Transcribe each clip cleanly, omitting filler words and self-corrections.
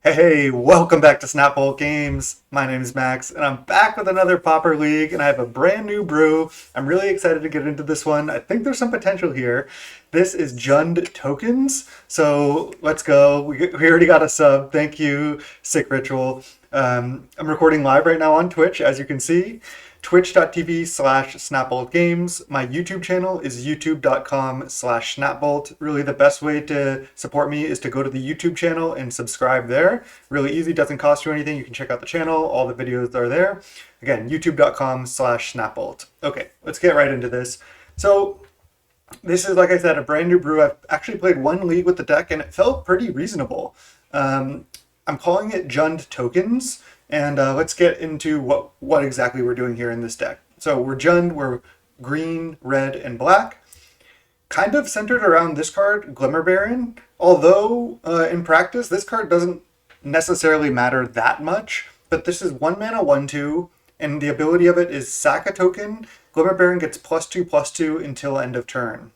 Hey, welcome back to Snapbolt Games. My name is Max, and I'm back with another Pauper League, and I have a brand new brew. I'm really excited to get into this one. I think there's some potential here. This is Jund Tokens, so let's go. We already got a sub. Thank you, Sick Ritual. I'm recording live right now on Twitch, as you can see. Twitch.tv/SnapboltGames. My YouTube channel is youtube.com/Snapbolt. Really, the best way to support me is to go to the YouTube channel and subscribe there. Really easy, doesn't cost you anything. You can check out the channel, all the videos are there. Again, youtube.com/Snapbolt. Okay, let's get right into this. So, this is, like I said, a brand new brew. I've actually played one league with the deck, and it felt pretty reasonable. I'm calling it Jund Tokens. And let's get into what exactly we're doing here in this deck. So we're Jund, we're green, red, and black. Kind of centered around this card, Glimmer Baron. Although in practice, this card doesn't necessarily matter that much. But this is 1 mana, 1/2, and the ability of it is sack a token. Glimmer Baron gets +2/+2 until end of turn.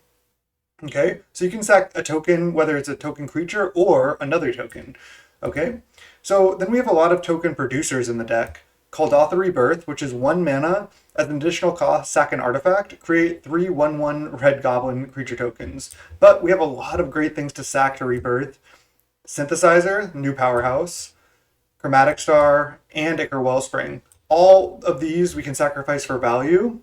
Okay, so you can sack a token, whether it's a token creature or another token. Okay, so then we have a lot of token producers in the deck. Called Author Rebirth, which is 1 mana. As an additional cost, sack an artifact, create 3 1/1 red goblin creature tokens. But we have a lot of great things to sack to Rebirth. Synthesizer, new powerhouse, Chromatic Star, and Ichor Wellspring. All of these we can sacrifice for value,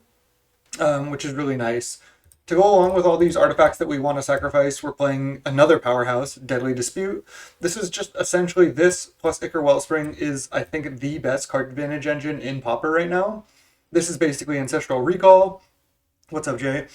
which is really nice. To go along with all these artifacts that we want to sacrifice, we're playing another powerhouse, Deadly Dispute. This is just essentially this plus Ichor Wellspring is, I think, the best card advantage engine in Pauper right now. This is basically Ancestral Recall. What's up, Jay?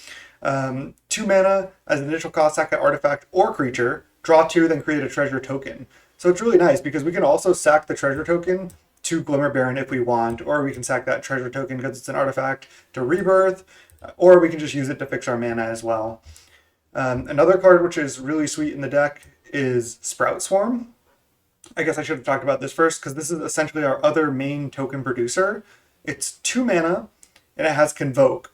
2 mana, as an initial cost, sack an artifact or creature, draw 2, then create a treasure token. So it's really nice because we can also sack the treasure token to Glimmer Baron if we want, or we can sack that treasure token because it's an artifact to Rebirth, or we can just use it to fix our mana as well. Another card which is really sweet in the deck is Sprout Swarm. I guess I should have talked about this first because this is essentially our other main token producer. It's 2 mana and it has Convoke.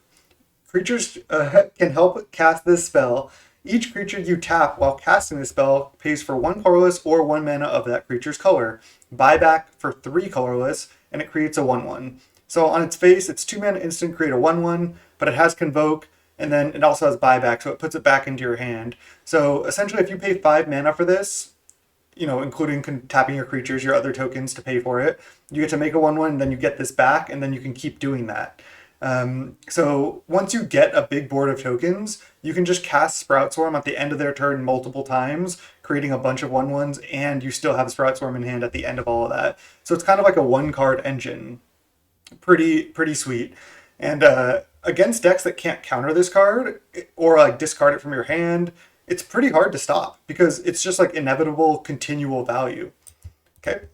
Creatures can help cast this spell. Each creature you tap while casting the spell pays for 1 colorless or 1 mana of that creature's color. Buyback for 3 colorless, and it creates a 1/1. So on its face, it's 2 mana instant, create a 1/1, but it has Convoke, and then it also has Buyback, so it puts it back into your hand. So essentially, if you pay 5 mana for this, including tapping your creatures, your other tokens to pay for it, you get to make a 1/1, and then you get this back, and then you can keep doing that. So once you get a big board of tokens, you can just cast Sprout Swarm at the end of their turn multiple times, creating a bunch of 1/1s, and you still have Sprout Swarm in hand at the end of all of that. So it's kind of like a 1-card engine. Pretty sweet. And against decks that can't counter this card or like discard it from your hand, it's pretty hard to stop because it's just like inevitable continual value. Okay,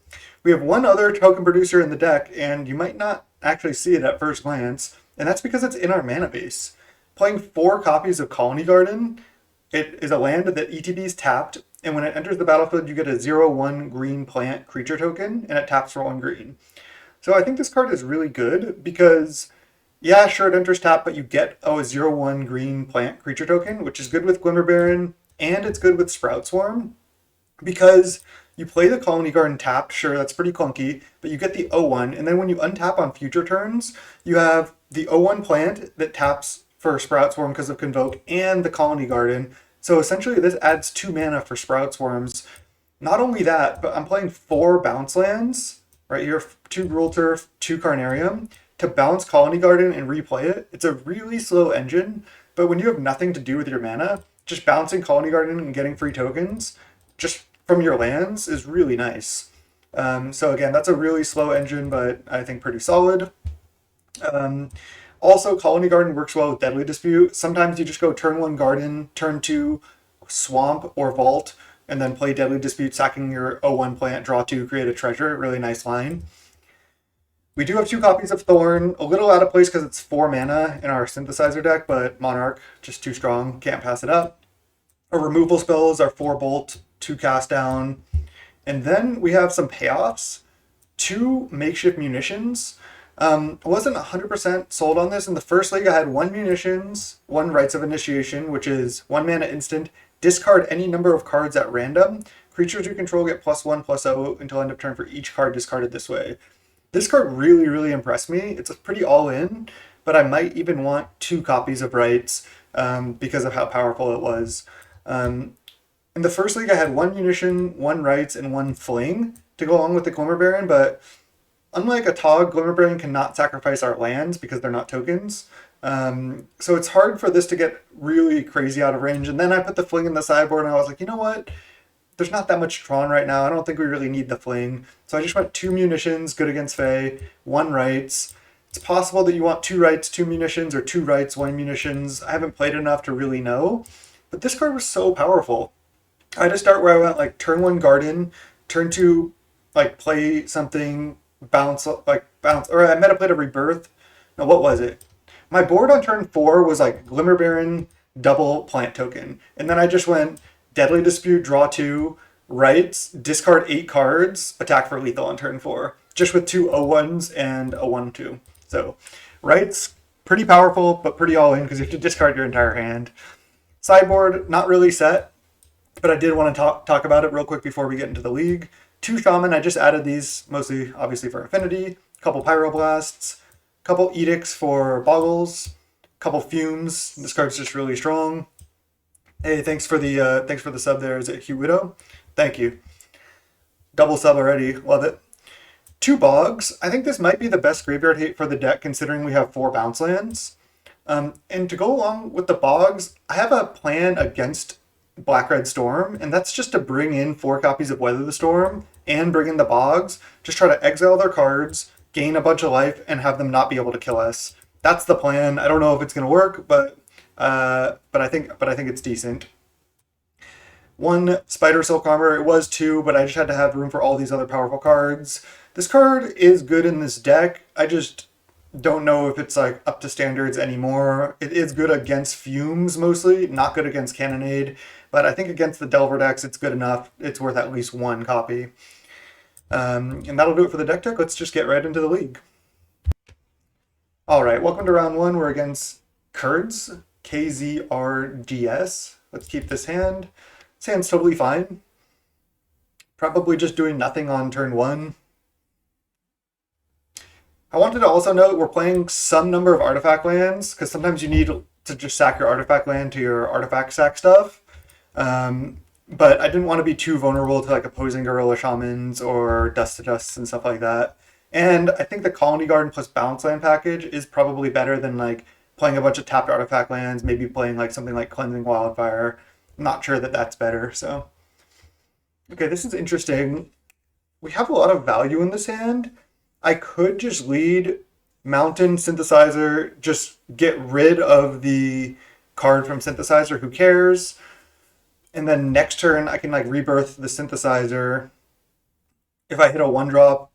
we have one other token producer in the deck, and you might not actually see it at first glance, and that's because it's in our mana base. Playing 4 copies of Colony Garden, it is a land that ETB's tapped, and when it enters the battlefield, you get a 0/1 green plant creature token, and it taps for 1 green. So I think this card is really good because, yeah, sure, it enters tap, but you get a 0/1 green plant creature token, which is good with Glimmer Baron, and it's good with Sprout Swarm because you play the Colony Garden tapped, sure, that's pretty clunky, but you get the 0/1, and then when you untap on future turns, you have the 0/1 plant that taps for Sprout Swarm because of Convoke, and the Colony Garden. So essentially, this adds 2 mana for Sprout Swarms. Not only that, but I'm playing 4 bounce lands, right here, 2 Rule Turf, 2 Carnarium, to bounce Colony Garden and replay it. It's a really slow engine, but when you have nothing to do with your mana, just bouncing Colony Garden and getting free tokens just from your lands is really nice. So again, that's a really slow engine, but I think pretty solid. Also, Colony Garden works well with Deadly Dispute. Sometimes you just go turn 1 Garden, turn 2 Swamp or Vault, and then play Deadly Dispute, sacking your 0/1 plant, draw 2, create a treasure. Really nice line. We do have 2 copies of Thorn, a little out of place because it's 4 mana in our Synthesizer deck, but Monarch, just too strong, can't pass it up. Our removal spells are 4 Bolt, 2 Cast Down, and then we have some payoffs. 2 Makeshift Munitions. I wasn't 100% sold on this. In the first league, I had 1 Munitions, 1 Rites of Initiation, which is 1 mana instant, discard any number of cards at random, Creatures you control get +1/+0 until end of turn for each card discarded this way. This card really, really impressed me. It's pretty all in, but I might even want 2 copies of Rights because of how powerful it was. In the first league, I had 1 Munition, 1 Rights, and 1 Fling to go along with the Glimmer Baron, but unlike a ATOG, Glimmer Baron cannot sacrifice our lands because they're not tokens. So it's hard for this to get really crazy out of range. And then I put the Fling in the sideboard and I was like, you know what? There's not that much drawn right now. I don't think we really need the Fling. So I just went 2 Munitions, good against Fae, 1 Rights. It's possible that you want 2 Rights, 2 Munitions, or 2 Rights, 1 Munitions. I haven't played enough to really know. But this card was so powerful. I had to start where I went like turn 1 Garden, turn 2 like play something, bounce, or I meta played a Rebirth. No, what was it? My board on turn 4 was like Glimmer Baron, double plant token. And then I just went Deadly Dispute, draw 2, Rights, discard 8 cards, attack for lethal on turn 4. Just with 2 0-1s and a 1-2. So, Rights, pretty powerful, but pretty all in because you have to discard your entire hand. Sideboard, not really set, but I did want to talk about it real quick before we get into the league. 2 Shaman, I just added these mostly obviously for affinity. A couple Pyroblasts, a couple Edicts for Boggles, a couple Fumes. This card's just really strong. Hey, thanks for the sub there. Is it Hugh Widow? Thank you. Double sub already. Love it. 2 Bogs. I think this might be the best graveyard hate for the deck considering we have 4 bounce lands. And to go along with the Bogs, I have a plan against Black-Red Storm, and that's just to bring in 4 copies of Weather the Storm and bring in the Bogs. Just try to exile their cards, gain a bunch of life, and have them not be able to kill us. That's the plan. I don't know if it's going to work, but I think it's decent. 1 Spider Silk Armor. It was 2, but I just had to have room for all these other powerful cards. This card is good in this deck. I just don't know if it's like up to standards anymore. It is good against Fumes mostly, not good against Cannonade, but I think against the Delver decks it's good enough. It's worth at least 1 copy. And that'll do it for the deck tech. Let's just get right into the league. Alright, welcome to round 1. We're against Kurds, KZRGS. Let's keep this hand. This hand's totally fine. Probably just doing nothing on turn 1. I wanted to also note we're playing some number of artifact lands, because sometimes you need to just sack your artifact land to your artifact sack stuff. But I didn't want to be too vulnerable to like opposing Gorilla Shamans or Dust to Dusts and stuff like that. And I think the Colony Garden plus Bounce Land package is probably better than like playing a bunch of tapped artifact lands, maybe playing like something like Cleansing Wildfire. I'm not sure that that's better, so. Okay, this is interesting. We have a lot of value in this hand. I could just lead Mountain Synthesizer, just get rid of the card from Synthesizer, who cares? And then next turn I can like rebirth the Synthesizer. If I hit a 1-drop,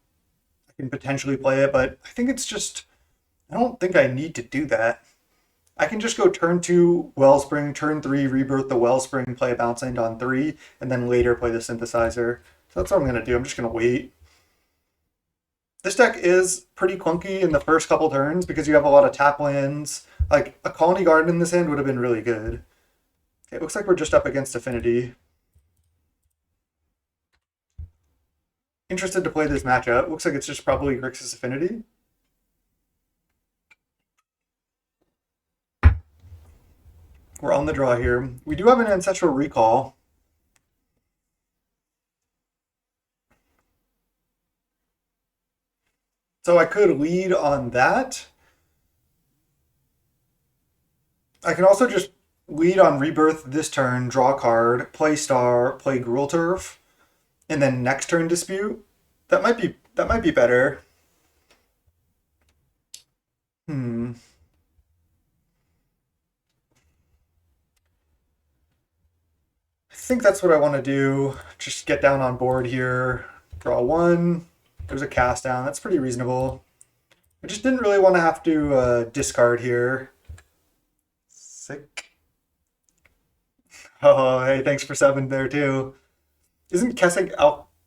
I can potentially play it, but I think it's just, I don't think I need to do that. I can just go turn 2 Wellspring, turn 3 rebirth the Wellspring, play a Bounce Land on 3, and then later play the Synthesizer. So that's what I'm going to do. I'm just going to wait. This deck is pretty clunky in the first couple turns because you have a lot of tap lands. Like, a Colony Garden in this hand would have been really good. Okay, it looks like we're just up against Affinity. Interested to play this matchup. Looks like it's just probably Grixis Affinity. We're on the draw here. We do have an Ancestral Recall. So I could lead on that. I can also just lead on Rebirth this turn, draw a card, play Star, play Gruul Turf, and then next turn Dispute. That might be better. I think that's what I want to do. Just get down on board here, draw 1. There's a cast down. That's pretty reasonable. I just didn't really want to have to discard here. Sick. Oh, hey, thanks for subbing there too. Isn't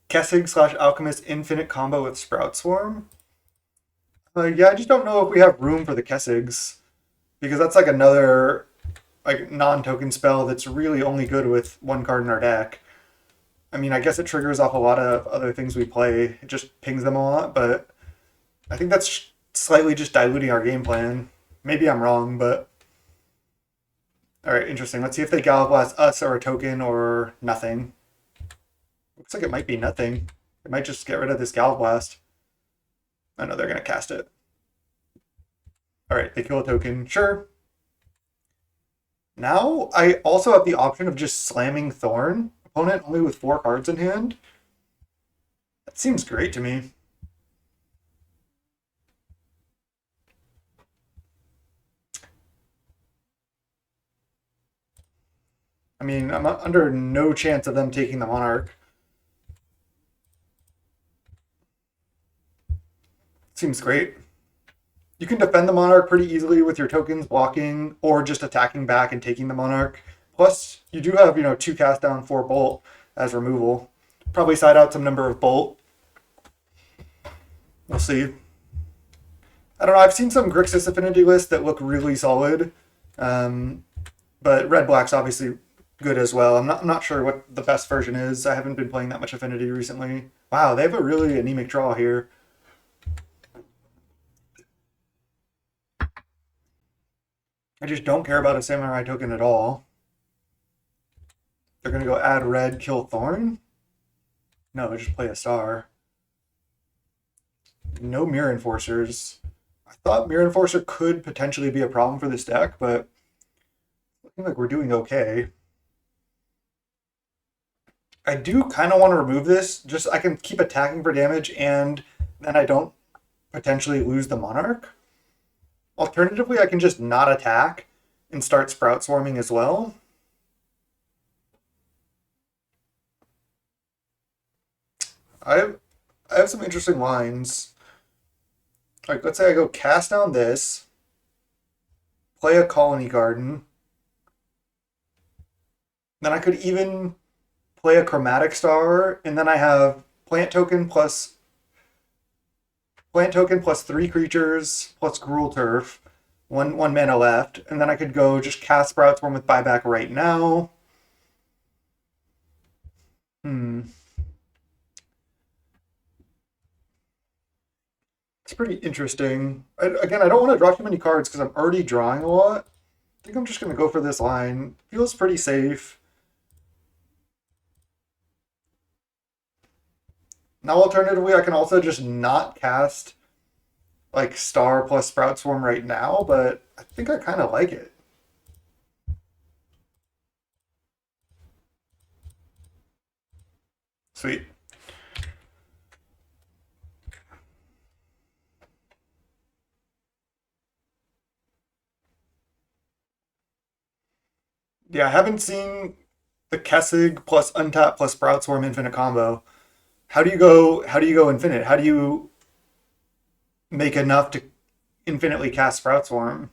Kessig/Alchemist infinite combo with Sprout Swarm? Yeah, I just don't know if we have room for the Kessigs, because that's like another like non-token spell that's really only good with 1 card in our deck. I mean, I guess it triggers off a lot of other things we play. It just pings them a lot, but I think that's slightly just diluting our game plan. Maybe I'm wrong, but all right, interesting. Let's see if they Galablast us or a token or nothing. Looks like it might be nothing. It might just get rid of this Galablast. I know they're going to cast it. All right, they kill a token. Sure. Now I also have the option of just slamming Thorn. Opponent only with 4 cards in hand. That seems great to me. I mean, I'm under no chance of them taking the Monarch. Seems great. You can defend the Monarch pretty easily with your tokens blocking or just attacking back and taking the Monarch. Plus, you do have, 2 cast down, 4 bolt as removal. Probably side out some number of bolt. We'll see. I don't know, I've seen some Grixis affinity lists that look really solid. But red-black's obviously good as well. I'm not sure what the best version is. I haven't been playing that much affinity recently. Wow, they have a really anemic draw here. I just don't care about a Samurai token at all. They're going to go add red, kill Thorn? No, just play a star. No Mirror Enforcers. I thought Mirror Enforcer could potentially be a problem for this deck, but looking like we're doing okay. I do kind of want to remove this. Just I can keep attacking for damage, and then I don't potentially lose the Monarch. Alternatively, I can just not attack and start Sprout Swarming as well. I have some interesting lines. All right, let's say I go cast down this, play a Colony Garden. Then I could even play a Chromatic Star, and then I have plant token plus 3 creatures plus Gruul Turf, one mana left, and then I could go just cast Sprout Swarm with buyback right now. It's pretty interesting. Again, I don't want to draw too many cards because I'm already drawing a lot. I think I'm just going to go for this line. Feels pretty safe. Now, alternatively, I can also just not cast like Star plus Sprout Swarm right now, but I think I kind of like it. Sweet. Yeah, I haven't seen the Kessig plus Untap plus Sprout Swarm infinite combo. How do you go infinite? How do you make enough to infinitely cast Sprout Swarm?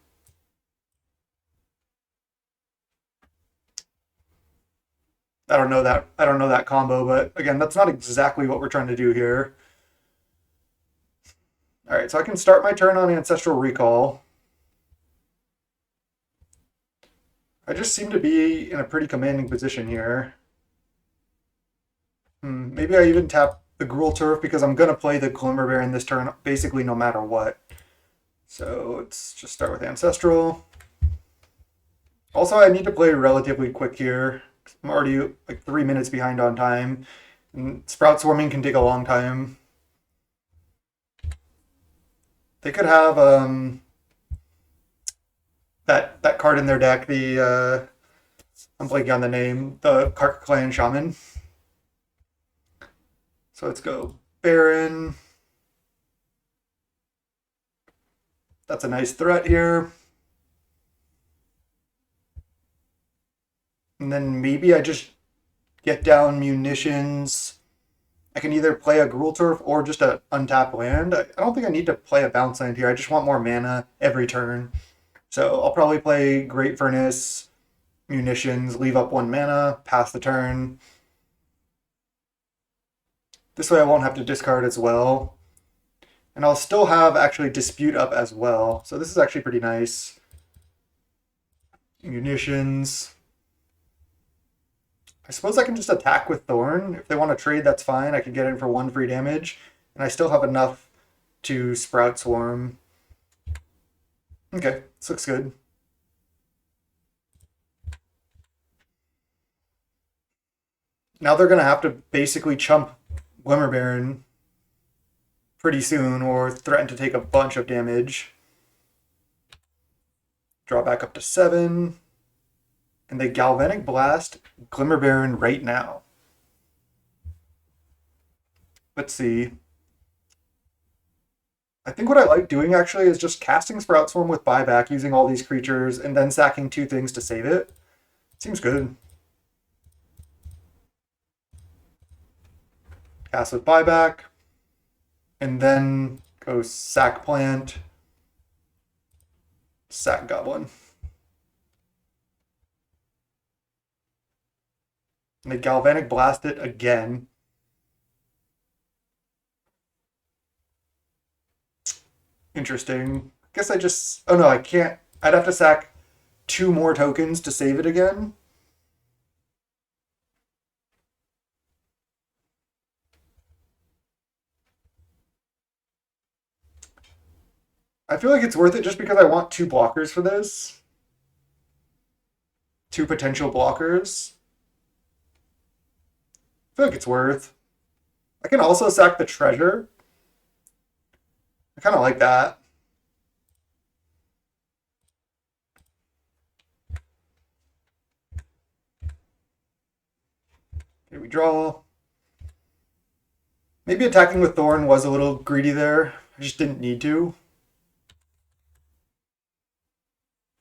I don't know that combo, but again, that's not exactly what we're trying to do here. All right, so I can start my turn on Ancestral Recall. I just seem to be in a pretty commanding position here. Maybe I even tap the Gruul Turf because I'm going to play the Glimmer Baron this turn basically no matter what. So let's just start with Ancestral. Also, I need to play relatively quick here. I'm already like 3 minutes behind on time. And Sprout Swarming can take a long time. They could have that card in their deck, the I'm blanking on the name, the Kark Clan Shaman. So let's go Baron. That's a nice threat here. And then maybe I just get down munitions. I can either play a Gruul Turf or just an untapped land. I don't think I need to play a bounce land here. I just want more mana every turn. So I'll probably play Great Furnace, munitions, leave up 1 mana, pass the turn. This way I won't have to discard as well. And I'll still have actually Dispute up as well. So this is actually pretty nice. Munitions. I suppose I can just attack with Thorn. If they want to trade, that's fine. I can get in for 1 free damage, and I still have enough to Sprout Swarm. Okay, this looks good. Now they're going to have to basically chump Glimmer Baron pretty soon or threaten to take a bunch of damage. Draw back up to 7. And they Galvanic Blast Glimmer Baron right now. Let's see. I think what I like doing actually is just casting Sprout Swarm with buyback, using all these creatures, and then sacking 2 things to save it. Seems good. Cast with buyback, and then go sack plant, sack goblin. And they Galvanic Blast it again. Interesting. I guess I just... Oh no, I can't. I'd have to sack 2 more tokens to save it again. I feel like it's worth it just because I want 2 blockers for this. 2 potential blockers. I feel like it's worth. I can also sack the treasure. I kind of like that. Okay, we draw. Maybe attacking with Thorn was a little greedy there. I just didn't need to.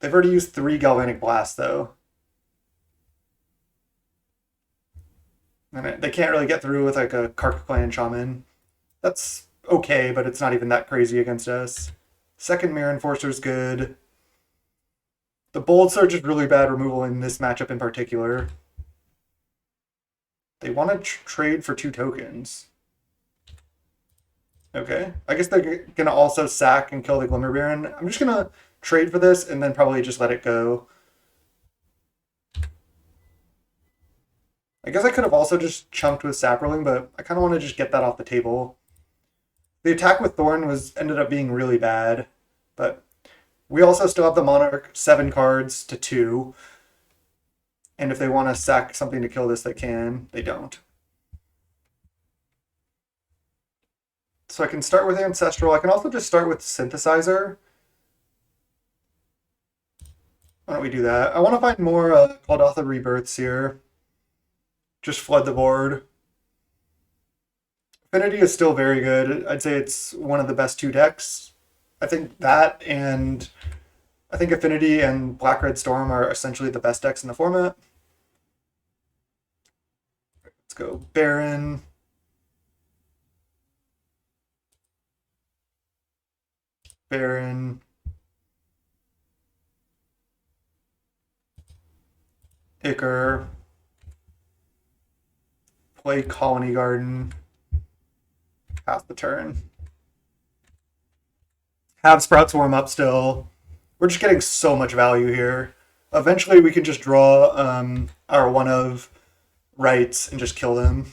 They've already used 3 Galvanic Blasts, though. And they can't really get through with like a Kark Clan Shaman. That's okay, but it's not even that crazy against us. Second Mirror Enforcer's good. The Bold Surge is really bad removal in this matchup in particular. They want to trade for 2 tokens. Okay. I guess they're going to also sack and kill the Glimmer Baron. I'm just going to trade for this and then probably just let it go. I guess I could have also just chunked with Saproling, but I kind of want to just get that off the table. The attack with Thorn ended up being really bad, but we also still have the Monarch 7 cards to 2. And if they want to sack something to kill this, they can. They don't. So I can start with Ancestral. I can also just start with Synthesizer. Why don't we do that? I want to find more Caldotha Rebirths here. Just flood the board. Affinity is still very good. I'd say it's one of the best 2 decks. I think that and I think Affinity and Black Red Storm are essentially the best decks in the format. Let's go Baron. Baron. Ichor. Play Colony Garden. Pass the turn. Have Sprout Swarm up still. We're just getting so much value here. Eventually we can just draw our one of rights and just kill them.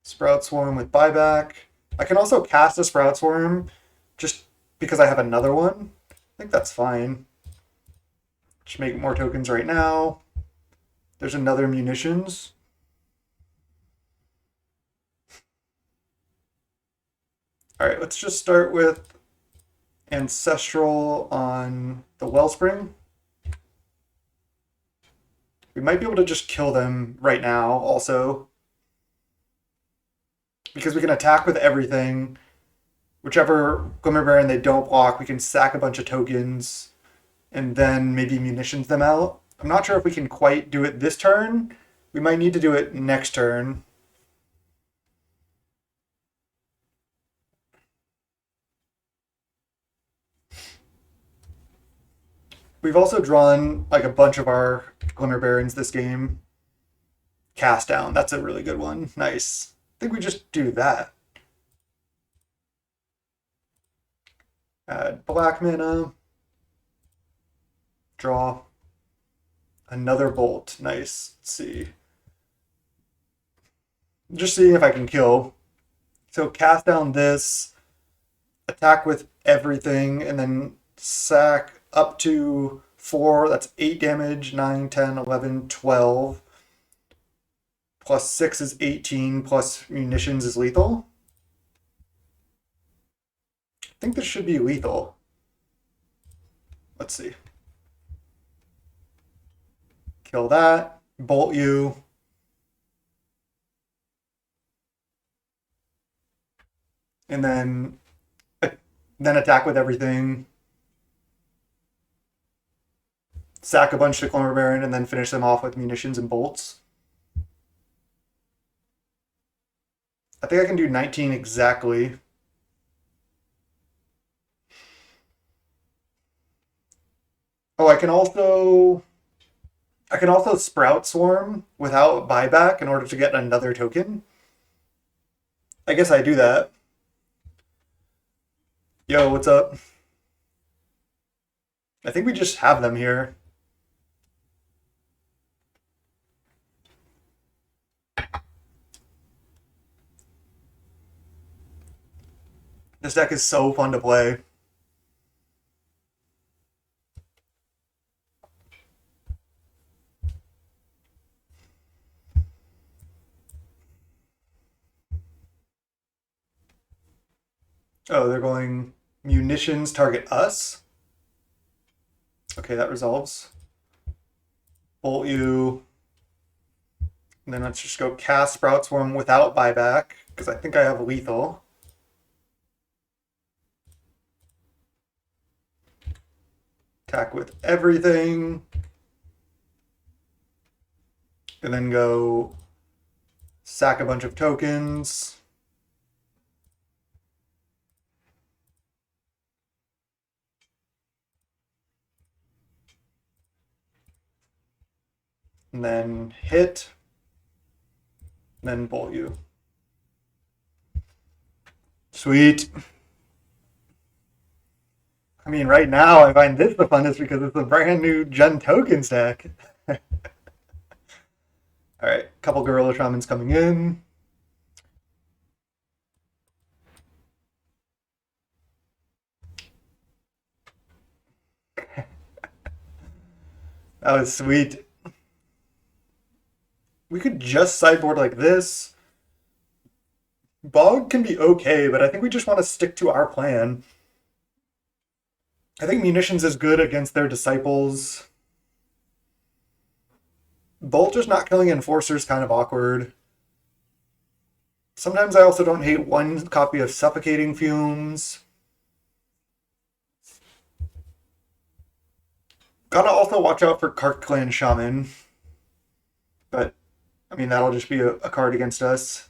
Sprout Swarm with buyback. I can also cast a Sprout Swarm just because I have another one. I think that's fine. Just make more tokens right now. There's another munitions. All right, let's just start with Ancestral on the Wellspring. We might be able to just kill them right now also. Because we can attack with everything. Whichever Glimmer Baron they don't block, we can sack a bunch of tokens and then maybe munitions them out. I'm not sure if we can quite do it this turn. We might need to do it next turn. We've also drawn like a bunch of our Glimmer Barons this game. Cast down, that's a really good one. Nice. I think we just do that. Add black mana. Draw. Another bolt. Nice. Let's see. Just seeing if I can kill. So cast down this, attack with everything, and then sack up to 4. That's 8 damage, 9, 10, 11, 12. Plus 6 is 18, plus munitions is lethal. I think this should be lethal. Let's see. Kill that, bolt you. And then attack with everything. Sack a bunch to Clone Baron and then finish them off with munitions and bolts. I think I can do 19 exactly. Oh, I can also Sprout Swarm without buyback in order to get another token. I guess I do that. Yo, what's up? I think we just have them here. This deck is so fun to play. Oh, they're going munitions target us. Okay, that resolves. Bolt you. And then let's just go cast Sprout Swarm without buyback, because I think I have lethal. Attack with everything. And then go sack a bunch of tokens. And then hit. And then bolt you. Sweet. I mean, right now I find this the funnest because it's a brand new Gen Token stack. Alright, couple Gorilla Shamans coming in. That was sweet. We could just sideboard like this. Bog can be okay, but I think we just want to stick to our plan. I think Munitions is good against their Disciples. Bolt just not killing Enforcer is kind of awkward. Sometimes I also don't hate one copy of Suffocating Fumes. Gotta also watch out for Kark Clan Shaman. But, I mean, that'll just be a card against us.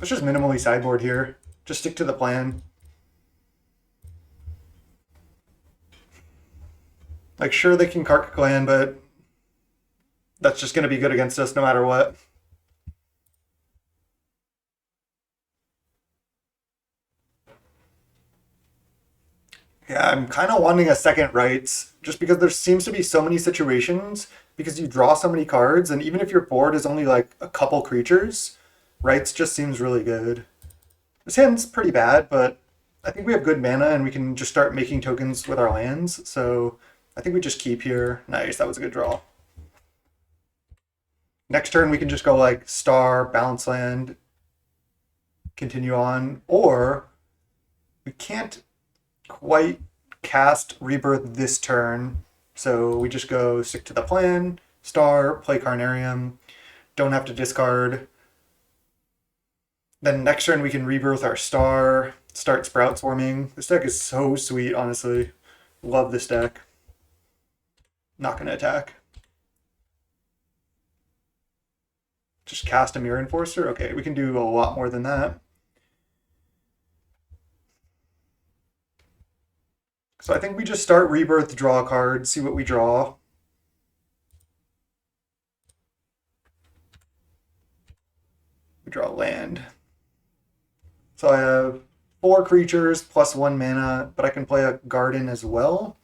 Let's just minimally sideboard here. Just stick to the plan. Like, sure, they can Kark Clan, but that's just going to be good against us no matter what. Yeah, I'm kind of wanting a second Rites, just because there seems to be so many situations, because you draw so many cards, and even if your board is only like a couple creatures, Rites just seems really good. This hand's pretty bad, but I think we have good mana and we can just start making tokens with our lands, so I think we just keep here. Nice, that was a good draw. Next turn we can just go like Star, Balance Land, continue on, or we can't quite cast Rebirth this turn, so we just go stick to the plan, Star, play Carnarium, don't have to discard. Then next turn we can Rebirth our Star, start Sprout Swarming. This deck is so sweet, honestly. Love this deck. Not gonna attack. Just cast a Mirror Enforcer? Okay, we can do a lot more than that. So I think we just start Rebirth, draw a card, see what we draw. We draw land. So I have 4 creatures plus 1 mana, but I can play a garden as well.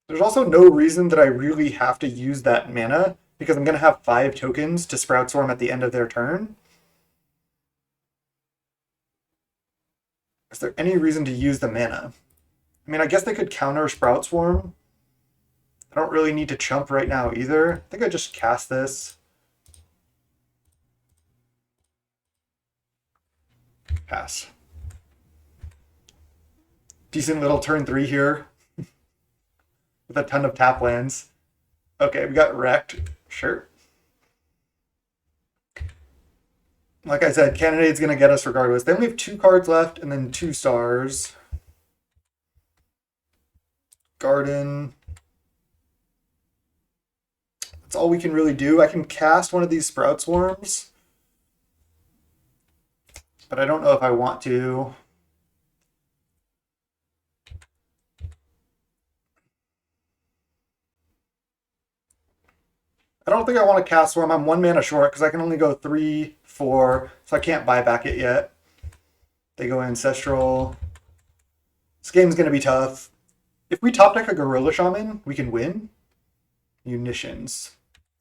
There's also no reason that I really have to use that mana, because I'm going to have 5 tokens to Sprout Swarm at the end of their turn. Is there any reason to use the mana? I mean, I guess they could counter Sprout Swarm. I don't really need to chump right now either. I think I just cast this. Pass. Decent little turn 3 here. With a ton of tap lands. Okay, we got wrecked. Sure. Like I said, Cannonade's going to get us regardless. They only have 2 cards left and then 2 stars. Garden. That's all we can really do. I can cast one of these Sprout Swarms, but I don't know if I want to. I don't think I want to cast Swarm. I'm 1 mana short because I can only go 3, 4, so I can't buy back it yet. They go Ancestral. This game's going to be tough. If we top deck a Gorilla Shaman, we can win. Munitions.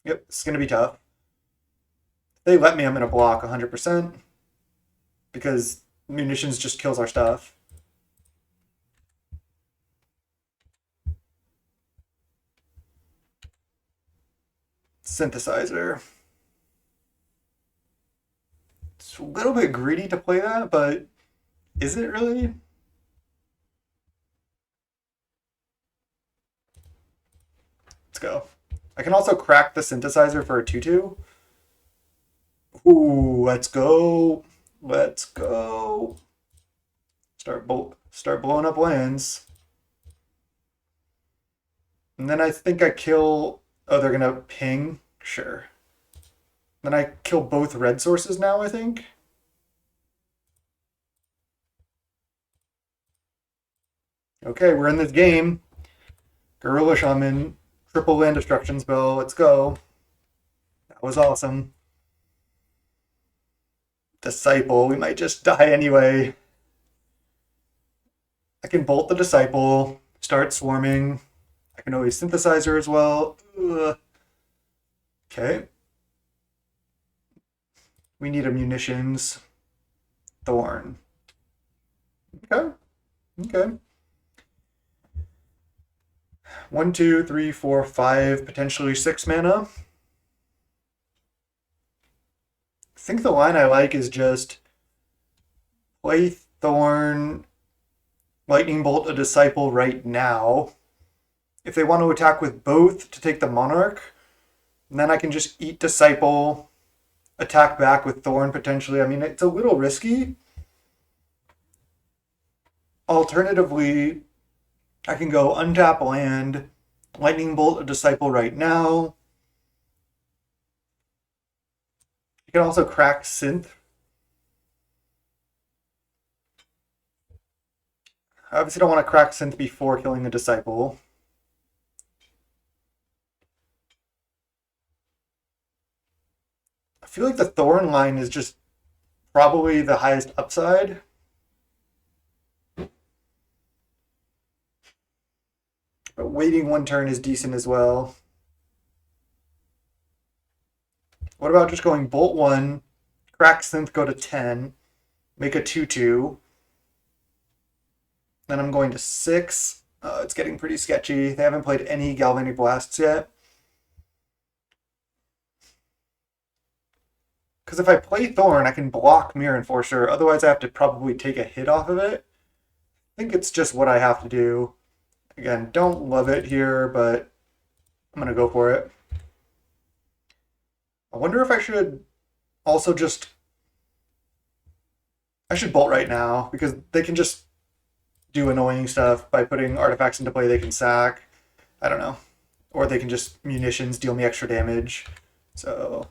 Yep, it's going to be tough. If they let me, I'm going to block 100%. Because munitions just kills our stuff. Synthesizer. It's a little bit greedy to play that, but is it really? Let's go. I can also crack the synthesizer for a 2/2. Ooh, let's go. Let's go. Start blowing up lands. And then I think I kill... Oh, they're gonna ping? Sure. Then I kill both red sources now, I think. Okay, we're in this game. Gorilla Shaman, triple land destruction spell. Let's go. That was awesome. Disciple. We might just die anyway. I can bolt the Disciple, start swarming. I can always Synthesizer as well. Ugh. Okay. We need a munitions. Thorn. Okay. Okay. 1, 2, 3, 4, 5, potentially 6 mana. I think the line I like is just play Thorn, Lightning Bolt a Disciple right now. If they want to attack with both to take the Monarch, then I can just eat Disciple, attack back with Thorn potentially. I mean, it's a little risky. Alternatively, I can go untap land, Lightning Bolt a Disciple right now. You can also crack Synth. I obviously don't want to crack Synth before killing the Disciple. I feel like the Thorn line is just probably the highest upside. But waiting 1 turn is decent as well. What about just going Bolt 1, crack Synth, go to 10, make a 2/2. Then I'm going to 6. It's getting pretty sketchy. They haven't played any Galvanic Blasts yet. Because if I play Thorn, I can block Mirror Enforcer. Otherwise, I have to probably take a hit off of it. I think it's just what I have to do. Again, don't love it here, but I'm going to go for it. I wonder if I should also just... I should bolt right now, because they can just do annoying stuff by putting artifacts into play they can sack. I don't know. Or they can just munitions, deal me extra damage. So...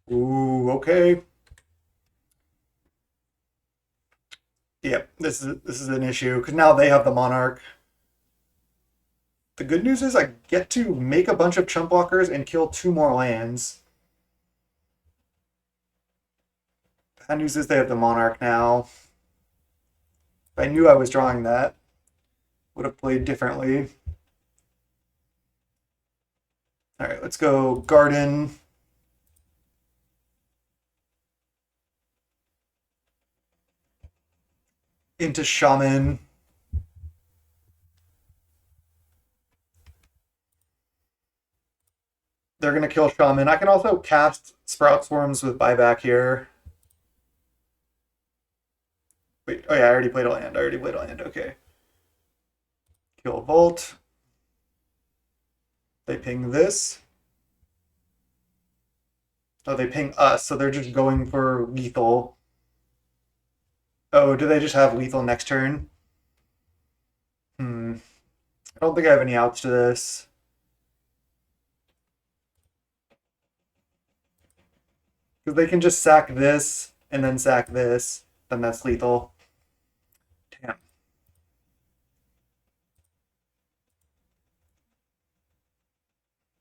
Ooh, okay. Yep, this is an issue because now they have the Monarch. The good news is I get to make a bunch of chump blockers and kill 2 more lands. Bad news is they have the Monarch now. If I knew I was drawing that, would have played differently. All right, let's go Garden. Into Shaman. They're going to kill Shaman. I can also cast Sprout Swarms with buyback here. Wait, oh yeah, I already played a land. Okay. Kill Volt. They ping this. Oh, they ping us, so they're just going for lethal. Oh, do they just have lethal next turn? I don't think I have any outs to this. Because they can just sack this and then sack this. Then that's lethal. Damn.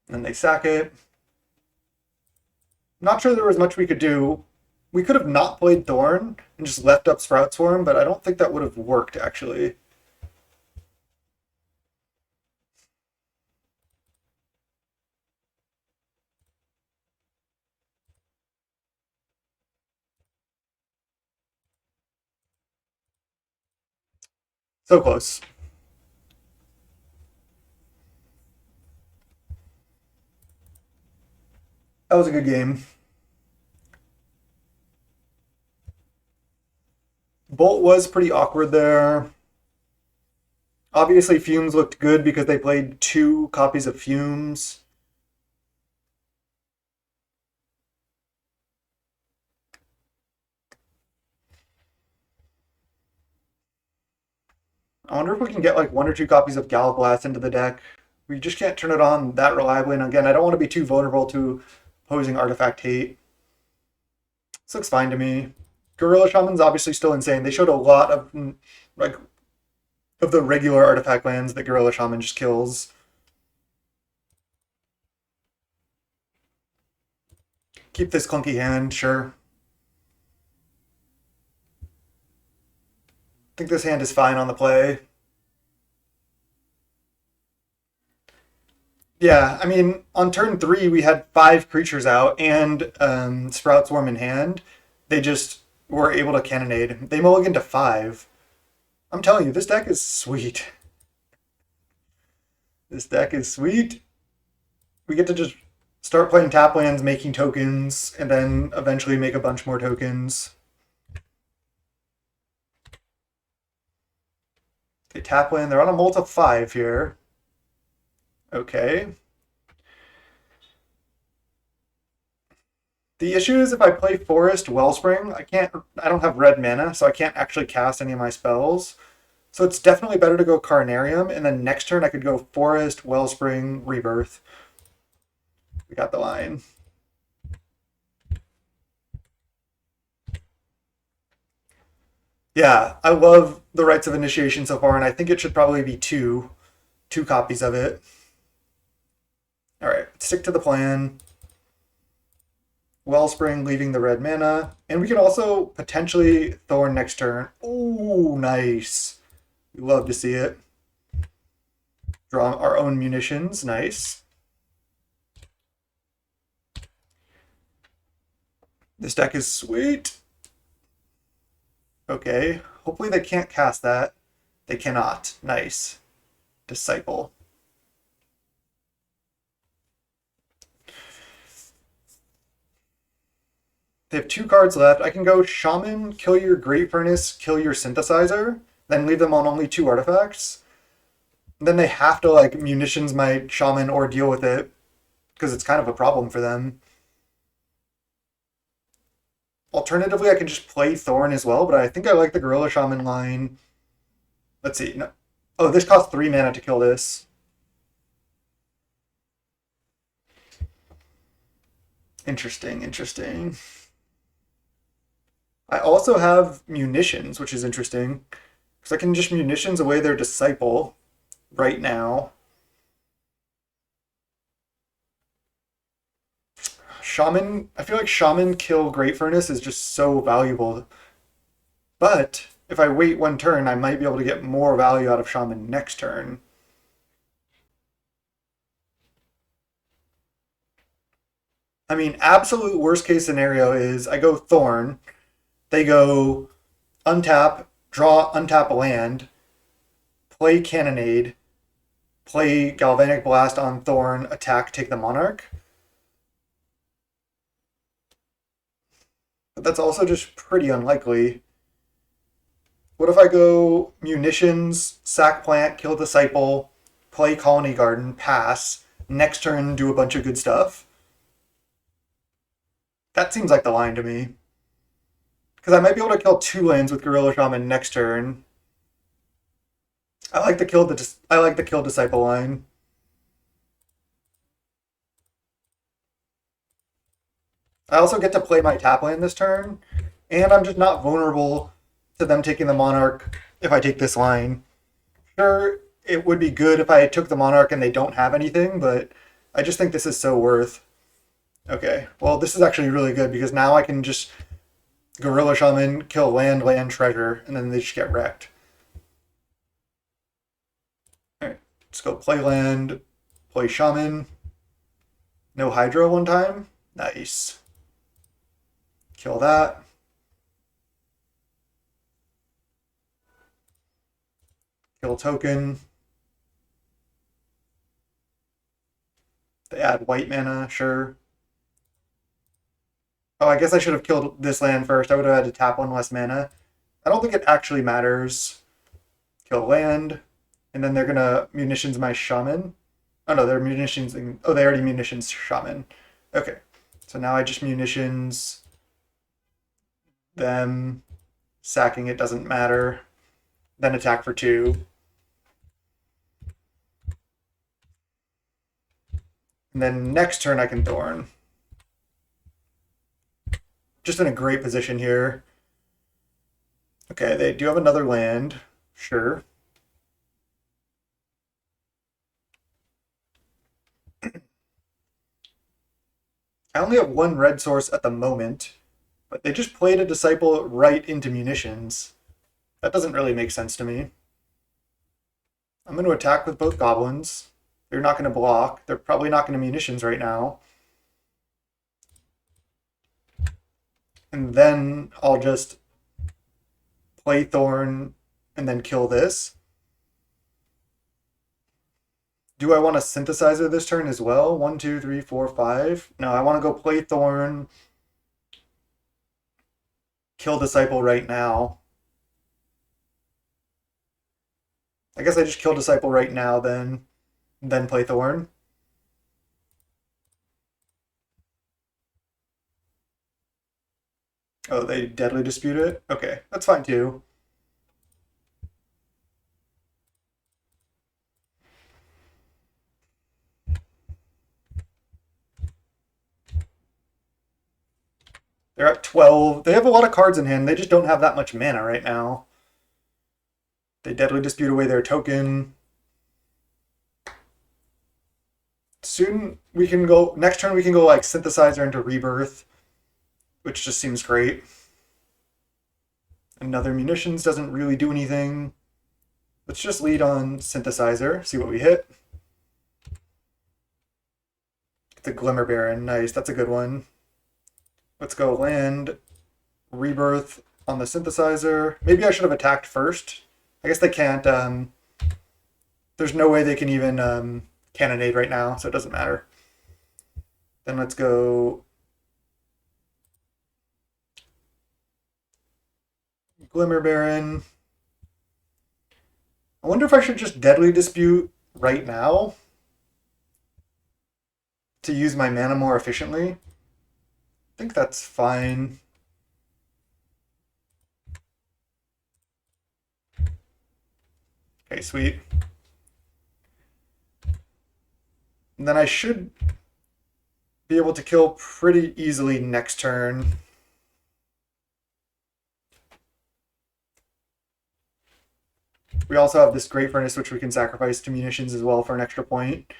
And they sack it. Not sure there was much we could do. We could have not played Thorn and just left up Sprout Swarm, but I don't think that would have worked, actually. So close. That was a good game. Bolt was pretty awkward there. Obviously, Fumes looked good because they played 2 copies of Fumes. I wonder if we can get like 1 or 2 copies of Gallop into the deck. We just can't turn it on that reliably. And again, I don't want to be too vulnerable to opposing artifact hate. This looks fine to me. Gorilla Shaman's obviously still insane. They showed a lot of like of the regular artifact lands that Gorilla Shaman just kills. Keep this clunky hand, sure. I think this hand is fine on the play. Yeah, I mean, on turn 3, we had 5 creatures out and Sprout Swarm in hand. They just were able to cannonade. They mulligan to 5. I'm telling you, this deck is sweet. This deck is sweet. We get to just start playing tap lands, making tokens, and then eventually make a bunch more tokens. Okay, tap land. They're on a multi 5 here. Okay. The issue is if I play Forest Wellspring, I don't have red mana, so I can't actually cast any of my spells. So it's definitely better to go Carnarium, and then next turn I could go Forest, Wellspring, Rebirth. We got the line. Yeah, I love the Rites of Initiation so far, and I think it should probably be two copies of it. All right, stick to the plan. Wellspring leaving the red mana, and we could also potentially Thorn next turn. Ooh, nice. We love to see it. Draw our own munitions, nice. This deck is sweet. Okay, hopefully they can't cast that. They cannot. Nice. Disciple. They have 2 cards left. I can go Shaman, kill your Great Furnace, kill your Synthesizer, then leave them on only 2 artifacts. Then they have to like munitions my Shaman or deal with it because it's kind of a problem for them. Alternatively, I can just play Thorn as well, but I think I like the Gorilla Shaman line. Let's see. No. Oh, this costs 3 mana to kill this. Interesting, interesting. I also have munitions, which is interesting, because I can just munitions away their disciple right now. Shaman, I feel like Shaman kill Great Furnace is just so valuable. But if I wait one turn, I might be able to get more value out of Shaman next turn. I mean, absolute worst case scenario is I go Thorn, they go untap, draw, untap a land, play Cannonade, play Galvanic Blast on Thorn, attack, take the Monarch. But that's also just pretty unlikely. What if I go Munitions, sack Plant, kill Disciple, play Colony Garden, pass, next turn do a bunch of good stuff? That seems like the line to me. Because I might be able to kill 2 lands with Gorilla Shaman next turn. I like the kill Disciple line. I also get to play my tap land this turn, and I'm just not vulnerable to them taking the Monarch if I take this line. Sure, it would be good if I took the Monarch and they don't have anything, but I just think this is so worth. Okay, well, this is actually really good because now I can just Gorilla Shaman, kill land, land, treasure, and then they just get wrecked. Alright, let's go play land, play Shaman. No Hydro one time. Nice. Kill that. Kill token. They add white mana, sure. Oh, I guess I should have killed this land first. I would have had to tap 1 less mana. I don't think it actually matters. Kill land. And then they're gonna munitions my shaman. Oh no, they're munitions. Oh, they already munitions shaman. Okay. So now I just munitions them. Sacking it doesn't matter. Then attack for 2. And then next turn I can Thorn. Just in a great position here. Okay, they do have another land. Sure. I only have 1 red source at the moment, but they just played a Disciple right into munitions. That doesn't really make sense to me. I'm going to attack with both goblins. They're not going to block. They're probably not going to munitions right now. And then I'll just play Thorn and then kill this. Do I want a Synthesizer this turn as well? 1, 2, 3, 4, 5. No, I want to go play Thorn, kill Disciple right now. I guess I just kill Disciple right now, then play Thorn. Oh, they Deadly Dispute it? Okay, that's fine too. They're at 12. They have a lot of cards in hand. They just don't have that much mana right now. They Deadly Dispute away their token. Soon we can go, next turn we can go like Synthesizer into Rebirth, which just seems great. Another Munitions doesn't really do anything. Let's just lead on Synthesizer, see what we hit. It's a Glimmer Baron, nice, that's a good one. Let's go land, Rebirth on the Synthesizer. Maybe I should have attacked first. I guess they can't, there's no way they can even Cannonade right now, so it doesn't matter. Then let's go Glimmer Baron. I wonder if I should just Deadly Dispute right now to use my mana more efficiently. I think that's fine. Okay, sweet. And then I should be able to kill pretty easily next turn. We also have this Great Furnace, which we can sacrifice to munitions as well for an extra point,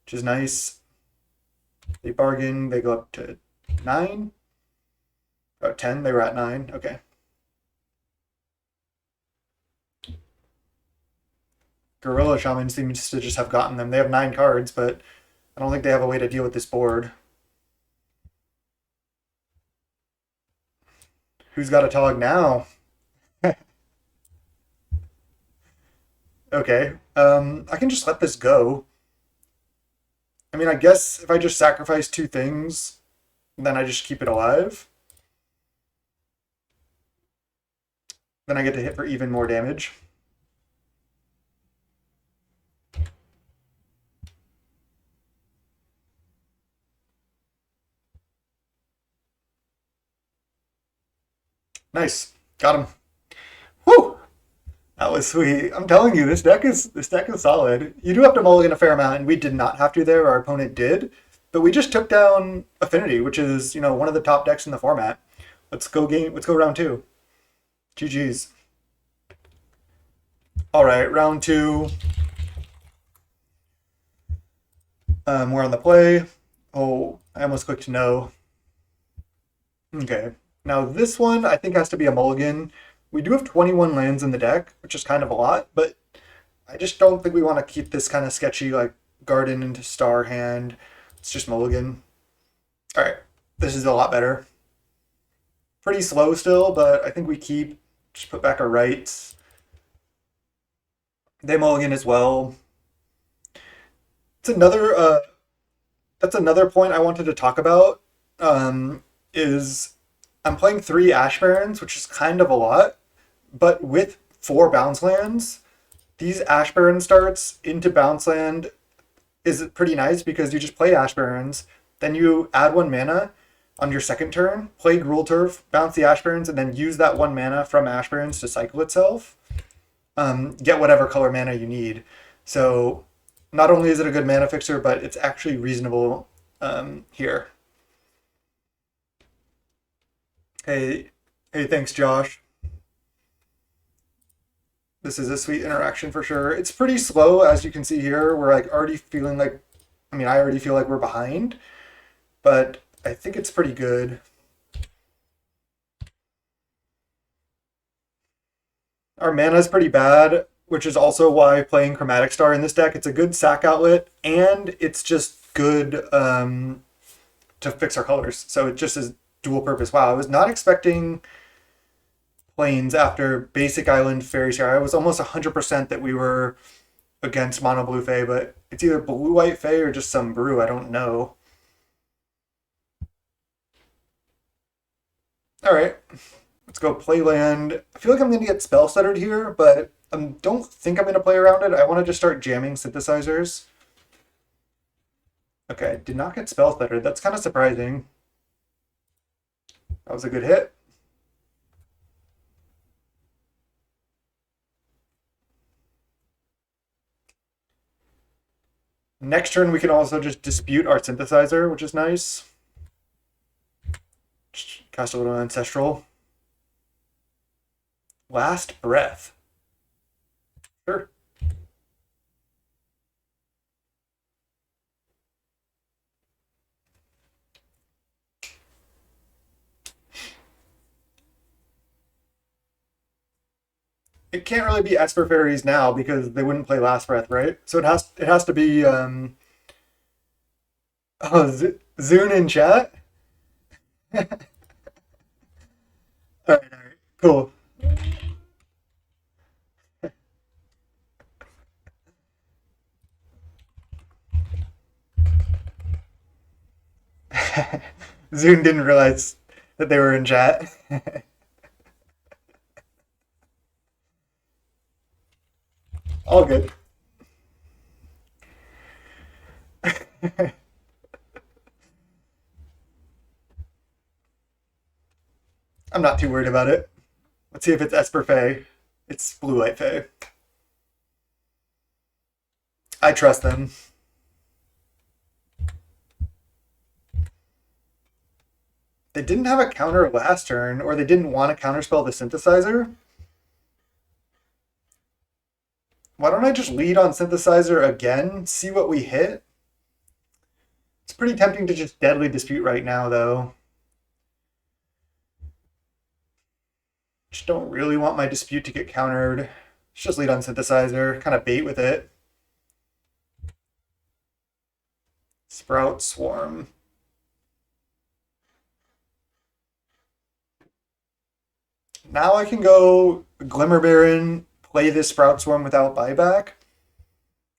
which is nice. They bargain. They go up to 9. Oh, 10. They were at 9. Okay. Gorilla Shaman seems to just have gotten them. They have 9 cards, but I don't think they have a way to deal with this board. Who's got a ATOG now? Okay. I can just let this go. I mean, I guess if I just sacrifice 2 things, then I just keep it alive. Then I get to hit for even more damage. Nice. Got him. Whew! That was sweet. I'm telling you, this deck is solid. You do have to mulligan a fair amount, and we did not have to there. Our opponent did, but we just took down Affinity, which is one of the top decks in the format. Let's go round 2. GG's. All right, round 2. We're on the play. Oh, I almost clicked no. Okay. Now this one I think has to be a mulligan. We do have 21 lands in the deck, which is kind of a lot, but I just don't think we want to keep this kind of sketchy like Garden into Star hand. It's just mulligan. All right, this is a lot better. Pretty slow still, but I think we keep. Just put back our rights. They mulligan as well. It's another. That's another point I wanted to talk about. Is I'm playing 3 Ash Barrens, which is kind of a lot, but with 4 bounce lands, these Ash Baron starts into bounce land is pretty nice because you just play Ash Barons, then you add 1 mana on your second turn, play Gruul Turf, bounce the Ash Barons, and then use that 1 mana from Ash Barons to cycle itself. Get whatever color mana you need. So not only is it a good mana fixer, but it's actually reasonable here. Hey, thanks, Josh. This is a sweet interaction for sure. It's pretty slow, as you can see here. We're like already feeling like, I already feel like we're behind, but I think it's pretty good. Our mana is pretty bad, which is also why playing Chromatic Star in this deck, it's a good sack outlet, and it's just good to fix our colors. So it just is dual purpose. Wow, I was not expecting planes after Basic Island Fairy Star. I was almost 100% that we were against Mono Blue Fae, but it's either Blue White Fae or just some brew. I don't know. All right, let's go play land. I feel like I'm going to get spell stuttered here, but I don't think I'm going to play around it. I want to just start jamming synthesizers. Okay, did not get spell stuttered. That's kind of surprising. That was a good hit. Next turn, we can also just dispute our synthesizer, which is nice. Just cast a little Ancestral. Last Breath. Sure. It can't really be Esper Fairies now because they wouldn't play Last Breath, right? So it has to be Zune in chat. All right, cool. Zune didn't realize that they were in chat. All good. I'm not too worried about it. Let's see if it's Esper Fae. It's Blue Light Fae. I trust them. They didn't have a counter last turn, or they didn't want to counterspell the synthesizer. Why don't I just lead on Synthesizer again, see what we hit? It's pretty tempting to just Deadly Dispute right now, though. Just don't really want my Dispute to get countered. Let's just lead on Synthesizer, kind of bait with it. Sprout Swarm. Now I can go Glimmer Baron, play this Sprout Swarm without buyback.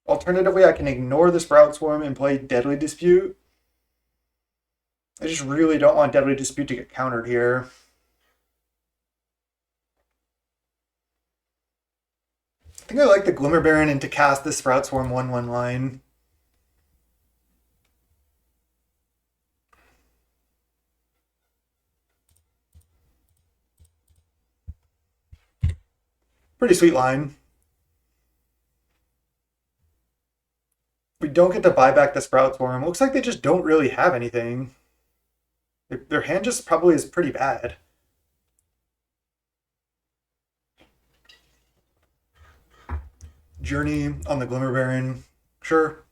Alternatively, I can ignore the Sprout Swarm and play Deadly Dispute. I just really don't want Deadly Dispute to get countered here. I think I like the Glimmer Baron and to cast the Sprout Swarm 1/1 line. Pretty sweet line. We don't get to buy back the Sprout Swarm. Looks like they just don't really have anything. Their hand just probably is pretty bad. Journey on the Glimmer Baron. Sure.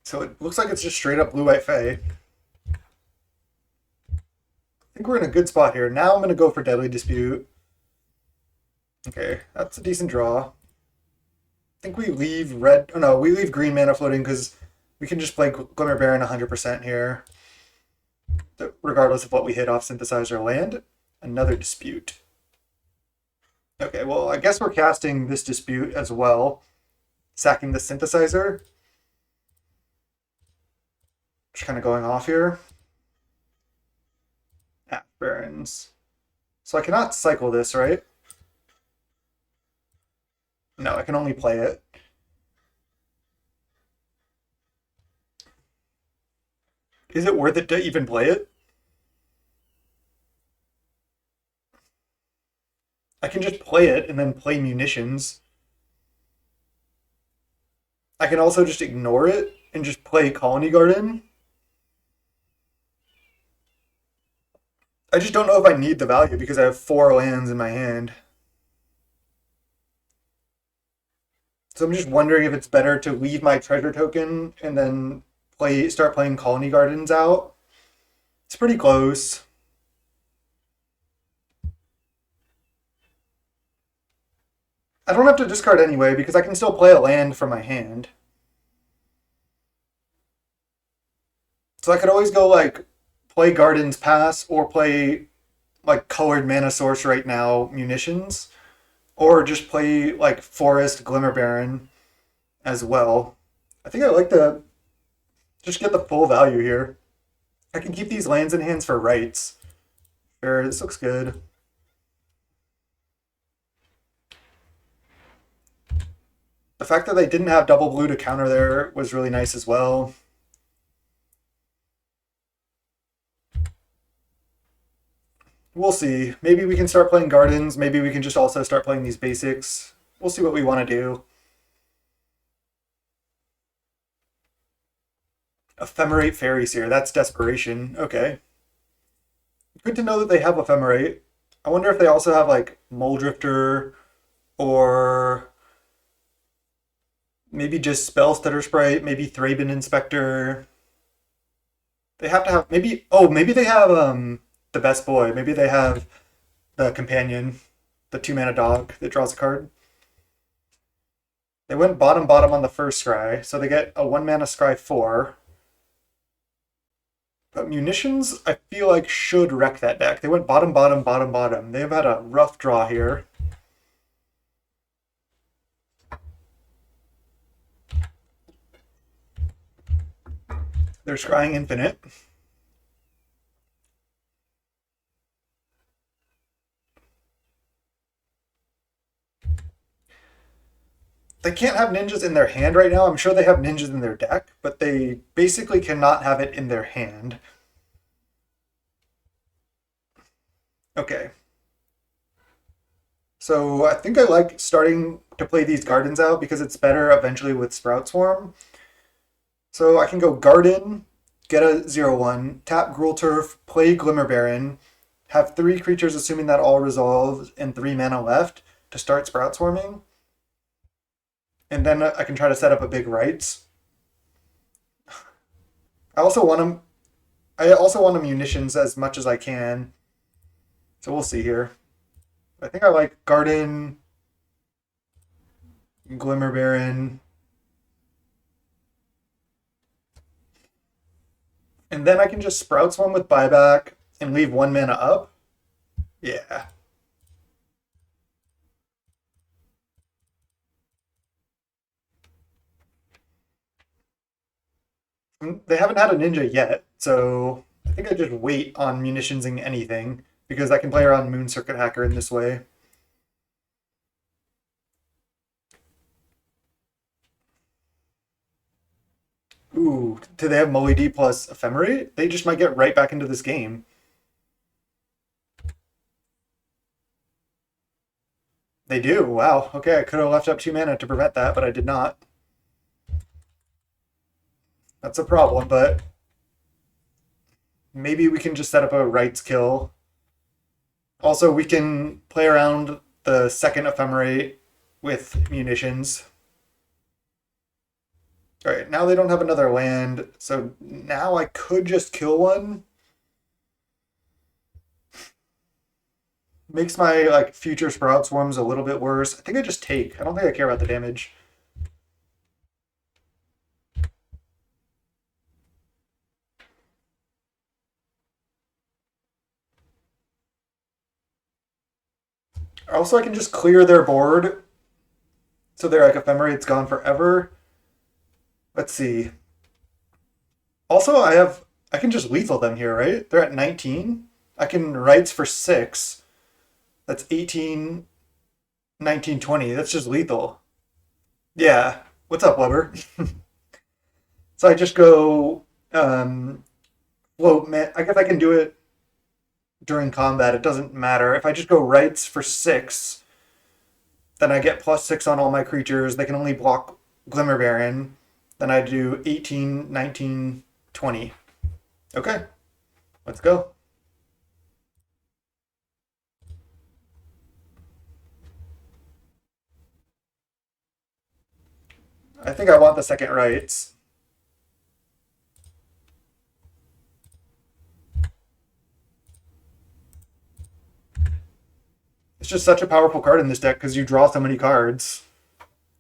So it looks like it's just straight up Blue-White Fae. I think we're in a good spot here. Now I'm going to go for Deadly Dispute. Okay, that's a decent draw. I think we leave red... Oh no, we leave green mana floating because we can just play Glimmer Baron 100% here. Regardless of what we hit off Synthesizer land. Another Dispute. Okay, well, I guess we're casting this Dispute as well. Sacking the Synthesizer. Just kind of going off here. Barons. So I cannot cycle this, right? No, I can only play it. Is it worth it to even play it? I can just play it and then play munitions. I can also just ignore it and just play Colony Garden. I just don't know if I need the value because I have 4 lands in my hand. So I'm just wondering if it's better to leave my treasure token and then start playing Colony Gardens out. It's pretty close. I don't have to discard anyway because I can still play a land from my hand. So I could always go like play Gardens Pass or play like colored mana source right now, munitions, or just play like Forest Glimmer Baron as well. I think I like to just get the full value here. I can keep these lands in hands for rights. Sure, this looks good. The fact that they didn't have double blue to counter there was really nice as well. We'll see. Maybe we can start playing Gardens. Maybe we can just also start playing these basics. We'll see what we want to do. Ephemerate Fairies here. That's desperation. Okay. Good to know that they have Ephemerate. I wonder if they also have like Muldrifter or maybe just Spellstutter Sprite, maybe Thraben Inspector. They have to have maybe maybe they have the best boy. Maybe they have the companion, the 2-mana dog that draws a card. They went bottom on the first scry, so they get a 1-mana scry 4. But munitions, I feel like, should wreck that deck. They went bottom. They've had a rough draw here. They're scrying infinite. They can't have ninjas in their hand right now. I'm sure they have ninjas in their deck, but they basically cannot have it in their hand. Okay. So I think I like starting to play these gardens out because it's better eventually with Sprout Swarm. So I can go Garden, get a 0/1, tap Gruul Turf, play Glimmer Baron, have 3 creatures, assuming that all resolves, and 3 mana left to start Sprout Swarming. And then I can try to set up a big rights. I also want them. I also want munitions as much as I can. So we'll see here. I think I like Garden, Glimmer Baron, and then I can just Sprout Swarm with buyback and leave 1 mana up. Yeah. They haven't had a ninja yet, so I think I just wait on munitioning anything because I can play around Moon Circuit Hacker in this way. Ooh, do they have Moly D plus Ephemerate? They just might get right back into this game. They do. Wow. Okay, I could have left up 2 mana to prevent that, but I did not. That's a problem, but maybe we can just set up a rights kill. Also, we can play around the second Ephemerate with munitions. All right, now they don't have another land, so now I could just kill one. Makes my like future Sprout Swarms a little bit worse. I think I just take. I don't think I care about the damage. Also, I can just clear their board. So their like Ephemerate's gone forever. Let's see. Also, I can just lethal them here, right? They're at 19. I can rights for 6. That's 18, 19, 20. That's just lethal. Yeah. What's up, Weber? So I just go float man. I guess I can do it during combat. It doesn't matter. If I just go rights for 6, then I get +6 on all my creatures. They can only block Glimmer Baron. Then I do 18, 19, 20. Okay, let's go. I think I want the second rights. It's just such a powerful card in this deck because you draw so many cards.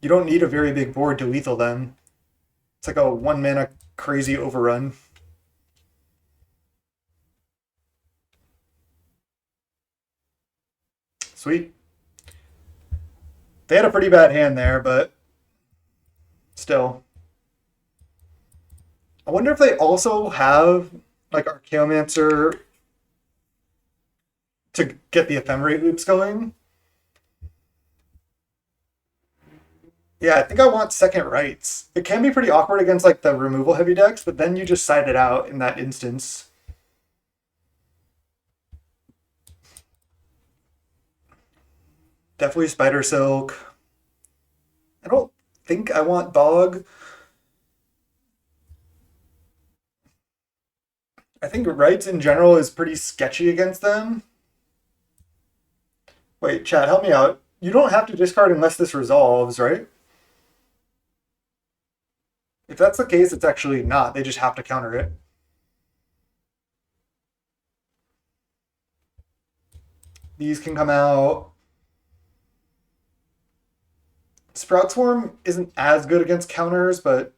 You don't need a very big board to lethal them. It's like a 1 mana crazy overrun. Sweet. They had a pretty bad hand there, but still. I wonder if they also have like Archaeomancer to get the Ephemerate loops going. Yeah, I think I want second rights. It can be pretty awkward against like the removal heavy decks, but then you just side it out in that instance. Definitely Spider Silk. I don't think I want Dog. I think rights in general is pretty sketchy against them. Wait, chat, help me out. You don't have to discard unless this resolves, right? If that's the case, it's actually not. They just have to counter it. These can come out. Sprout Swarm isn't as good against counters, but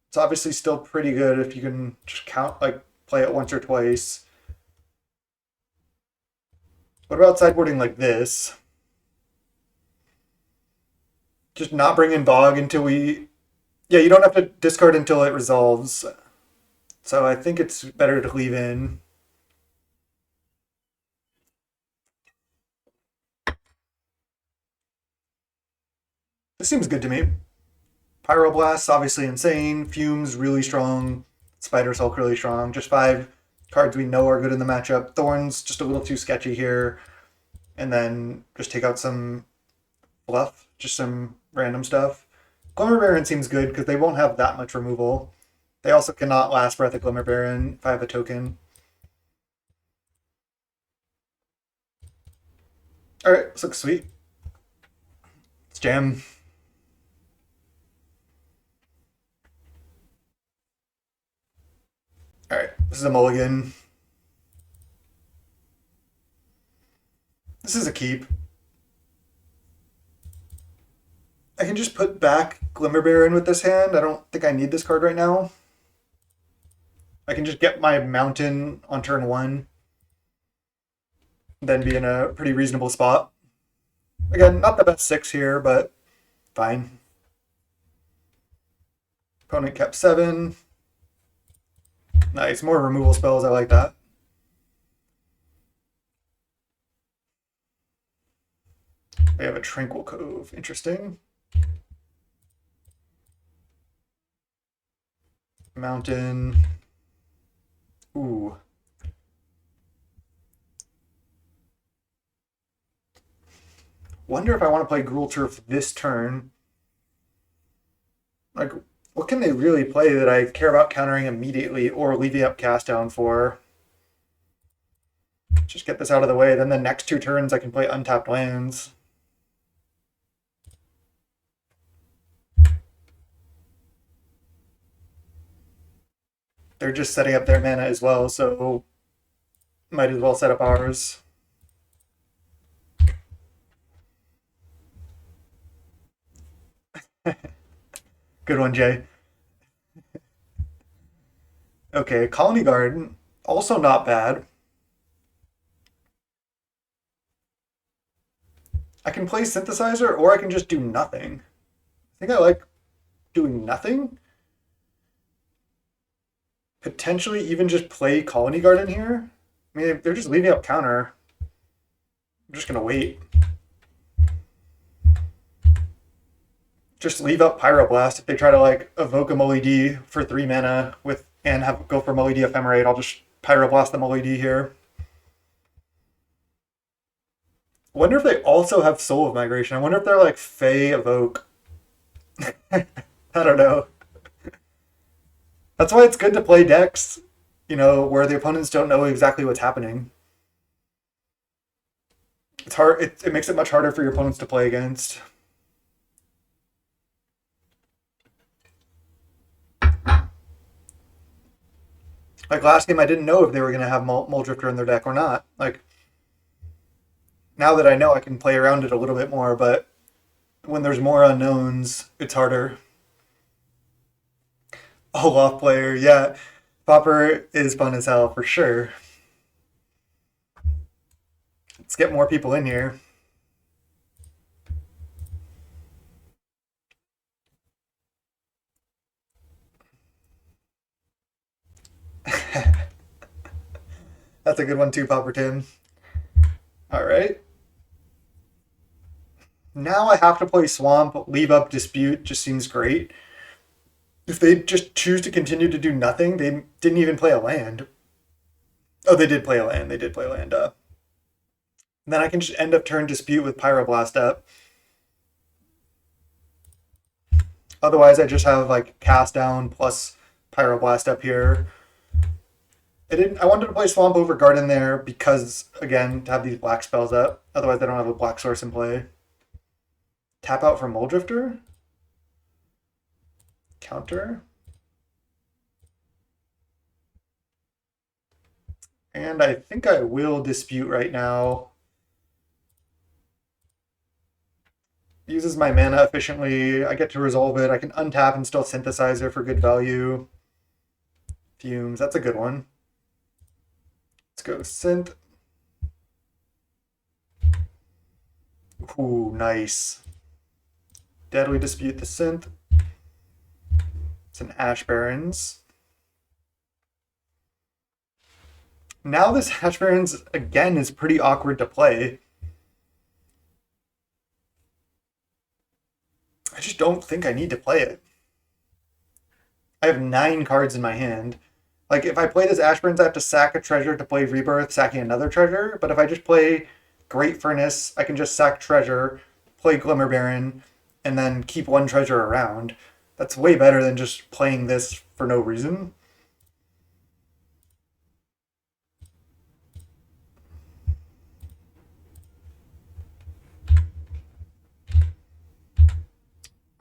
it's obviously still pretty good if you can just count, like, play it once or twice. What about sideboarding like this? Just not bring in Bog until we... Yeah, you don't have to discard until it resolves. So I think it's better to leave in. This seems good to me. Pyroblast, obviously insane. Fumes, really strong. Spider Sulk, really strong. Just 5 cards we know are good in the matchup. Thorns, just a little too sketchy here. And then just take out some fluff, just some random stuff. Glimmer Baron seems good because they won't have that much removal. They also cannot Last Breath of Glimmer Baron if I have a token. Alright, this looks sweet. Let's jam. Alright, this is a mulligan. This is a keep. I can just put back Glimmerbear in with this hand. I don't think I need this card right now. I can just get my mountain on turn 1. Then be in a pretty reasonable spot. Again, not the best 6 here, but fine. Opponent kept 7. Nice, more removal spells, I like that. They have a Tranquil Cove, interesting. Mountain. Ooh. Wonder if I want to play Gruul Turf this turn. Like, what can they really play that I care about countering immediately or leaving up cast down for? Just get this out of the way. Then the next 2 turns I can play untapped lands. They're just setting up their mana as well, so might as well set up ours. Good one, Jay. Okay, Colony Guard, also not bad. I can play Synthesizer, or I can just do nothing. I think I like doing nothing. Potentially even just play Colony Guard in here. I mean, they're just leaving up counter. I'm just going to wait. Just leave up Pyroblast. If they try to like evoke a Molly D for 3 mana with and have go for Molly D Ephemerate, I'll just Pyroblast the Molly D here. I wonder if they also have Soul of Migration. I wonder if they're like Fey Evoke. I don't know. That's why it's good to play decks, you know, where the opponents don't know exactly what's happening. It's hard. It makes it much harder for your opponents to play against. Like last game, I didn't know if they were going to have Muldrifter in their deck or not. Like, now that I know, I can play around it a little bit more, but when there's more unknowns, it's harder. Olaf player, yeah. Pauper is fun as hell, for sure. Let's get more people in here. That's a good one too, Pauper Tim. Alright. Now I have to play Swamp, leave up Dispute, just seems great. If they just choose to continue to do nothing, they didn't even play a land. Oh, they did play a land. They did play a land up. Then I can just end up turn Dispute with Pyroblast up. Otherwise, I just have like Cast Down plus Pyroblast up here. I wanted to play Swamp over Garden there because, again, to have these black spells up. Otherwise, I don't have a black source in play. Tap out for Muldrifter. Counter. And I think I will Dispute right now. Uses my mana efficiently. I get to resolve it. I can untap and still Synthesizer for good value. Fumes, that's a good one. Let's go Synth. Ooh, nice. Deadly Dispute the Synth. It's an Ash Barrens. Now this Ash Barrens, again, is pretty awkward to play. I just don't think I need to play it. I have 9 cards in my hand. Like, if I play this Ash Barrens, I have to sack a treasure to play Rebirth, sacking another treasure. But if I just play Great Furnace, I can just sack treasure, play Glimmer Baron, and then keep 1 treasure around. That's way better than just playing this for no reason.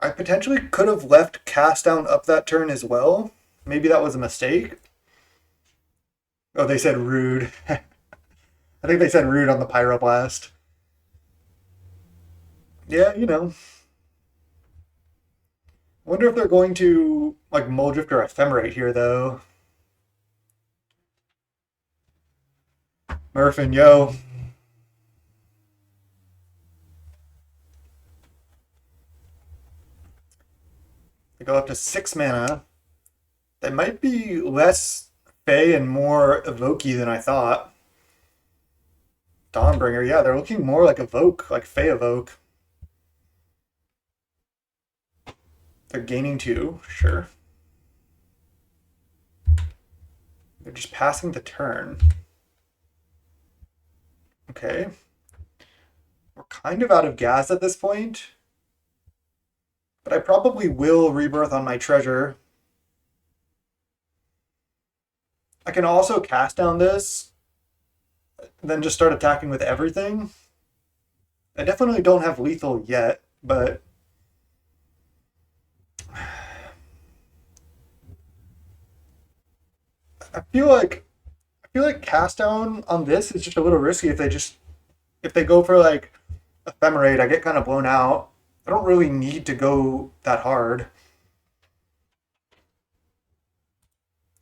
I potentially could have left cast down up that turn as well. Maybe that was a mistake. Oh, they said rude. I think they said rude on the Pyroblast. Yeah, you know. I wonder if they're going to like Muldrift or Ephemerate here though. Murphin, yo. They go up to 6 mana. That might be less Fey and more Evokey than I thought. Dawnbringer, yeah, they're looking more like Evoke, like Fey Evoke. They're gaining 2, sure. They're just passing the turn. Okay. We're kind of out of gas at this point. But I probably will Rebirth on my treasure. I can also cast down this, then just start attacking with everything. I definitely don't have lethal yet, but I feel like cast down on this is just a little risky if they go for like Ephemerate, I get kind of blown out. I don't really need to go that hard.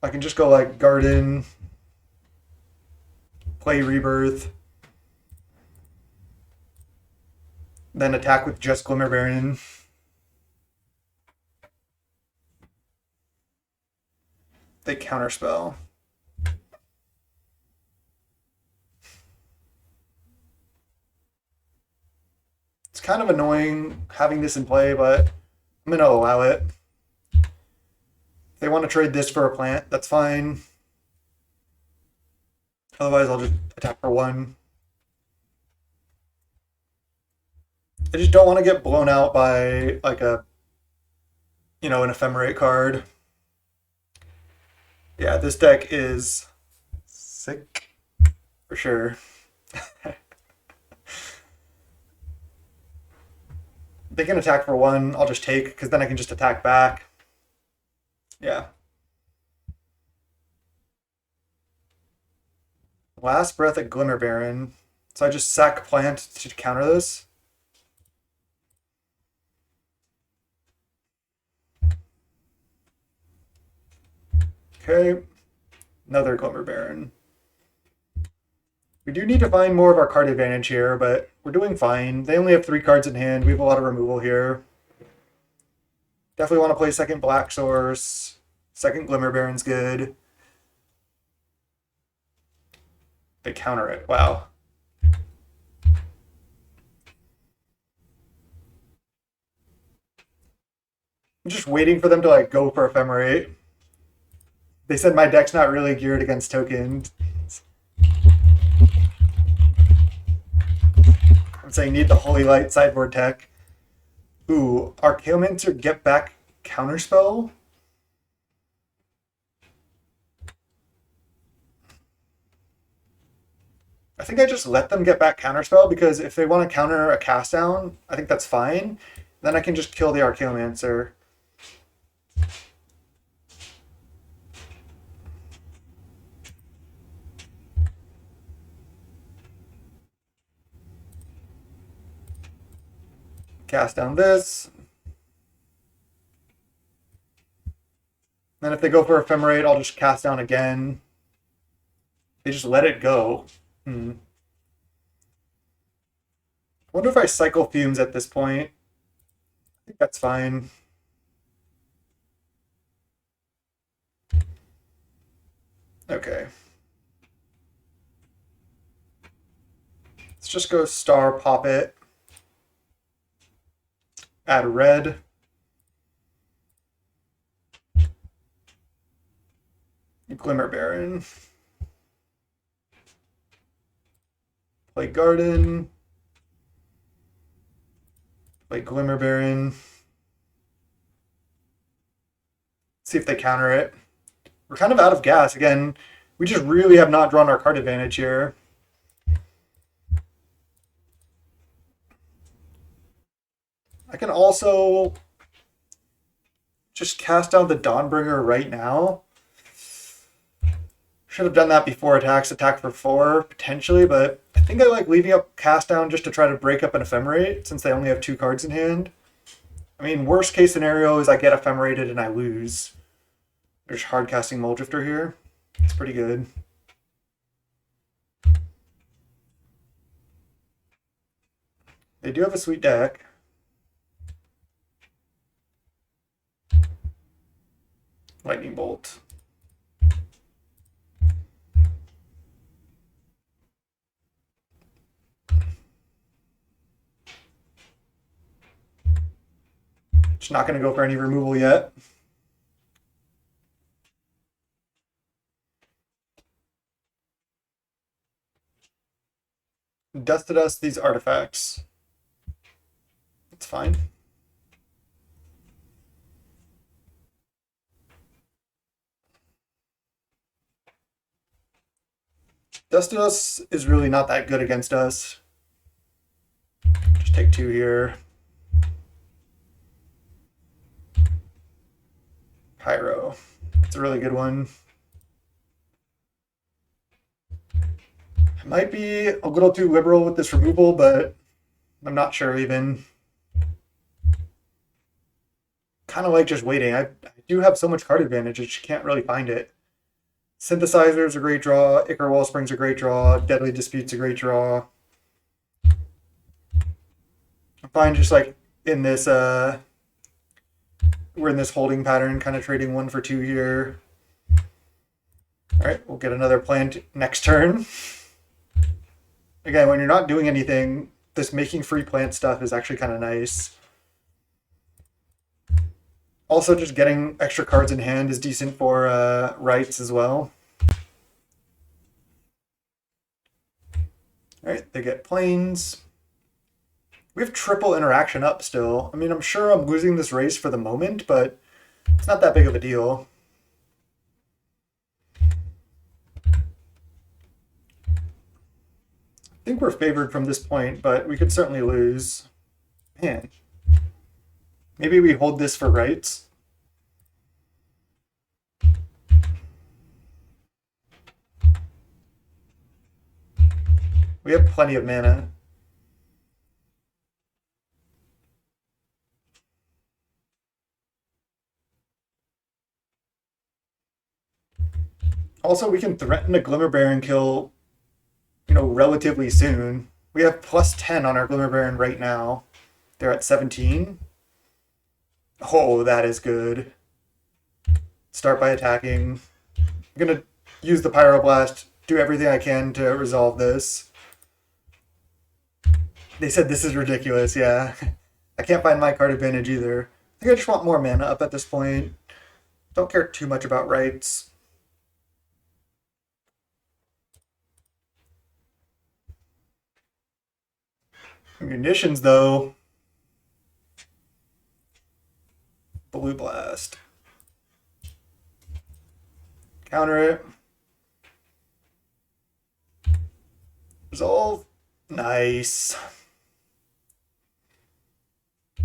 I can just go like Garden, play Rebirth, then attack with just Glimmer Baron. They counterspell. It's kind of annoying having this in play, but I'm going to allow it. If they want to trade this for a plant, that's fine. Otherwise, I'll just attack for 1. I just don't want to get blown out by like an Ephemerate card. Yeah, this deck is sick for sure. They can attack for 1. I'll just take because then I can just attack back. Yeah. Last Breath at Glimmer Baron. So I just sack plant to counter this. Okay. Another Glimmer Baron. We do need to find more of our card advantage here, but we're doing fine. They only have 3 cards in hand. We have a lot of removal here. Definitely want to play second Black Source. Second Glimmer Baron's good. They counter it. Wow. I'm just waiting for them to like go for Ephemerate. They said my deck's not really geared against tokens. I'm saying need the Holy Light sideboard tech. Ooh, Archaeomancer get back counterspell? I think I just let them get back counterspell because if they want to counter a cast down, I think that's fine. Then I can just kill the Archaeomancer. Cast down this. Then if they go for Ephemerate, I'll just cast down again. They just let it go. I wonder if I cycle Fumes at this point. I think that's fine. Okay. Let's just go Star, pop it. Add red. Glimmer Baron. Play Garden. Play Glimmer Baron. See if they counter it. We're kind of out of gas. Again, we just really have not drawn our card advantage here. I can also just cast down the Dawnbringer right now. Should have done that before attacks. Attack for 4, potentially, but I think I like leaving up cast down just to try to break up an ephemerate, since they only have 2 cards in hand. I mean, worst case scenario is I get ephemerated and I lose. There's hard casting Muldrifter here. It's pretty good. They do have a sweet deck. Lightning Bolt. Just not going to go for any removal yet. Dusted us these artifacts. It's fine. Dusted us is really not that good against us. Just take 2 here. Pyro. It's a really good one. I might be a little too liberal with this removal, but I'm not sure even. Kind of like just waiting. I do have so much card advantage, I just can't really find it. Synthesizer is a great draw. Ichor Wellspring's a great draw. Deadly Dispute's a great draw. I'm fine just like in this we're in this holding pattern, kind of trading 1 for 2 here. All right, we'll get another plant next turn. Again, when you're not doing anything, this making free plant stuff is actually kind of nice. Also, just getting extra cards in hand is decent for rights as well. All right, they get planes. We have triple interaction up still. I mean, I'm sure I'm losing this race for the moment, but it's not that big of a deal. I think we're favored from this point, but we could certainly lose. Man. Maybe we hold this for rights. We have plenty of mana. Also, we can threaten a Glimmer Baron kill, relatively soon. We have +10 on our Glimmer Baron right now. They're at 17. Oh, that is good. Start by attacking. I'm going to use the Pyroblast, do everything I can to resolve this. They said this is ridiculous, yeah. I can't find my card advantage either. I think I just want more mana up at this point. Don't care too much about rights. Munitions, though. Blue Blast. Counter it. Resolve. Nice.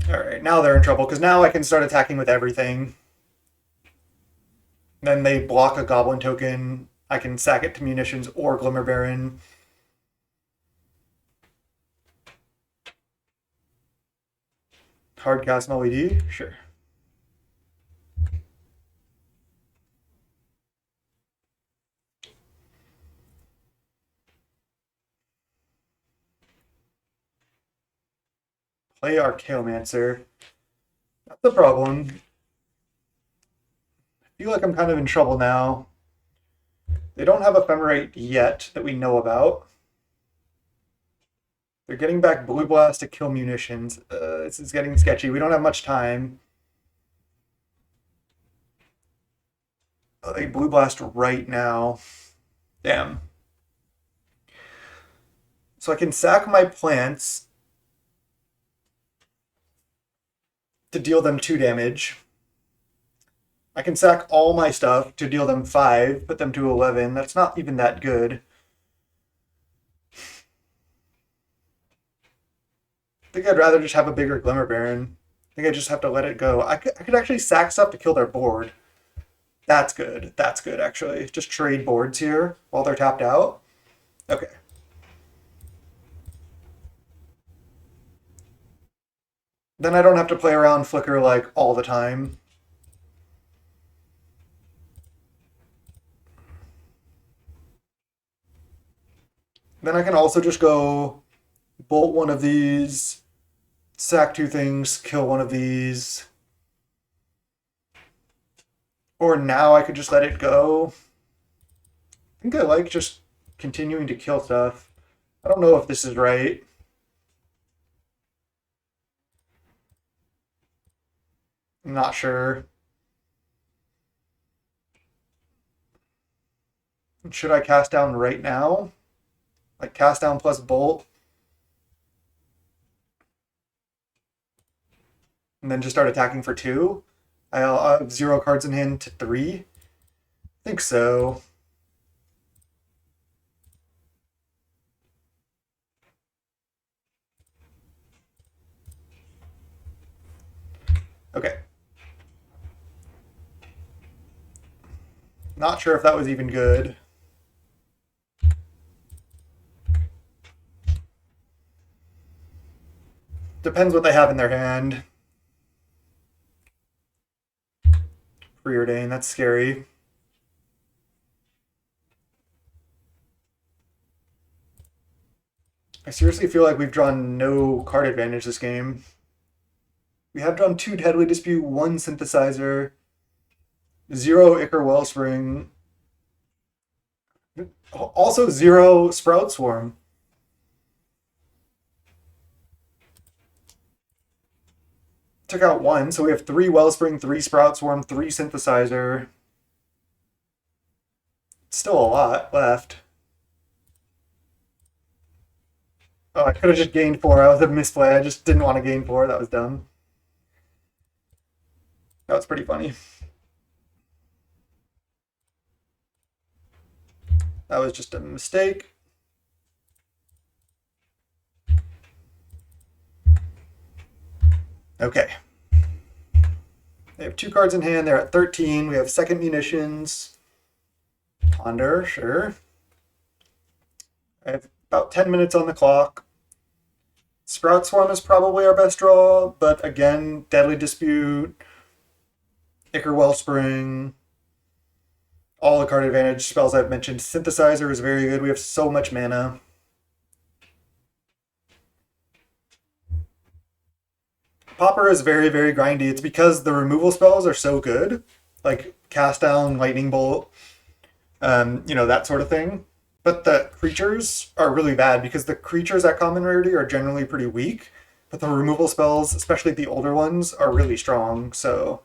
Alright, now they're in trouble, because now I can start attacking with everything. Then they block a Goblin token. I can sack it to Munitions or Glimmer Baron. Hard cast LED? Sure. Play Archaeomancer. That's the problem. I feel like I'm kind of in trouble now. They don't have Ephemerate yet that we know about. They're getting back Blue Blast to kill Munitions. This is getting sketchy. We don't have much time. They Blue Blast right now. Damn. So I can sack my plants to deal them 2 damage. I can sack all my stuff to deal them 5, put them to 11. That's not even that good. I think I'd rather just have a bigger Glimmer Baron. I think I just have to let it go. I could actually sack stuff to kill their board. That's good. That's good, actually. Just trade boards here while they're tapped out. Okay. Then I don't have to play around Flicker like all the time. Then I can also just go bolt one of these, sack two things, kill one of these. Or now I could just let it go. I think I like just continuing to kill stuff. I don't know if this is right. I'm not sure. Should I cast down right now? Like cast down plus bolt? And then just start attacking for 2? I'll have 0 cards in hand to 3? I think so. Okay. Not sure if that was even good. Depends what they have in their hand. Preordain, that's scary. I seriously feel like we've drawn no card advantage this game. We have drawn 2 Deadly Dispute, 1 Synthesizer, 0 Ichor Wellspring, also 0 Sprout Swarm. Took out 1, so we have 3 Wellspring, 3 Sprout Swarm, 3 Synthesizer. Still a lot left. Oh, I could have just gained 4. That was a misplay. I just didn't want to gain 4. That was dumb. That was pretty funny. That was just a mistake. Okay. They have 2 cards in hand. They're at 13. We have second munitions. Ponder, sure. I have about 10 minutes on the clock. Sprout Swarm is probably our best draw, but again, Deadly Dispute, Ichor Wellspring, all the card advantage spells I've mentioned. Synthesizer is very good. We have so much mana. Pauper is very, very grindy. It's because the removal spells are so good, like Cast Down, Lightning Bolt, that sort of thing. But the creatures are really bad because the creatures at common rarity are generally pretty weak, but the removal spells, especially the older ones, are really strong. So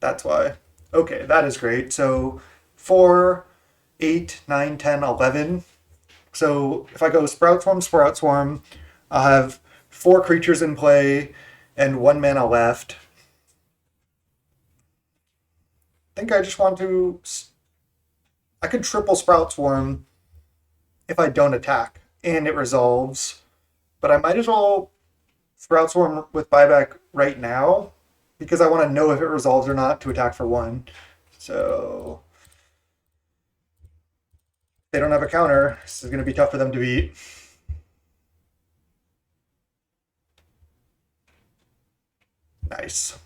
that's why. Okay, that is great. So 4, 8, 9, 10, 11. So if I go Sprout Swarm, I'll have 4 creatures in play and 1 mana left. I think I just want to... I could triple Sprout Swarm if I don't attack and it resolves. But I might as well Sprout Swarm with buyback right now because I want to know if it resolves or not to attack for 1. So they don't have a counter. This is going to be tough for them to beat. Nice.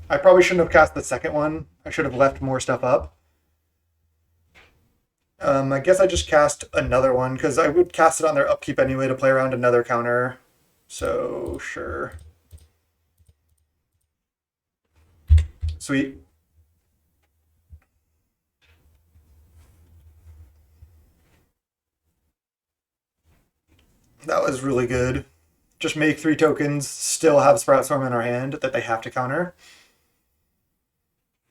I probably shouldn't have cast the second one. I should have left more stuff up. I guess I just cast another one because I would cast it on their upkeep anyway to play around another counter. So, sure. Sweet. That was really good. Just make 3 tokens, still have Sprout Swarm in our hand that they have to counter.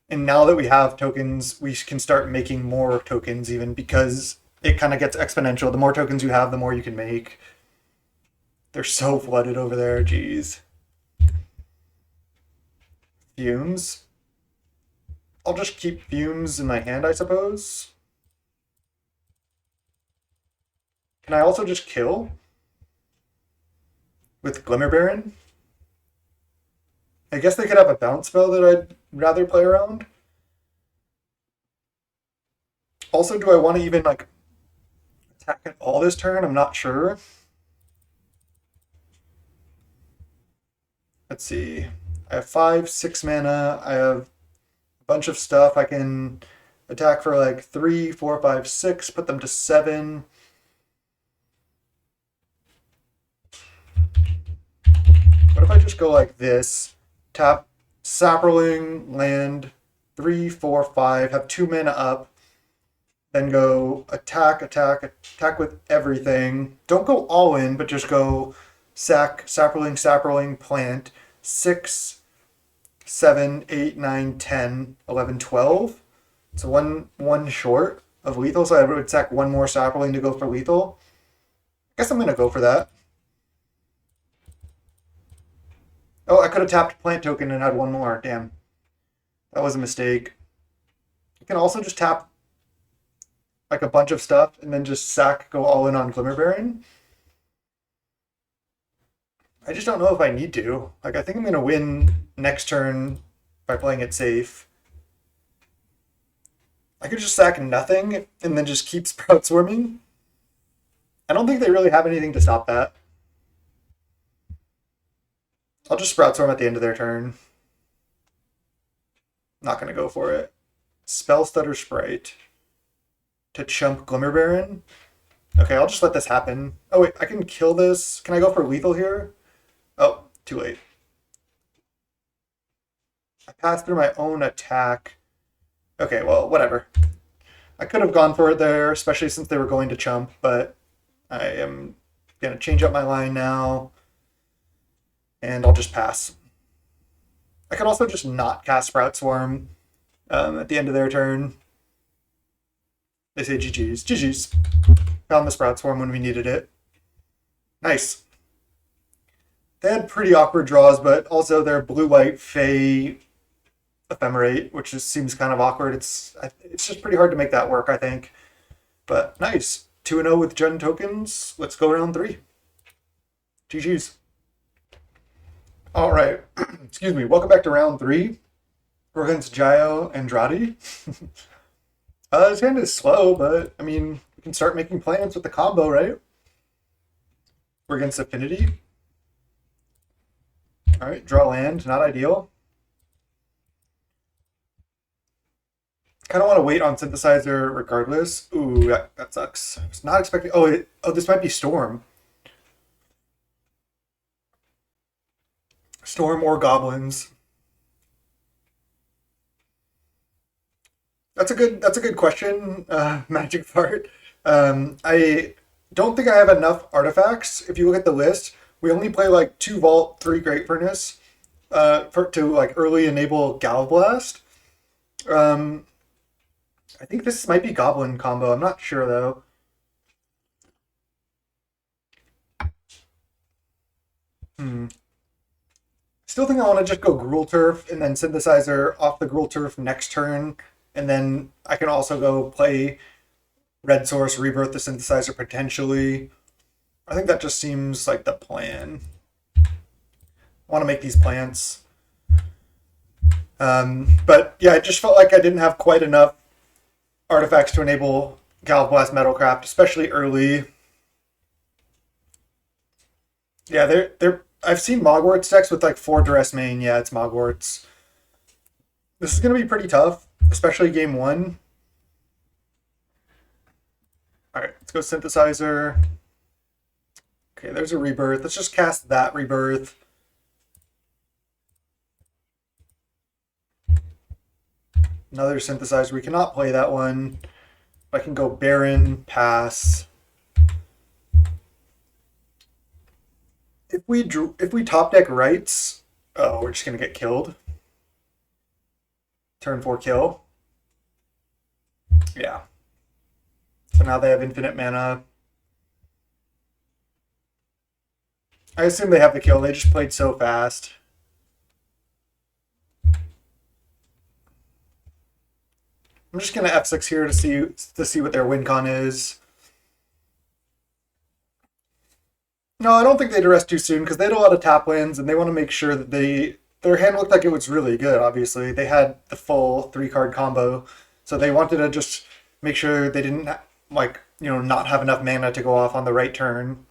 And now that we have tokens, we can start making more tokens even because it kind of gets exponential. The more tokens you have, the more you can make. They're so flooded over there, jeez. Fumes. I'll just keep Fumes in my hand, I suppose. Can I also just kill with Glimmer Baron? I guess they could have a bounce spell that I'd rather play around. Also, do I want to even like attack at all this turn? I'm not sure. Let's see. I have 5, 6 mana. I have a bunch of stuff. I can attack for like 3, 4, 5, 6, put them to 7. What if I just go like this? Tap Saproling, land 3, 4, 5, have 2 mana up, then go attack, attack, attack with everything. Don't go all in, but just go sack, Saproling, Saproling, plant 6, 7, 8, 9, 10, 11, 12. So one short of lethal, so I would sack one more Saproling to go for lethal. I guess I'm gonna go for that. Oh, I could have tapped plant token and had one more. Damn. That was a mistake. You can also just tap like a bunch of stuff and then just sack, go all in on Glimmer Baron. I just don't know if I need to. Like, I think I'm going to win next turn by playing it safe. I could just sack nothing and then just keep Sprout Swarming. I don't think they really have anything to stop that. I'll just Sprout Swarm at the end of their turn. Not going to go for it. Spell Stutter Sprite to chump Glimmer Baron. Okay, I'll just let this happen. Oh wait, I can kill this. Can I go for lethal here? Oh, too late. I passed through my own attack. Okay, well, whatever. I could have gone for it there, especially since they were going to chump, but I am going to change up my line now. And I'll just pass. I could also just not cast Sprout Swarm at the end of their turn. They say GG's. GG's. Found the Sprout Swarm when we needed it. Nice. They had pretty awkward draws, but also their blue-white Fey Ephemerate, which just seems kind of awkward. It's just pretty hard to make that work, I think. But nice. 2-0 with Gen tokens. Let's go round 3. GG's. All right. Excuse me. Welcome back to round 3. We're against Jayo Andrade. This hand is slow, but I mean, we can start making plans with the combo, right? We're against Affinity. All right, draw land, not ideal. Kind of want to wait on Synthesizer regardless. Ooh, that sucks. I was not expecting. Oh, this might be Storm. Storm or Goblins. That's a good question, Magic Fart. I don't think I have enough artifacts. If you look at the list, we only play like 2 Vault, 3 Great Furnace to like early enable Galblast. I think this might be Goblin combo. I'm not sure though. Still think I want to just go Gruul Turf and then Synthesizer off the Gruul Turf next turn. And then I can also go play Red Source, Rebirth the Synthesizer potentially. I think that just seems like the plan. I want to make these plants. But yeah, it just felt like I didn't have quite enough artifacts to enable Galblast Metalcraft, especially early. Yeah, I've seen Mogwarts decks with like 4 Duress main. Yeah, it's Mogwarts. This is going to be pretty tough, especially game 1. All right, let's go Synthesizer. Okay, there's a Rebirth. Let's just cast that Rebirth. Another Synthesizer. We cannot play that one. I can go Baron, pass. If we top deck Rights, oh, we're just gonna get killed. Turn 4 kill. Yeah. So now they have infinite mana. I assume they have the kill. They just played so fast. I'm just gonna F6 here to see what their win con is. No, I don't think they'd rest too soon because they had a lot of tap wins and they want to make sure that their hand looked like it was really good. Obviously, they had the full 3 card combo, so they wanted to just make sure they didn't like not have enough mana to go off on the right turn.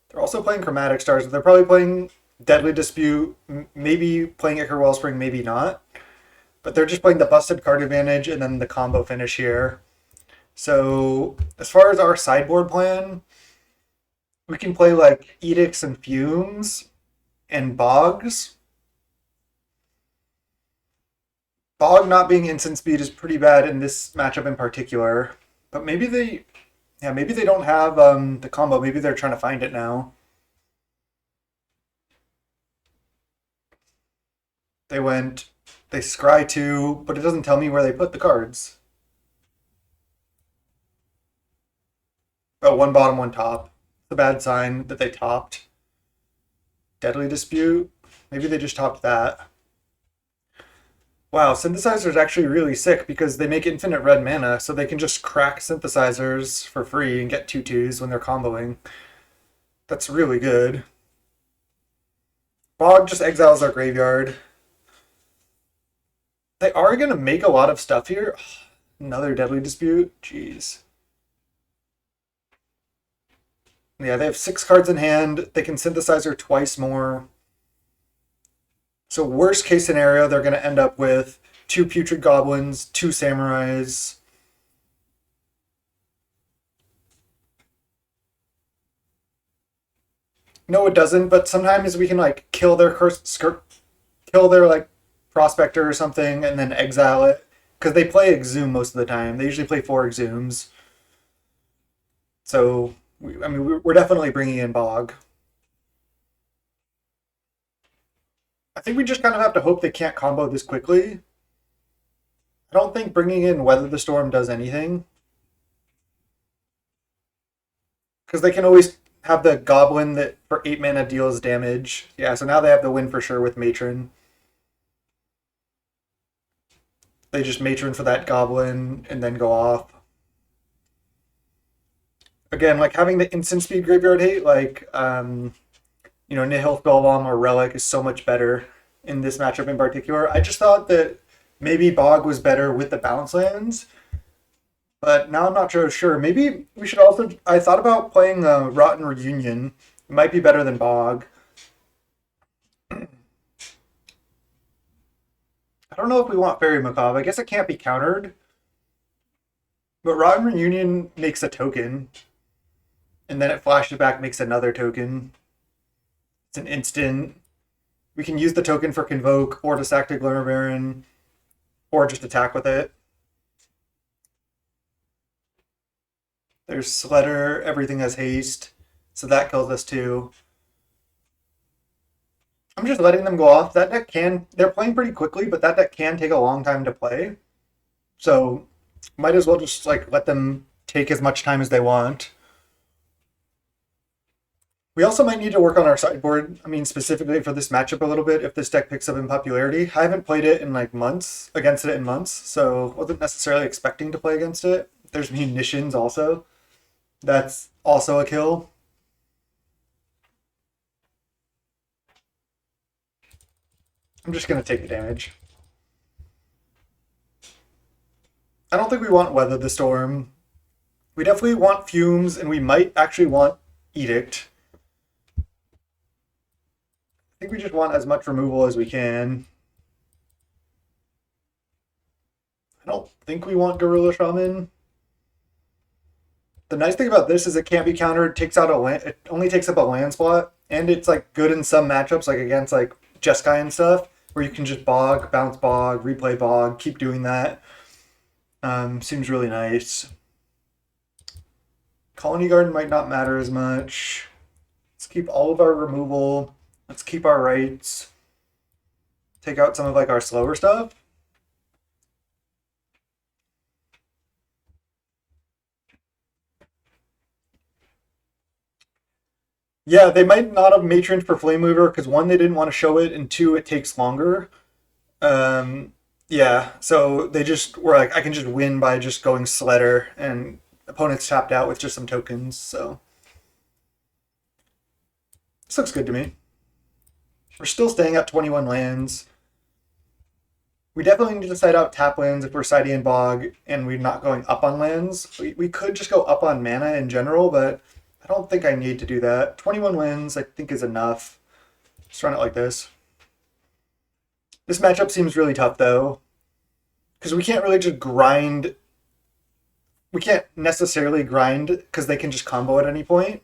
They're also playing Chromatic Stars. They're probably playing Deadly Dispute, maybe playing Ichor Wellspring, maybe not. But they're just playing the busted card advantage and then the combo finish here. So as far as our sideboard plan, we can play like Edicts and Fumes and Bogs. Bog not being instant speed is pretty bad in this matchup in particular. But maybe they don't have the combo. Maybe they're trying to find it now. They scry 2, but it doesn't tell me where they put the cards. Oh, one bottom, one top. It's a bad sign that they topped. Deadly Dispute. Maybe they just topped that. Wow, Synthesizer is actually really sick because they make infinite red mana, so they can just crack Synthesizers for free and get 2/2s when they're comboing. That's really good. Bog just exiles our graveyard. They are going to make a lot of stuff here. Another Deadly Dispute. Jeez. Yeah, they have 6 cards in hand. They can Synthesizer twice more. So worst case scenario, they're going to end up with 2 Putrid Goblins, 2 Samurais. No, it doesn't. But sometimes we can like kill their like Prospector or something, and then exile it because they play Exhume most of the time. They usually play 4 Exhumes. So we're definitely bringing in Bog. I think we just kind of have to hope they can't combo this quickly. I don't think bringing in Weather the Storm does anything. Because they can always have the Goblin that for 8 mana deals damage. Yeah, so now they have the win for sure with Matron. They just Matron for that Goblin and then go off. Again, like having the instant speed graveyard hate, like Nihil Spellbomb or Relic is so much better in this matchup in particular. I just thought that maybe Bog was better with the bounce lands, but now I'm not sure. Maybe we should also. I thought about playing Rotten Reunion. It might be better than Bog. I don't know if we want Fairy Macabre. I guess it can't be countered. But Rotten Reunion makes a token. And then it flashes back, makes another token. It's an instant. We can use the token for Convoke, or to sack the Glimmer Baron, or just attack with it. There's Sledder, everything has haste, so that kills us too. I'm just letting them go off. That deck they're playing pretty quickly, but that deck can take a long time to play. So might as well just like let them take as much time as they want. We also might need to work on our sideboard. I mean, specifically for this matchup a little bit, if this deck picks up in popularity. I haven't played it in like months, against it in months, so wasn't necessarily expecting to play against it. There's Munitions also. That's also a kill. I'm just going to take the damage. I don't think we want Weather the Storm. We definitely want Fumes, and we might actually want Edict. I think we just want as much removal as we can. I don't think we want Gorilla Shaman. The nice thing about this is it can't be countered. It takes out it only takes up a land spot, and it's like good in some matchups, like against like Jeskai and stuff, where you can just Bog, bounce Bog, replay Bog, keep doing that. Seems really nice. Colony Garden might not matter as much. Let's keep all of our removal. Let's keep our rights. Take out some of like our slower stuff. Yeah, they might not have matroned for Flame Weaver because 1, they didn't want to show it, and 2, it takes longer. Yeah, so they just were like, I can just win by just going Sledder, and opponents tapped out with just some tokens, so. This looks good to me. We're still staying at 21 lands. We definitely need to side out tap lands if we're siding in bog and we're not going up on lands. We could just go up on mana in general, but I don't think I need to do that. 21 lands I think is enough. Just run it like this. This matchup seems really tough though, because we can't really just grind. We can't necessarily grind because they can just combo at any point.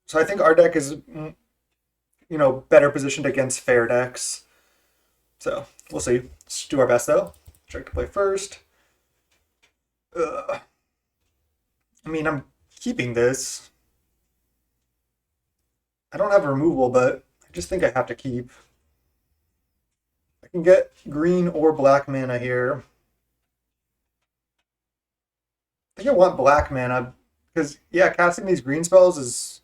So I think our deck is, better positioned against fair decks. So we'll see. Let's do our best though. Check to play first. I mean, I'm keeping this. I don't have removal, but I just think I have to keep. I can get green or black mana here. I think I want black mana because, yeah, casting these green spells is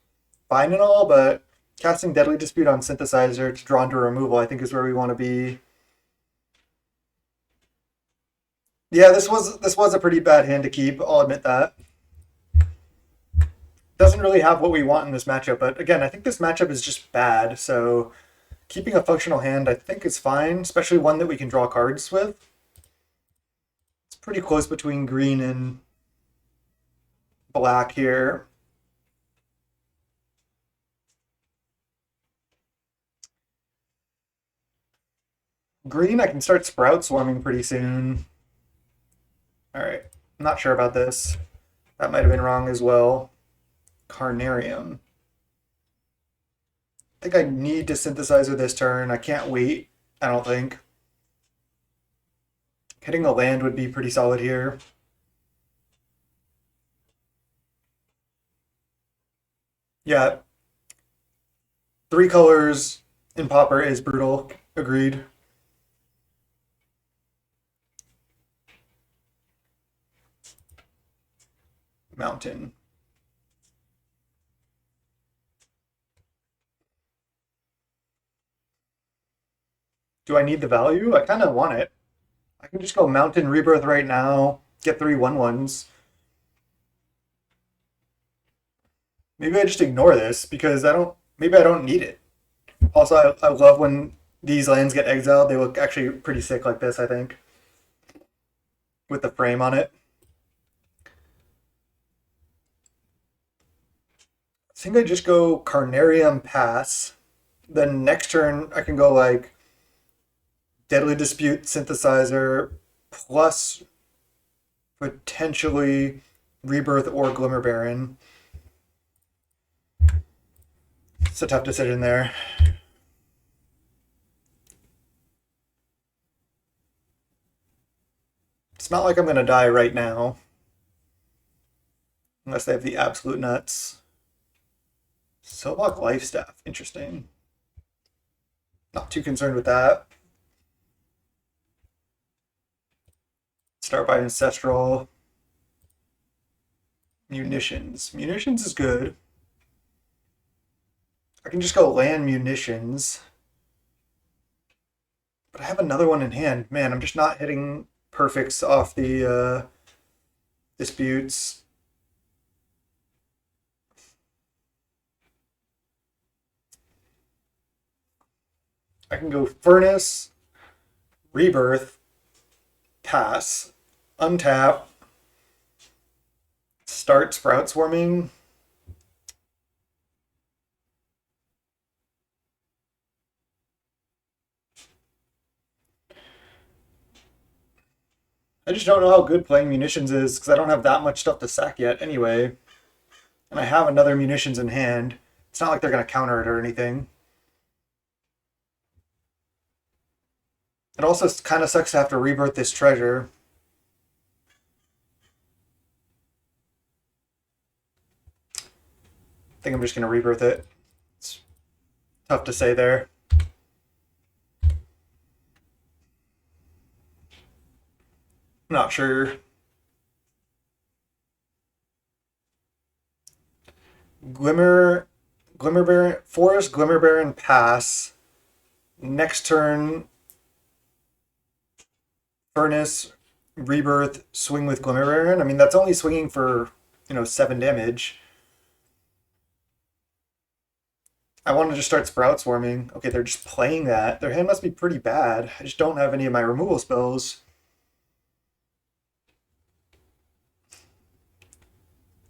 fine and all, but casting Deadly Dispute on Synthesizer to draw into removal I think is where we want to be. Yeah, this was a pretty bad hand to keep, I'll admit that. Doesn't really have what we want in this matchup, but again, I think this matchup is just bad, so keeping a functional hand I think is fine, especially one that we can draw cards with. It's pretty close between green and black here. Green, I can start Sprout Swarming pretty soon. Alright, I'm not sure about this. That might have been wrong as well. Carnarium. I think I need to Synthesizer this turn. I can't wait, I don't think. Hitting a land would be pretty solid here. Yeah. 3 colors in Pauper is brutal. Agreed. Mountain. Do I need the value? I kind of want it. I can just go Mountain Rebirth right now, get 3 1/1s. Maybe I just ignore this because maybe I don't need it. Also, I love when these lands get exiled. They look actually pretty sick like this, I think, with the frame on it. I think I just go Carnarium pass. Then next turn I can go like Deadly Dispute Synthesizer plus potentially Rebirth or Glimmer Baron. It's a tough decision there. It's not like I'm going to die right now. Unless they have the absolute nuts. Soulblock Lifestaff. Interesting. Not too concerned with that. Start by Ancestral. Munitions. Munitions is good. I can just go land Munitions. But I have another one in hand. Man, I'm just not hitting perfects off the disputes. I can go Furnace, Rebirth, pass, untap, start Sprout Swarming. I just don't know how good playing Munitions is because I don't have that much stuff to sack yet anyway. And I have another Munitions in hand. It's not like they're going to counter it or anything. It also kind of sucks to have to rebirth this treasure. I think I'm just going to rebirth it. It's tough to say there. Not sure. Glimmer Baron, Forest, Glimmer Baron, pass. Next turn, Furnace, Rebirth, swing with Glimmer Baron. I mean, that's only swinging for, 7 damage. I want to just start Sprout Swarming. Okay, they're just playing that. Their hand must be pretty bad. I just don't have any of my removal spells.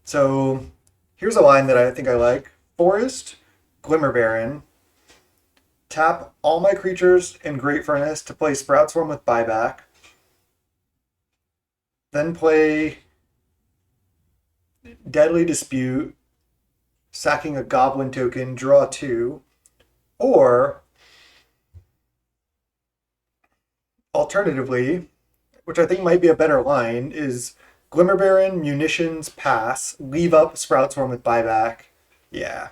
So here's a line that I think I like. Forest, Glimmer Baron. Tap all my creatures in Great Furnace to play Sprout Swarm with buyback. Then play Deadly Dispute, sacking a Goblin token, draw 2. Or, alternatively, which I think might be a better line, is Glimmer Baron, Munitions, pass, leave up Sprout Swarm with buyback. Yeah.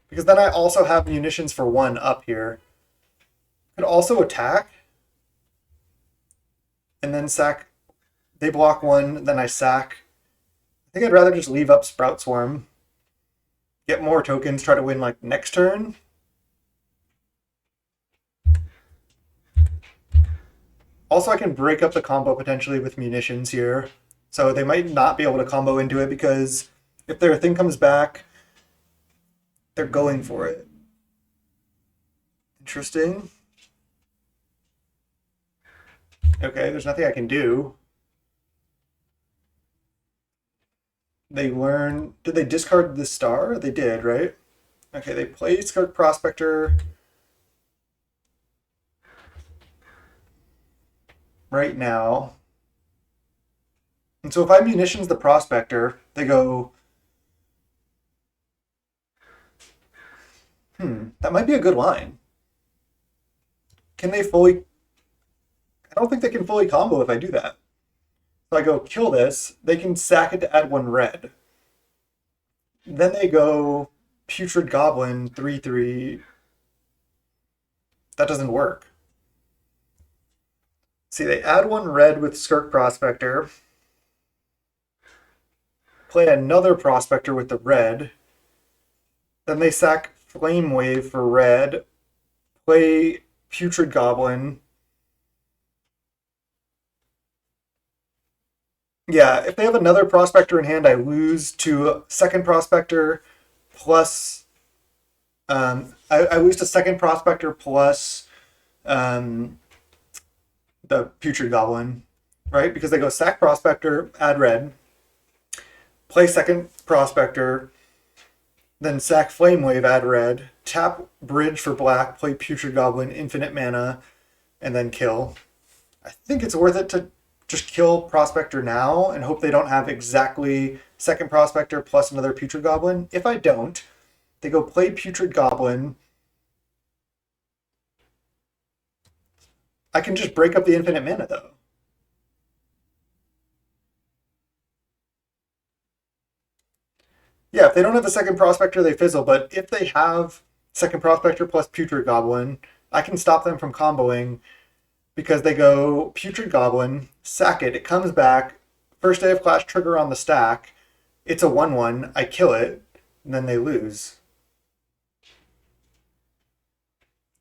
Because then I also have Munitions for 1 up here. Could also attack. And then sack. They block 1, then I sack. I think I'd rather just leave up Sprout Swarm. Get more tokens, try to win like next turn. Also, I can break up the combo potentially with Munitions here. So they might not be able to combo into it because if their thing comes back, they're going for it. Interesting. Okay, there's nothing I can do. They learn... Did they discard the star? They did, right? Okay, they play Skirk Prospector right now. And so if I Munitions the Prospector, they go... that might be a good line. Can they fully... I don't think they can fully combo if I do that. So I go kill this, they can sack it to add 1 red. Then they go Putrid Goblin 3/3. That doesn't work. See, they add 1 red with Skirk Prospector. Play another Prospector with the red. Then they sack Flame Wave for red. Play Putrid Goblin. Yeah, if they have another Prospector in hand, I lose to second Prospector plus... I lose to second Prospector plus the Putrid Goblin, right? Because they go sack Prospector, add red, play second Prospector, then sack Flame Wave, add red, tap Bridge for black, play Putrid Goblin, infinite mana, and then kill. I think it's worth it to just kill Prospector now and hope they don't have exactly second Prospector plus another Putrid Goblin. If I don't, they go play Putrid Goblin. I can just break up the infinite mana, though. Yeah, if they don't have a second Prospector, they fizzle, but if they have second Prospector plus Putrid Goblin, I can stop them from comboing because they go Putrid Goblin, sack it, it comes back, first Day of Clash trigger on the stack, it's a 1/1, I kill it, and then they lose.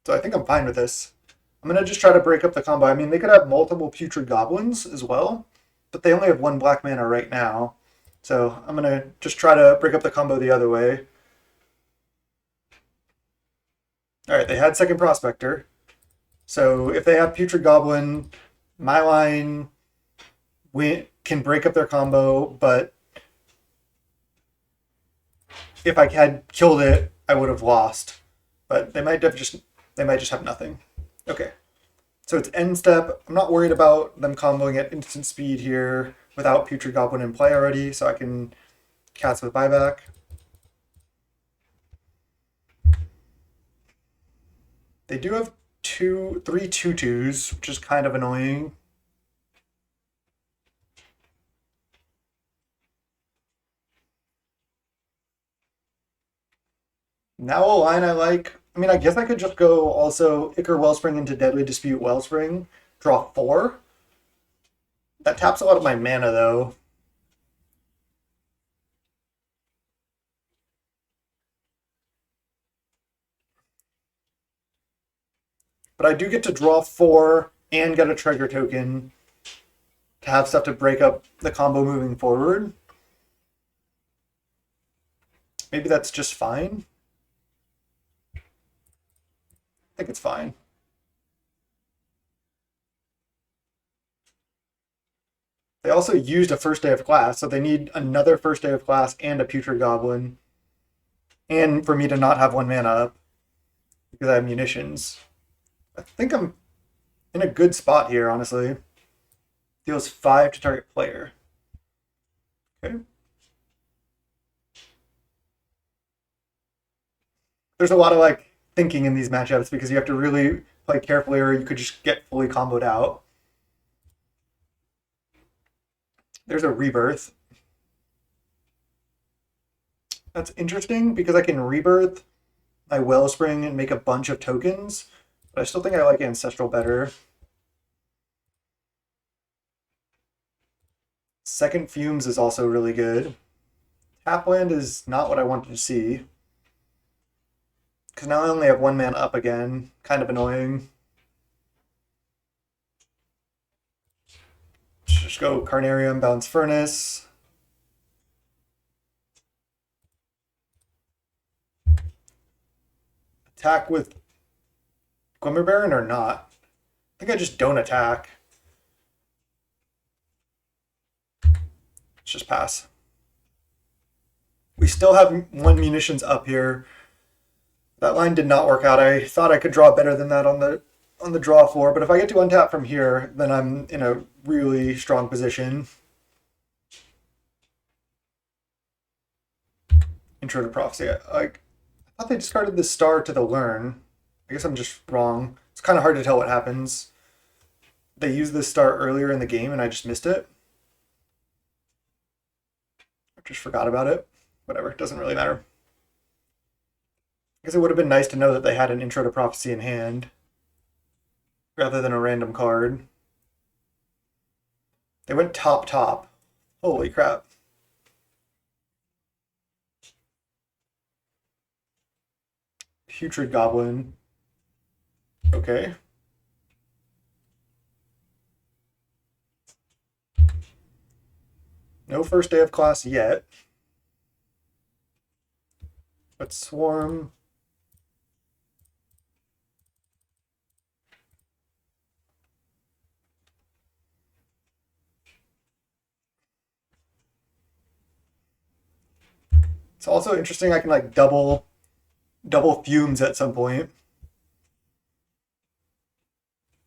So I think I'm fine with this. I'm going to just try to break up the combo. I mean, they could have multiple Putrid Goblins as well, but they only have 1 black mana right now. So I'm going to just try to break up the combo the other way. Alright, they had second Prospector. So if they have Putrid Goblin, my line can break up their combo, but if I had killed it, I would have lost. But they might just have nothing. Okay. So it's end step. I'm not worried about them comboing at instant speed here without Putrid Goblin in play already, so I can cast with buyback. They do have 3 2/2s, which is kind of annoying. Now a line I like. I mean, I guess I could just go also Ichor Wellspring into Deadly Dispute Wellspring, draw 4. That taps a lot of my mana, though. But I do get to draw 4 and get a trigger token to have stuff to break up the combo moving forward. maybe that's just fine. I think it's fine. They also used a first day of class, so they need another first day of class and a putrid goblin. And for me to not have 1 mana up because I have munitions. I think I'm in a good spot here, honestly. Deals 5 to target player. Okay. There's a lot of like thinking in these matchups because you have to really play carefully or you could just get fully comboed out. There's a rebirth. That's interesting because I can rebirth my wellspring and make a bunch of tokens, but I still think I like ancestral better. Second Fumes is also really good. Tapland is not what I wanted to see. Because now I only have 1 man up again. Kind of annoying. Just go Carnarium, Bounce Furnace. Attack with Glimmer Baron or not? I think I just don't attack. Let's just pass. We still have 1 munitions up here. That line did not work out. I thought I could draw better than that on the draw 4, but if I get to untap from here, then I'm in a really strong position. Intro to Prophecy. I thought they discarded the star to the learn. I guess I'm just wrong. It's kind of hard to tell what happens. They used this star earlier in the game and I just missed it. I just forgot about it. Whatever, it doesn't really matter. I guess it would have been nice to know that they had an Intro to Prophecy in hand rather than a random card. They went top. Holy crap. Putrid Goblin. Okay. No first day of class yet. But Swarm. It's also interesting I can like double fumes at some point.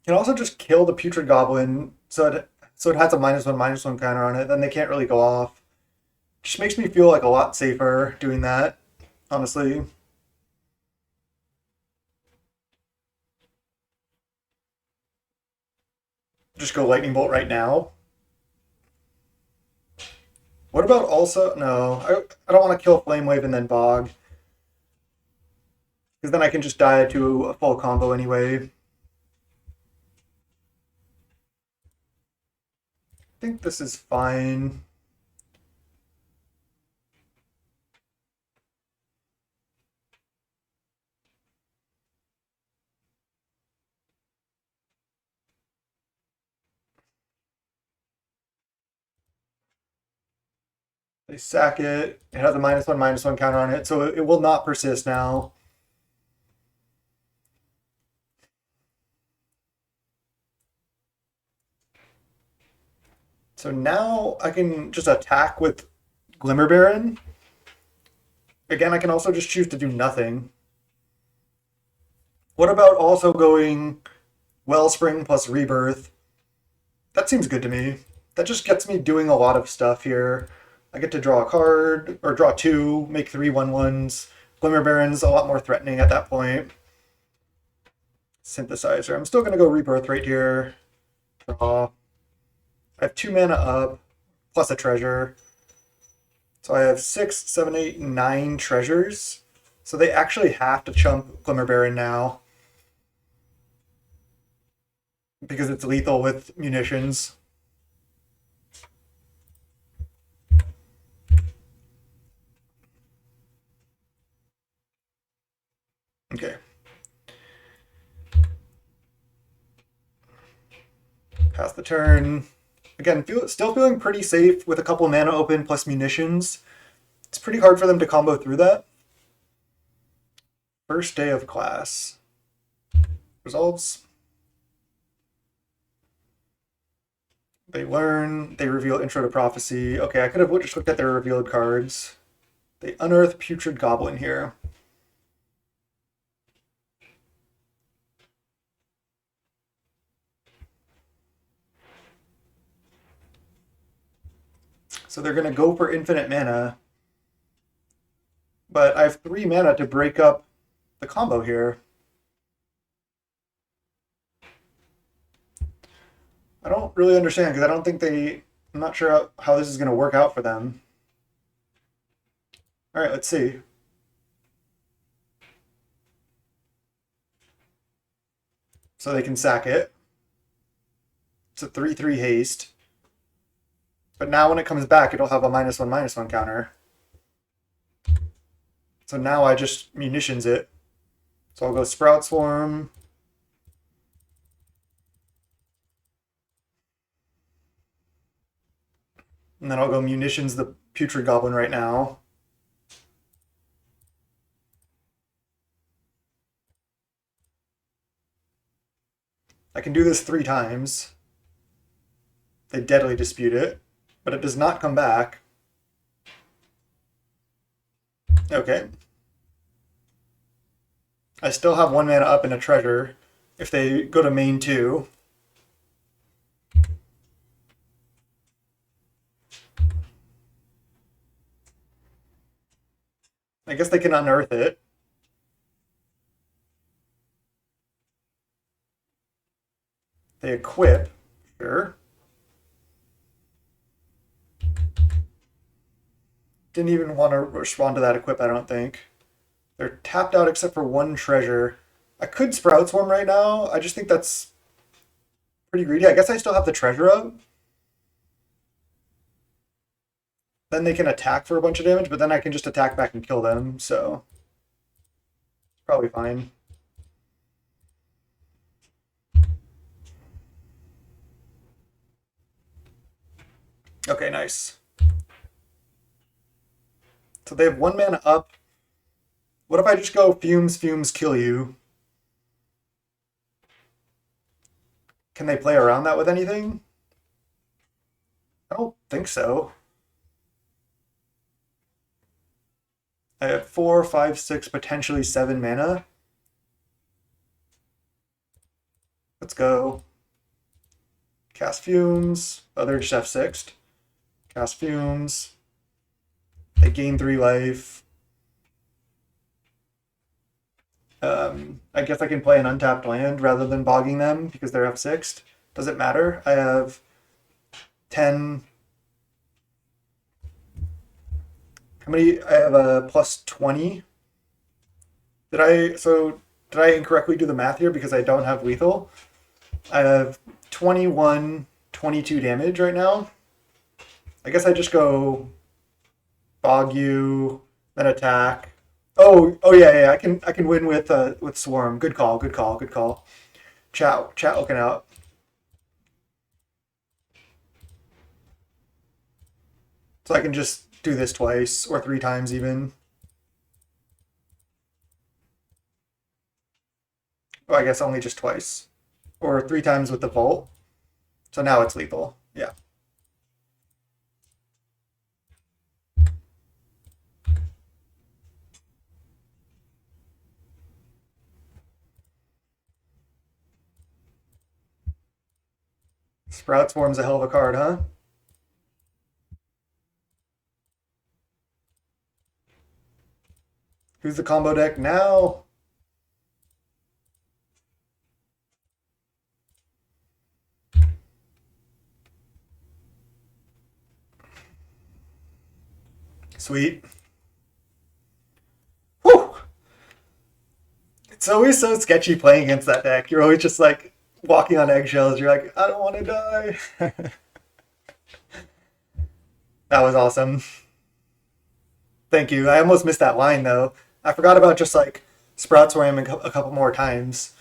You can also just kill the Putrid Goblin so it has a -1/-1 counter on it, then they can't really go off. Just makes me feel like a lot safer doing that, honestly. Just go Lightning Bolt right now. What about also... No, I don't want to kill Flame Wave and then Bog. Because then I can just die to a full combo anyway. I think this is fine. They sack it. It has a -1/-1 counter on it, so it will not persist now. So now I can just attack with Glimmer Baron. Again, I can also just choose to do nothing. What about also going Wellspring plus Rebirth? That seems good to me. That just gets me doing a lot of stuff here. I get to draw a card, or draw 2, make 3 1/1s. Glimmer Baron's a lot more threatening at that point. Synthesizer. I'm still going to go Rebirth right here. Draw. I have 2 mana up, plus a treasure. So I have 6, 7, 8, 9 treasures. So they actually have to chump Glimmer Baron now. Because it's lethal with munitions. Okay. Pass the turn. Again, still feeling pretty safe with a couple mana open plus munitions. It's pretty hard for them to combo through that. First day of class. Results. They learn. They reveal Intro to Prophecy. Okay, I could have just looked at their revealed cards. They unearth Putrid Goblin here. So they're going to go for infinite mana. But I have 3 mana to break up the combo here. I don't really understand because I don't think they... I'm not sure how this is going to work out for them. All right, let's see. So they can sack it. It's a 3/3 haste. But now when it comes back, it'll have a -1/-1 counter. So now I just munitions it. So I'll go Sprout Swarm. And then I'll go munitions the Putrid Goblin right now. I can do this 3 times. They Deadly Dispute it, but it does not come back. Okay. I still have 1 mana up and a treasure if they go to main 2. I guess they can unearth it. They equip, sure. Didn't even want to respond to that equip, I don't think. They're tapped out except for 1 treasure. I could Sprout Swarm right now. I just think that's pretty greedy. I guess I still have the treasure up. Then they can attack for a bunch of damage, but then I can just attack back and kill them, so it's probably fine. Okay, nice. So they have 1 mana up. What if I just go Fumes, Fumes, kill you? Can they play around that with anything? I don't think so. I have 4, 5, 6, potentially 7 mana. Let's go. Cast Fumes. Oh, they're just F6'd. Cast Fumes. They gain 3 life. I guess I can play an untapped land rather than bogging them because they're F6'd. Does it matter? I have 10. How many? I have a plus 20. Did I incorrectly do the math here because I don't have lethal? I have 21, 22 damage right now. I guess I just go bog you, then attack. Oh yeah. I can win with Swarm. Good call. Chat looking out. So I can just do this twice or 3 times even. Oh, I guess only just twice. Or 3 times with the Volt. So now it's lethal. Yeah. Sprout Swarm's a hell of a card, huh? Who's the combo deck now? Sweet. Whew! It's always so sketchy playing against that deck. You're always just like walking on eggshells. You're like, I don't want to die. That was awesome. Thank you. I almost missed that line though. I forgot about just like Sprout Swarm a couple more times.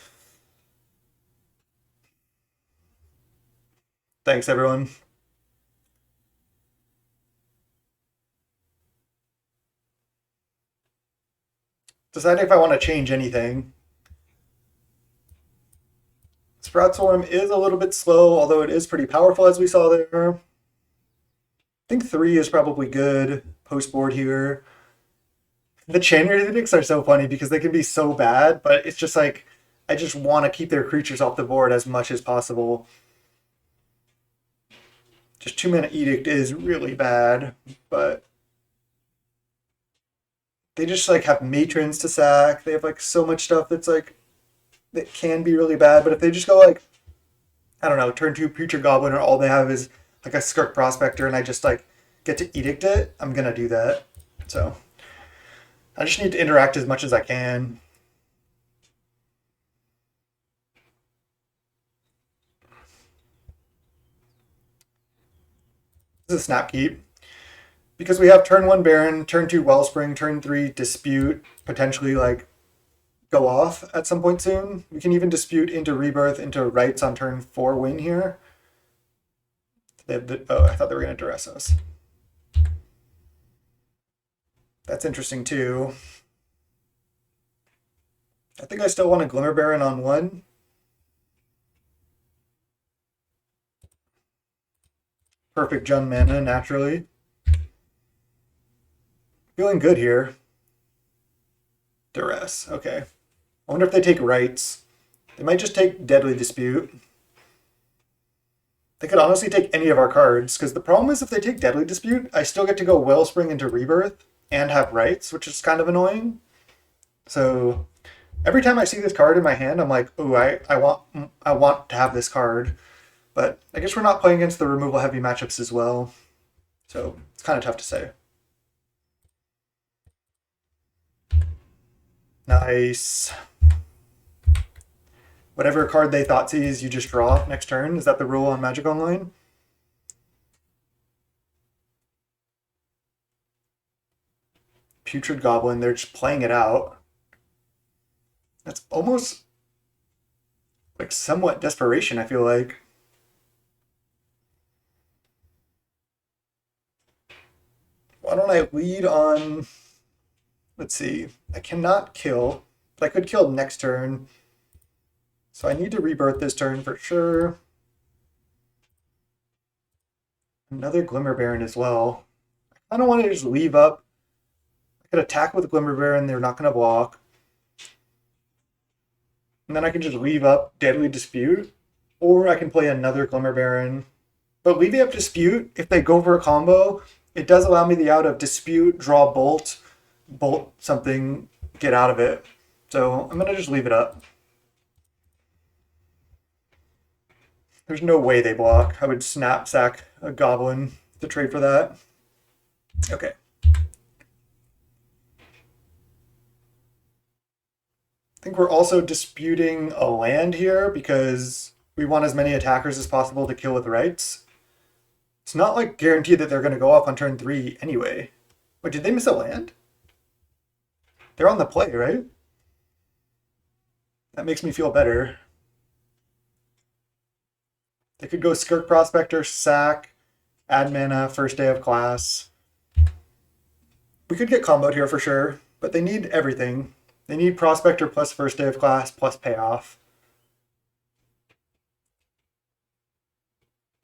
Thanks, everyone. deciding if I want to change anything. Sprout Swarm is a little bit slow, although it is pretty powerful as we saw there. I think 3 is probably good post board here. The chain readings are so funny because they can be so bad, but it's just like I just want to keep their creatures off the board as much as possible. Just 2-mana Edict is really bad, but they just like have Matrons to sack. They have like so much stuff that's like that can be really bad. But if they just go like, I don't know, turn 2 Preacher Goblin, or all they have is like a Skirk Prospector, and I just like get to Edict it, I'm gonna do that. So I just need to interact as much as I can. This is a Snap Keep. Because we have turn 1 Baron, turn 2 Wellspring, turn 3 Dispute, potentially like go off at some point soon. We can even Dispute into Rebirth, into Rights on turn 4 win here. Oh, I thought they were going to duress us. That's interesting too. I think I still want a Glimmer Baron on 1. Perfect Jund mana, naturally. Feeling good here. Duress, okay. I wonder if they take Rights. They might just take Deadly Dispute. They could honestly take any of our cards, because the problem is if they take Deadly Dispute, I still get to go Wellspring into Rebirth and have Rights, which is kind of annoying. So every time I see this card in my hand, I'm like, ooh, I want to have this card. But I guess we're not playing against the removal heavy matchups as well. So it's kind of tough to say. Nice. Whatever card they thought sees, you just draw next turn. Is that the rule on Magic Online? Putrid Goblin, they're just playing it out. That's almost like somewhat desperation, I feel like. Why don't I lead on... Let's see. I cannot kill, but I could kill next turn. So I need to Rebirth this turn for sure. Another Glimmer Baron as well. I kind of want to just leave up. I could attack with Glimmer Baron, they're not going to block. And then I can just leave up Deadly Dispute, or I can play another Glimmer Baron. But leaving up Dispute, if they go for a combo, it does allow me the out of Dispute, draw Bolt, Bolt something, get out of it. So I'm going to just leave it up. There's no way they block. I would snap sack a Goblin to trade for that. Okay. I think we're also disputing a land here because we want as many attackers as possible to kill with Rights. It's not like guaranteed that they're going to go off on turn 3 anyway. Wait, did they miss a land? They're on the play, right? That makes me feel better. They could go Skirk Prospector, sack, add mana, first day of class. We could get comboed here for sure, but they need everything. They need Prospector plus first day of class plus payoff.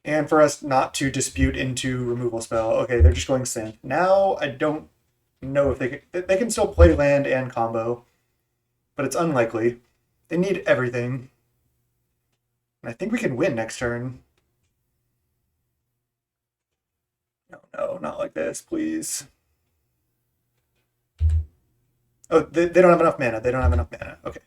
And for us not to dispute into removal spell. Okay, they're just going Synth. Now I don't know if they can still play land and combo, but it's unlikely. They need everything. And I think we can win next turn. No, not like this, please. Oh, they don't have enough mana. They don't have enough mana. Okay.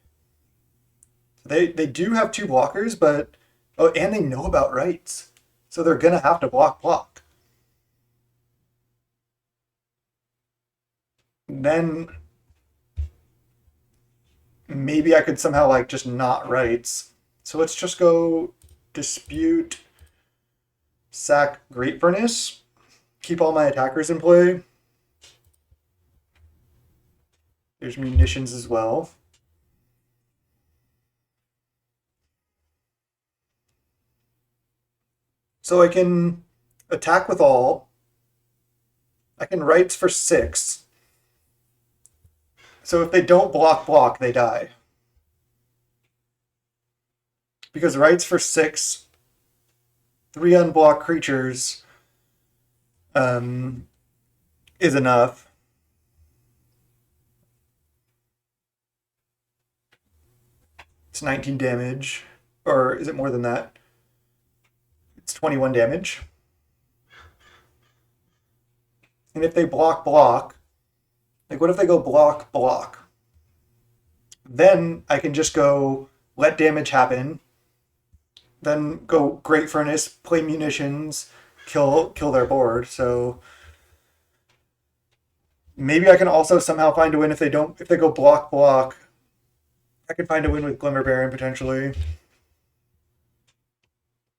They do have 2 blockers, but... Oh, and they know about Rights. So they're going to have to block. Then... maybe I could somehow, like, just not Rights. So let's just go Dispute, sack Great Furnace, keep all my attackers in play. There's munitions as well. So I can attack with all. I can Rights for 6. So if they don't block, they die. Because rights for 6, 3 unblocked creatures is enough. It's 19 damage. Or is it more than that? It's 21 damage. And if they block, like what if they go block? Then I can just go let damage happen, then go Great Furnace, play munitions, kill their board. So maybe I can also somehow find a win if they go block. I could find a win with Glimmer Baron potentially.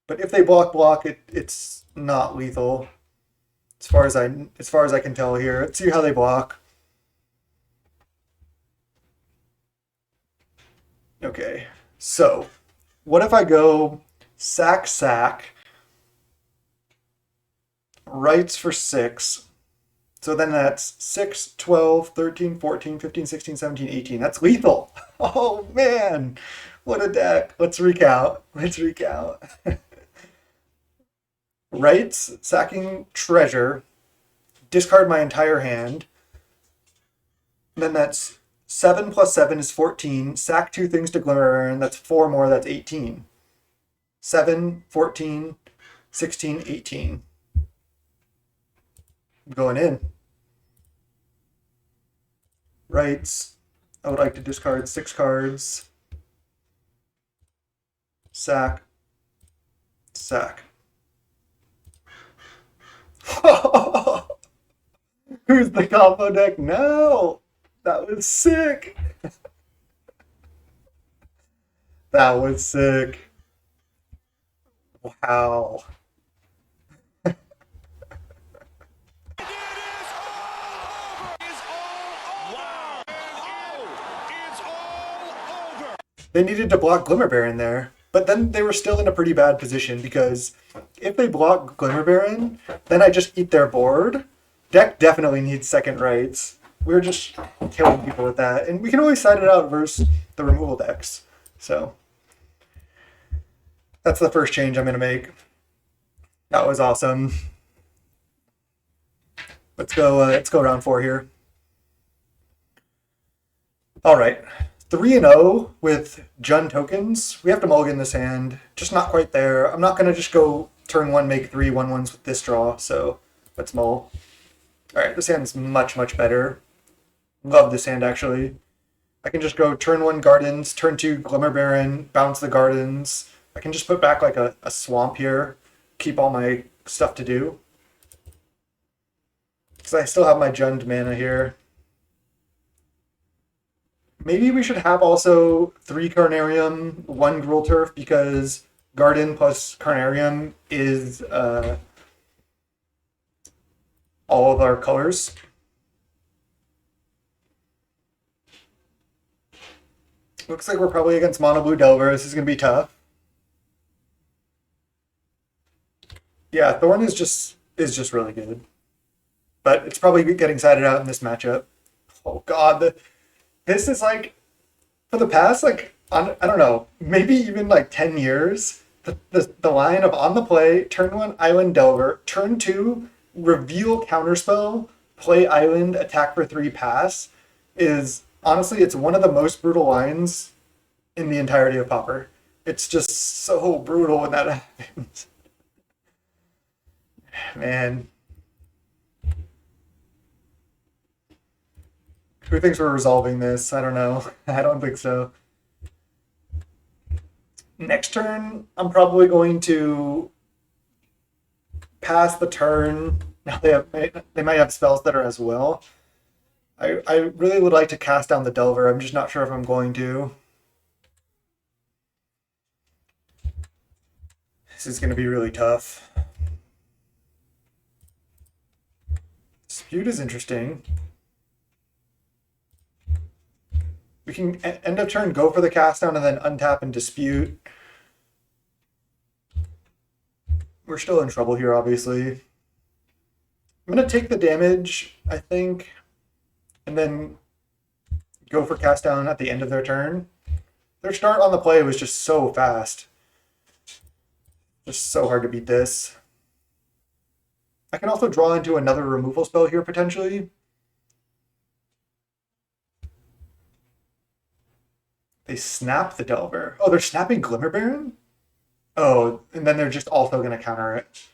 But if they block, it's not lethal. As far as I can tell here. Let's see how they block. Okay. So, what if I go sack, rights for 6. So then that's 6, 12, 13, 14, 15, 16, 17, 18. That's lethal. Oh man. What a deck. Let's recount. Rights, sacking treasure, discard my entire hand. Then that's 7 plus 7 is 14. Sack 2 things to Glimmer Baron. That's 4 more. That's 18. 7, 14, 16, 18. I'm going in. Rights. I would like to discard 6 cards. Sack. Who's the combo deck? No! That was sick! That was sick. Wow. They needed to block Glimmer Baron there. But then they were still in a pretty bad position because if they block Glimmer Baron, then I just eat their board. Deck definitely needs second rights. We're just killing people with that. And we can always side it out versus the removal decks. So that's the first change I'm going to make. That was awesome. Let's go round 4 here. All right. 3-0 with Jund tokens. We have to mulligan this hand. Just not quite there. I'm not going to just go turn 1, make 3 1/1s with this draw, so let's mull. Alright, this hand's much better. Love this hand, actually. I can just go turn 1 Gardens, turn 2 Glimmer Baron, bounce the Gardens. I can just put back like a Swamp here, keep all my stuff to do. Because I still have my Jund mana here. Maybe we should have also 3 Carnarium, 1 Gruul Turf, because Garden plus Carnarium is all of our colors. Looks like we're probably against Mono Blue Delver. This is going to be tough. Yeah, Thorn is just really good. But it's probably getting sided out in this matchup. Oh god, this is like, for the past, like, I don't know, maybe even like 10 years, the line of on the play, turn 1 Island Delver, turn 2 reveal counterspell, play Island, attack for 3, pass, is honestly, it's one of the most brutal lines in the entirety of Pauper. It's just so brutal when that happens. Man. Who thinks we're resolving this? I don't know. I don't think so. Next turn, I'm probably going to pass the turn. Now they might have spells that are as well. I really would like to cast down the Delver. I'm just not sure if I'm going to. This is going to be really tough. Dispute is interesting. We can end of turn, go for the cast down, and then untap and dispute. We're still in trouble here, obviously. I'm going to take the damage, I think, and then go for cast down at the end of their turn. Their start on the play was just so fast. Just so hard to beat this. I can also draw into another removal spell here, potentially. They snap the Delver. Oh, they're snapping Glimmer Baron? Oh, and then they're just also going to counter it.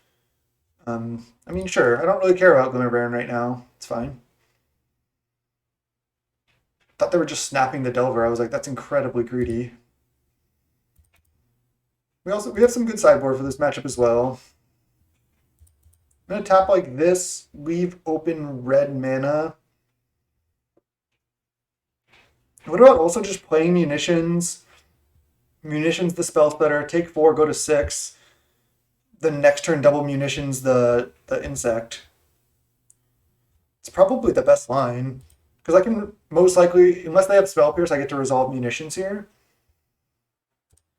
I mean, sure. I don't really care about Glimmer Baron right now. It's fine. Thought they were just snapping the Delver. I was like, that's incredibly greedy. We have some good sideboard for this matchup as well. I'm gonna tap like this, leave open red mana. What about also just playing munitions? Munitions the spell's better. Take 4, go to 6. The next turn double munitions the insect. It's probably the best line. Because I can most likely, unless they have Spell Pierce, I get to resolve munitions here.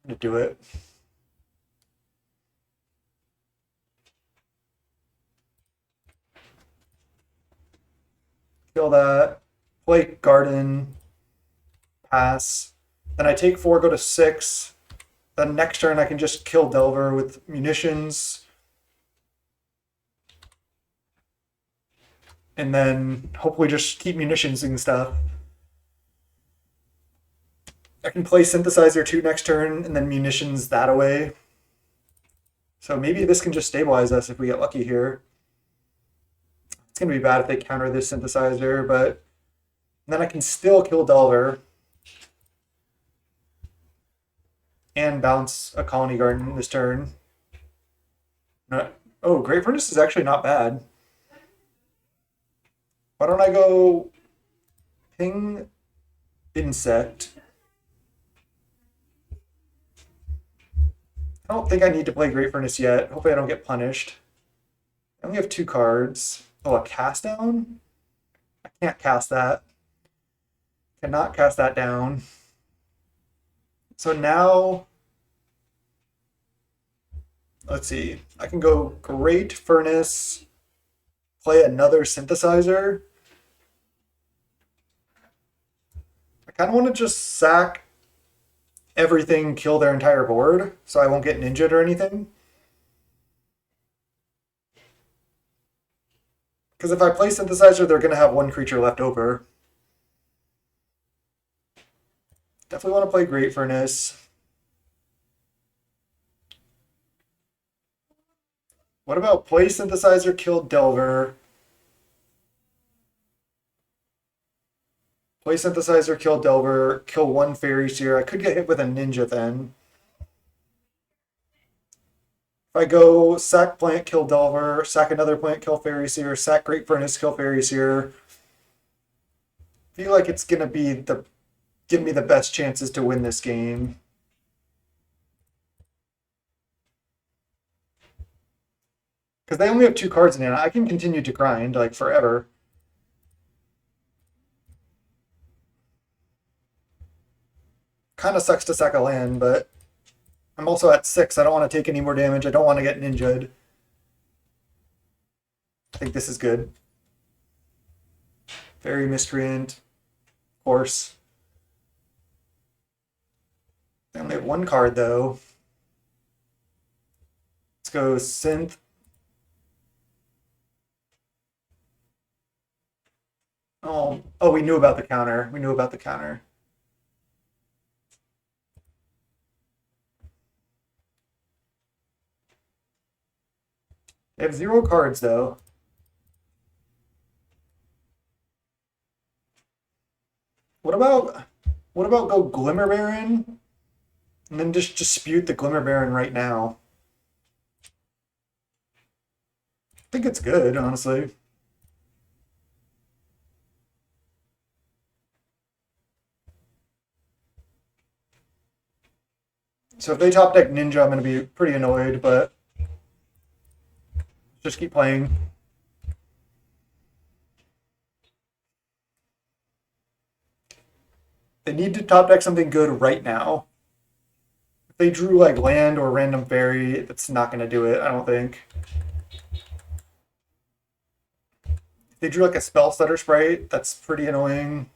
I'm gonna do it. Kill that. Play Garden. Pass. Then I take 4, go to 6. Then next turn I can just kill Delver with munitions. And then hopefully just keep munitions and stuff. I can play Synthesizer 2 next turn and then munitions that away. So maybe this can just stabilize us if we get lucky here. It's going to be bad if they counter this Synthesizer, but then I can still kill Delver. And bounce a Colony Garden this turn. Oh, Great Furnace is actually not bad. Why don't I go ping Insect? I don't think I need to play Great Furnace yet. Hopefully I don't get punished. I only have 2 cards. Oh, a cast down? I can't cast that. Cannot cast that down. So now, let's see. I can go Great Furnace, play another Synthesizer. I kind of want to just sack everything, kill their entire board, so I won't get ninja'd or anything. Because if I play Synthesizer, they're going to have 1 creature left over. Definitely want to play Great Furnace. What about play Synthesizer, kill Delver? Play Synthesizer, kill Delver, kill 1 Fairy Seer. I could get hit with a Ninja then. If I go sack plant, kill Delver, sack another plant, kill Fairy Seer, sack Great Furnace, kill Fairy Seer. I feel like it's gonna be give me the best chances to win this game. Because they only have 2 cards in hand. I can continue to grind like forever. Kind of sucks to sack a land, but I'm also at 6. I don't want to take any more damage. I don't want to get ninja'd. I think this is good. Very Miscreant. Of course. They only have 1 card, though. Let's go Synth. Oh, we knew about the counter. We knew about the counter. They have 0 cards, though. What about go Glimmer Baron and then just dispute the Glimmer Baron right now? I think it's good, honestly. So if they top deck Ninja, I'm going to be pretty annoyed, but just keep playing. They need to top deck something good right now. If they drew like land or random fairy, that's not going to do it, I don't think. If they drew like a spell stutter sprite, that's pretty annoying.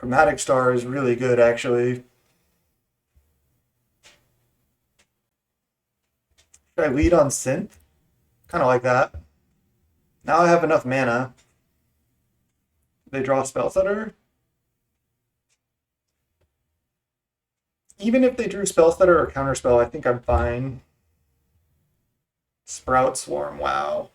Chromatic Star is really good, actually. Should I lead on Synth? Kind of like that. Now I have enough mana. They draw Spell Stutter. Even if they drew Spell Stutter or Counterspell, I think I'm fine. Sprout Swarm, wow.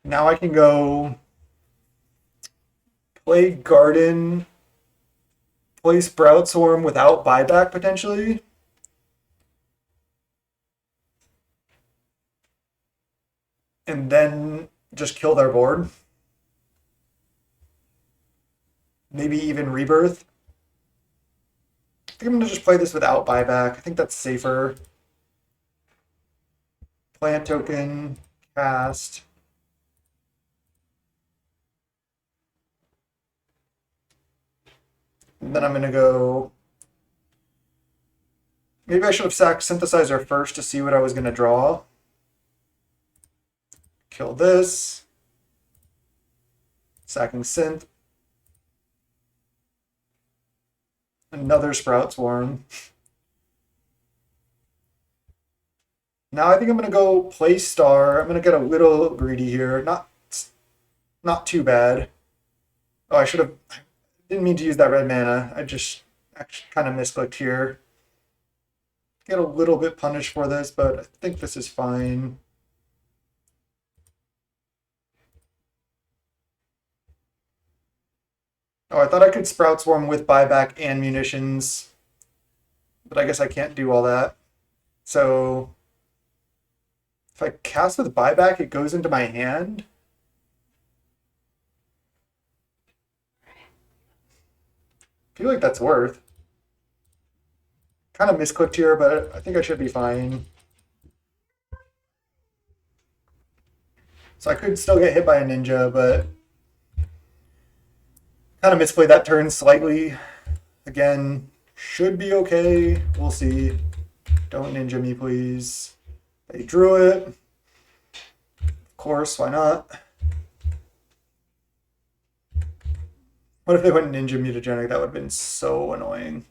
Now I can go play Garden, play Sprout Swarm without buyback potentially. And then just kill their board. Maybe even Rebirth. I think I'm going to just play this without buyback. I think that's safer. Plant token, cast. And then I'm going to go... Maybe I should have sacked Synthesizer first to see what I was going to draw. Kill this. Sacking Synth. Another Sprout Swarm. Now I think I'm going to go play Star. I'm going to get a little greedy here. Not too bad. Oh, I should have... Didn't mean to use that red mana. I just actually kind of misclicked here. Get a little bit punished for this, but I think this is fine. Oh, I thought I could Sprout Swarm with buyback and munitions, but I guess I can't do all that. So if I cast with buyback, it goes into my hand. I feel like that's worth. Kind of misclicked here, but I think I should be fine. So I could still get hit by a ninja, but kind of misplayed that turn slightly. Again, should be okay. We'll see. Don't ninja me, please. They drew it. Of course, why not? What if they went ninja mutagenic? That would have been so annoying.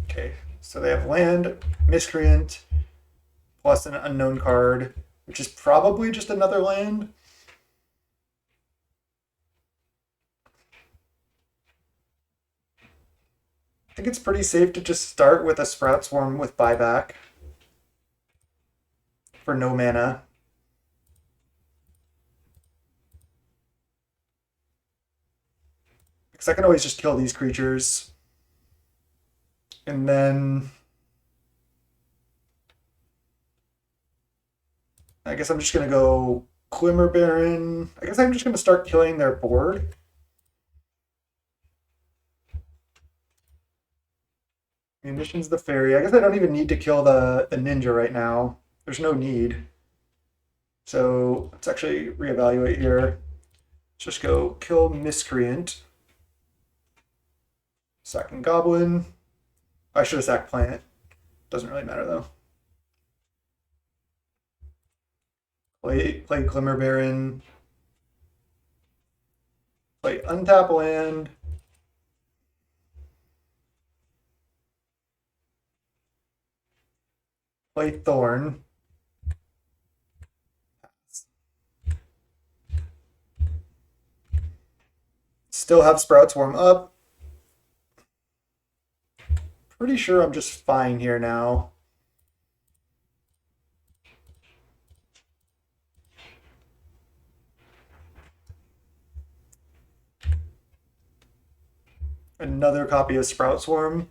Okay, so they have land, Miscreant, plus an unknown card, which is probably just another land. I think it's pretty safe to just start with a Sprout Swarm with buyback for no mana. Because I can always just kill these creatures. And then I guess I'm just going to go Glimmer Baron. I guess I'm just going to start killing their board. Munitions the Fairy. I guess I don't even need to kill the ninja right now. There's no need. So let's actually reevaluate here. Let's just go kill Miscreant. Sacking Goblin. I should have sacked Plant. Doesn't really matter though. Play Glimmer Baron. Play untap land. Play Thorn. Still have Sprout Swarm up. Pretty sure I'm just fine here now. Another copy of Sprout Swarm.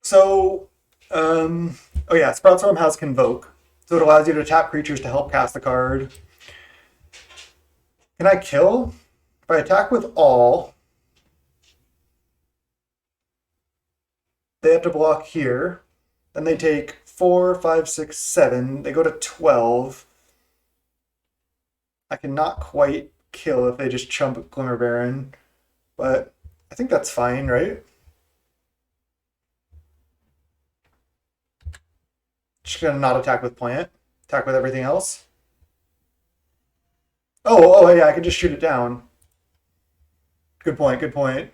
So, oh yeah, Sprout Swarm has Convoke. So it allows you to tap creatures to help cast the card. Can I kill? If I attack with all, they have to block here. Then they take 4, 5, 6, 7. They go to 12. I cannot quite kill if they just chump Glimmer Baron, but I think that's fine, right? Just gonna not attack with plant. Attack with everything else. Oh, yeah, I can just shoot it down. Good point, good point.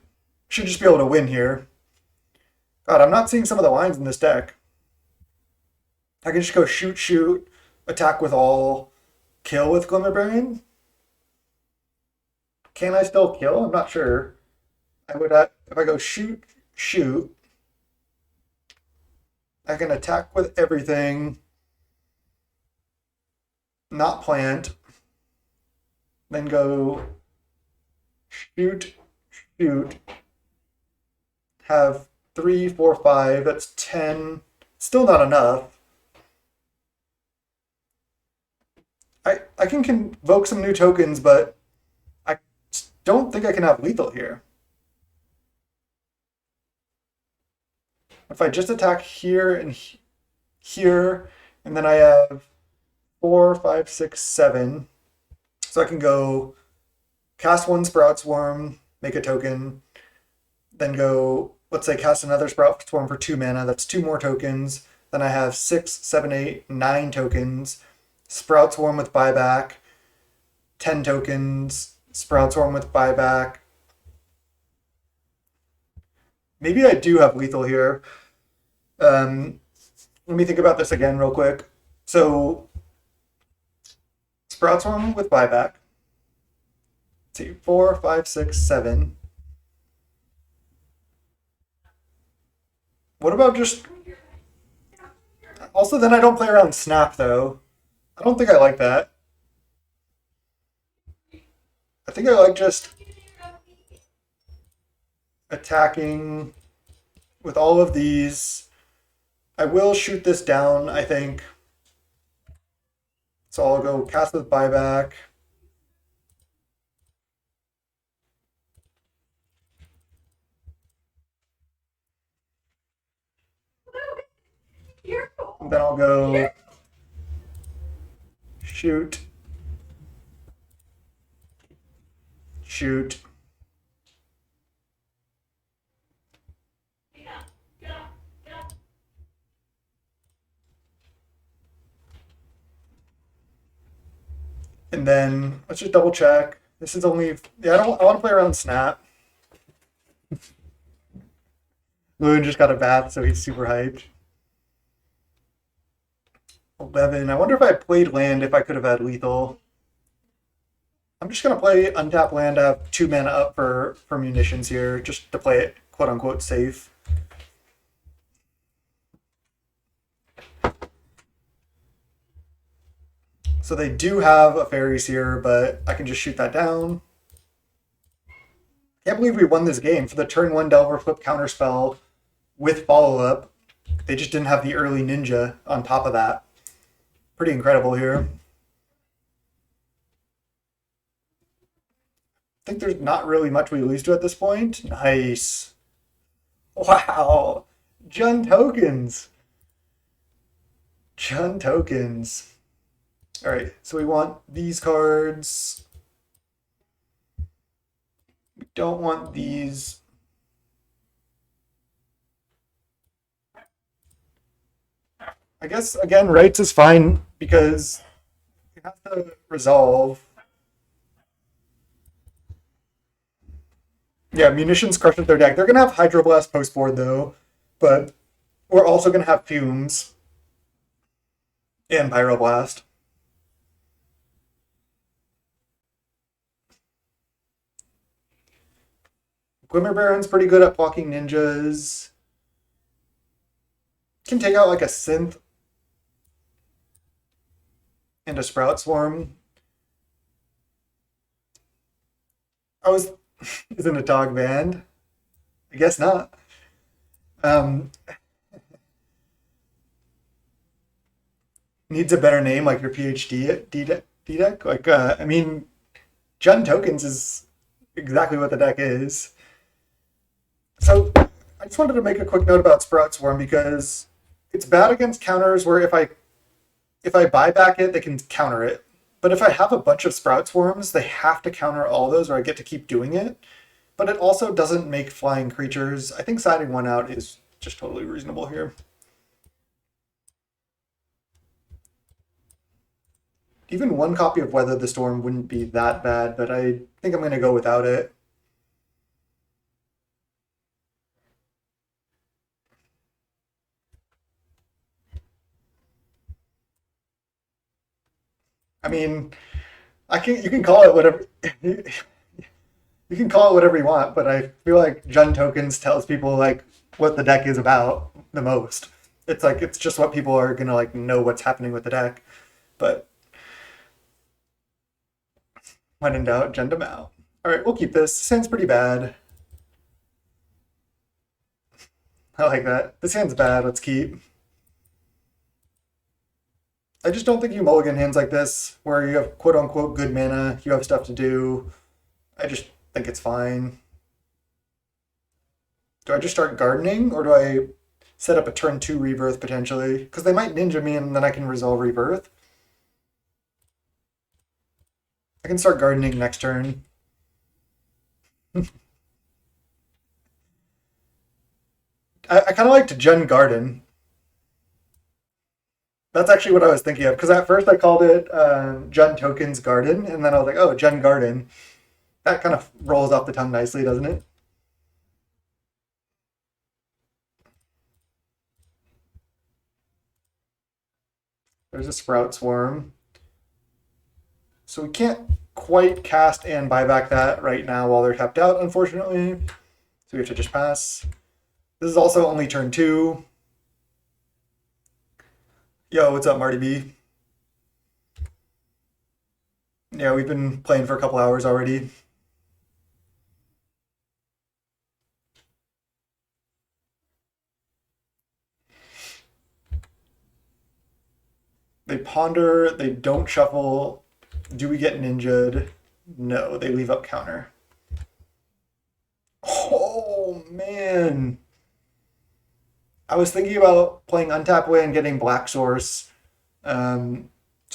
Should just be able to win here. God, I'm not seeing some of the lines in this deck. I can just go shoot, shoot, attack with all, kill with Glimmerbrain. Can I still kill? I'm not sure. I would if I go shoot, shoot. I can attack with everything, not plant. Then go shoot, shoot. Have 3, 4, 5. That's 10. Still not enough. I can convoke some new tokens, but I don't think I can have lethal here. If I just attack here and here, and then I have 4, 5, 6, 7. So I can go cast one Sprout Swarm, make a token, then go, let's say, cast another Sprout Swarm for 2 mana. That's 2 more tokens. Then I have 6, 7, 8, 9 tokens. Sprout Swarm with buyback, 10 tokens. Sprout Swarm with buyback. Maybe I do have lethal here. Let me think about this again real quick. So, Sprout Swarm with buyback. Let's see, 4, 5, 6, 7. What about just... Also, then I don't play around Snap, though. I don't think I like that. I think I like just attacking with all of these. I will shoot this down, I think. So I'll go cast with buyback. And then I'll go shoot, shoot. And then let's just double check. This is only, yeah, I want to play around Snap. Loon just got a bath, so he's super hyped. 11. I wonder if I played land if I could have had lethal. I'm just gonna play untap land. I have 2 mana up for munitions here, just to play it quote unquote safe. So they do have a fairies here, but I can just shoot that down. Can't believe we won this game for the turn 1 Delver Flip counterspell with follow up. They just didn't have the early ninja on top of that. Pretty incredible here. I think there's not really much we lose to at this point. Nice. Wow. Jund tokens. Jund tokens. All right, so we want these cards. We don't want these. I guess, again, rights is fine because you have to resolve. Yeah, munitions crushes their deck. They're going to have Hydroblast post board, though, but we're also going to have Fumes and Pyroblast. Glimmer Baron's pretty good at blocking ninjas. Can take out like a Synth and a Sprout Swarm. Is an ATOG banned? I guess not. Needs a better name, like your PhD deck. Like, I mean, Jund tokens is exactly what the deck is. So I just wanted to make a quick note about Sprout Swarm because it's bad against counters where if I buy back it, they can counter it. But if I have a bunch of Sprout Swarms, they have to counter all those or I get to keep doing it. but it also doesn't make flying creatures. I think siding one out is just totally reasonable here. Even one copy of Weather the Storm wouldn't be that bad, but I think I'm going to go without it. I mean, you can call it whatever you can call it whatever you want, but I feel like Jund Tokens tells people like what the deck is about the most. It's like it's just what people are gonna like know what's happening with the deck. But when in doubt, Jund them out. All right, we'll keep this. This hand's pretty bad. I like that. This hand's bad. Let's keep. I just don't think you mulligan hands like this, where you have quote unquote good mana, you have stuff to do. I just think it's fine. Do I just start gardening, or do I set up a turn 2 rebirth potentially? Because they might ninja me and then I can resolve rebirth. I can start gardening next turn. I kind of like to Jund Garden. That's actually what I was thinking of, because at first I called it Jund Tokens Garden, and then I was like, oh, Jund Garden. That kind of rolls off the tongue nicely, doesn't it? There's a Sprout Swarm. So we can't quite cast and buy back that right now while they're tapped out, unfortunately. So we have to just pass. This is also only turn 2. Yo, what's up, Marty B? Yeah, we've been playing for a couple hours already. They ponder, they don't shuffle. Do we get ninja'd? No, they leave up counter. Oh, man. I was thinking about playing Untap Away and getting Black Source. So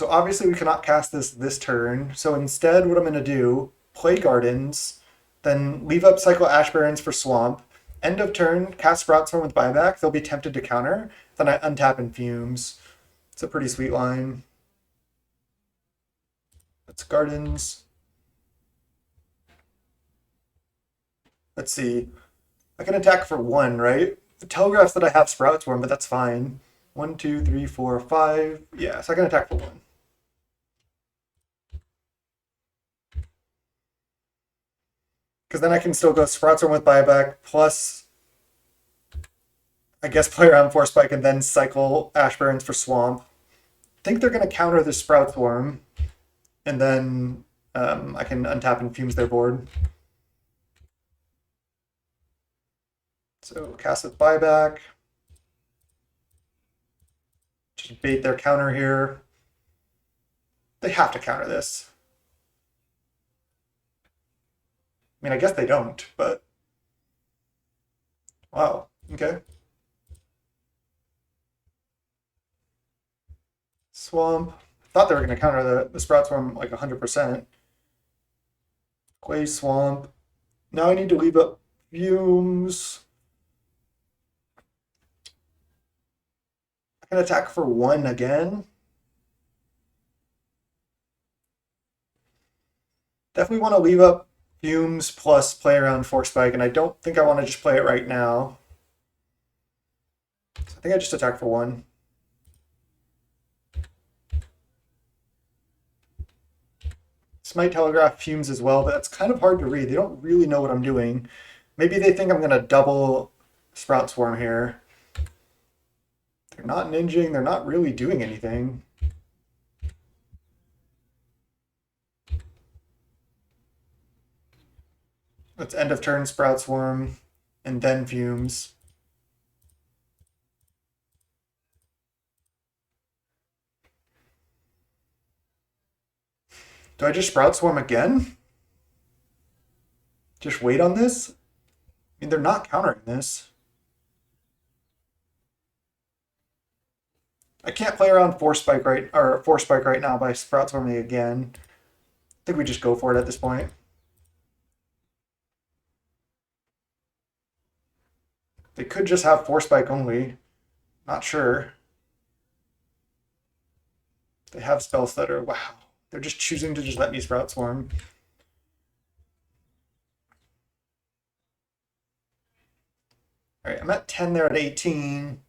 obviously we cannot cast this turn. So instead, what I'm going to do, play Gardens, then leave up Cycle Ash Barrens for Swamp. End of turn, cast Sprout Swarm with buyback. They'll be tempted to counter. Then I untap and Fumes. It's a pretty sweet line. That's Gardens. Let's see. I can attack for 1, right? The telegraphs that I have Sprout Swarm, but that's fine. 1, 2, 3, 4, 5. Yeah, so I can attack for 1. Because then I can still go Sprout Swarm with buyback, plus I guess play around Force Spike and then cycle Ash Barrens for Swamp. I think they're going to counter the Sprout Swarm, and then I can untap and Fumes their board. So cast with buyback. Just bait their counter here. They have to counter this. I mean, I guess they don't, but wow, okay. Swamp. Thought they were going to counter the Sprout Swarm like 100%. Clay Swamp. Now I need to leave up Fumes. I can attack for 1 again. Definitely want to leave up Fumes plus play around Force Spike, and I don't think I want to just play it right now. So I think I just attack for 1. This might telegraph Fumes as well, but that's kind of hard to read. They don't really know what I'm doing. Maybe they think I'm going to double Sprout Swarm here. They're not ninjing. They're not really doing anything. Let's end of turn Sprout Swarm and then Fumes. Do I just Sprout Swarm again? Just wait on this? I mean, they're not countering this. I can't play around Force Spike right now by Sprout Swarming again. I think we just go for it at this point. They could just have Force Spike only. Not sure. They have Spell Stutter. Wow. They're just choosing to just let me Sprout Swarm. All right, I'm at 10 there at 18.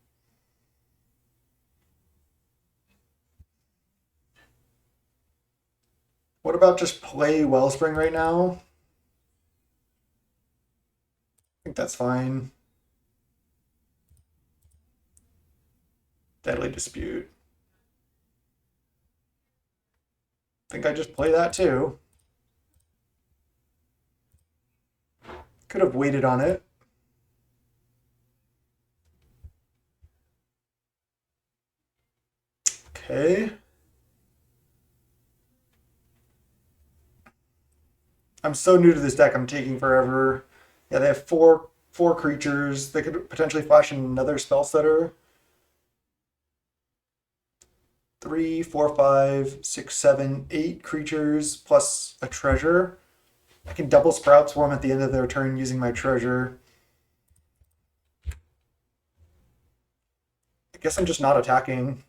What about just play Wellspring right now? I think that's fine. Deadly Dispute. I think I just play that too. Could have waited on it. Okay. I'm so new to this deck, I'm taking forever. Yeah, they have four creatures. They could potentially flash another spell setter. 3, 4, 5, 6, 7, 8 creatures plus a treasure. I can double Sprout Swarm at the end of their turn using my treasure. I guess I'm just not attacking.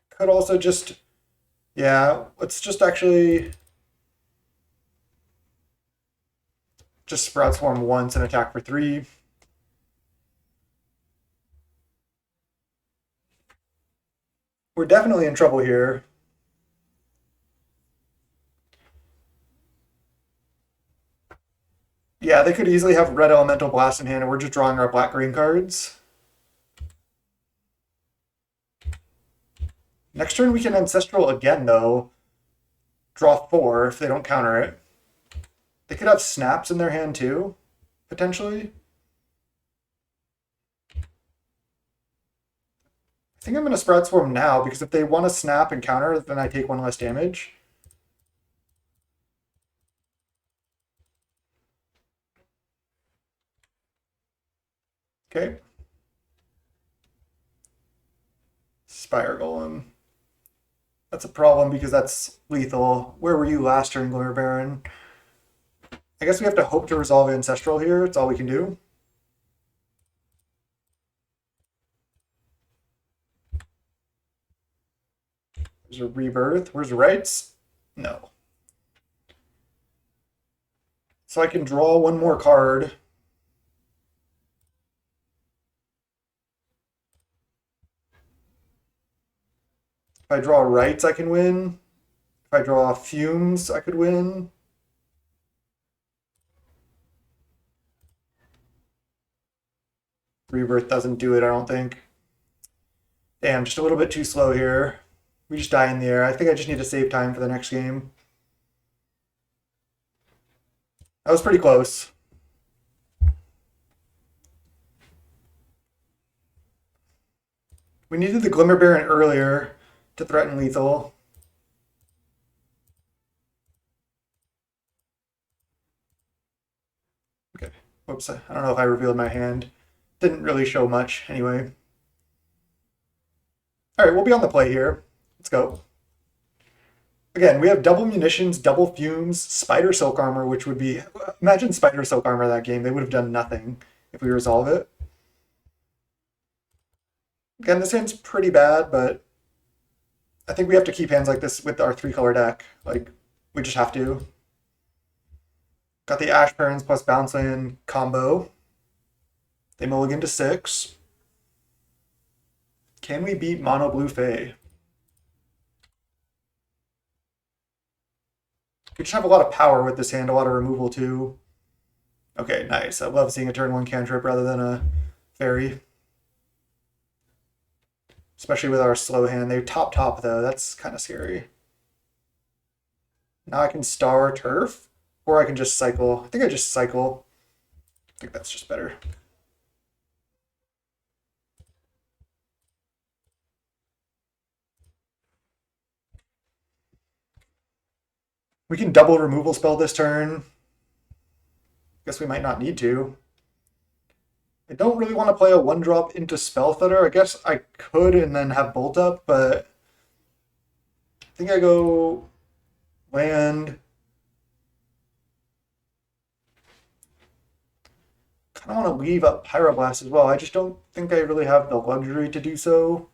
Could also just, yeah, let's just actually just Sprout Swarm once and attack for 3. We're definitely in trouble here. Yeah, they could easily have Red Elemental Blast in hand, and we're just drawing our black-green cards. Next turn we can Ancestral again, though. Draw 4 if they don't counter it. They could have Snaps in their hand, too, potentially. I think I'm going to Sprout Swarm now, because if they want to snap and counter, then I take 1 less damage. Okay. Spire Golem. That's a problem because that's lethal. Where were you last turn, Glimmer Baron? I guess we have to hope to resolve Ancestral here. It's all we can do. There's a Rebirth. Where's Rights? No. So I can draw 1 more card. If I draw Rights, I can win. If I draw Fumes, I could win. Rebirth doesn't do it, I don't think. Damn, just a little bit too slow here. We just die in the air. I think I just need to save time for the next game. That was pretty close. We needed the Glimmer Baron earlier to threaten lethal. Okay. Whoops, I don't know if I revealed my hand. Didn't really show much anyway. All right, we'll be on the play here. Let's go. Again, we have double munitions, double fumes, Spider Silk Armor, which would be... Imagine Spider Silk Armor that game. They would have done nothing if we resolve it. Again, this hand's pretty bad, but I think we have to keep hands like this with our 3-color deck. Like, we just have to. Got the Ash Barrens plus Bounce Land combo. They mulligan to 6. Can we beat Mono Blue Fae? We just have a lot of power with this hand, a lot of removal too. Okay, nice. I love seeing a turn 1 cantrip rather than a fairy. Especially with our slow hand. They top though, that's kind of scary. Now I can Star Turf, or I can just cycle. I think I just cycle. I think that's just better. We can double removal spell this turn. Guess we might not need to. I don't really want to play a 1-drop into Spell Stutter. I guess I could and then have Bolt Up, but I think I go land, I don't want to leave up Pyroblast as well. I just don't think I really have the luxury to do so.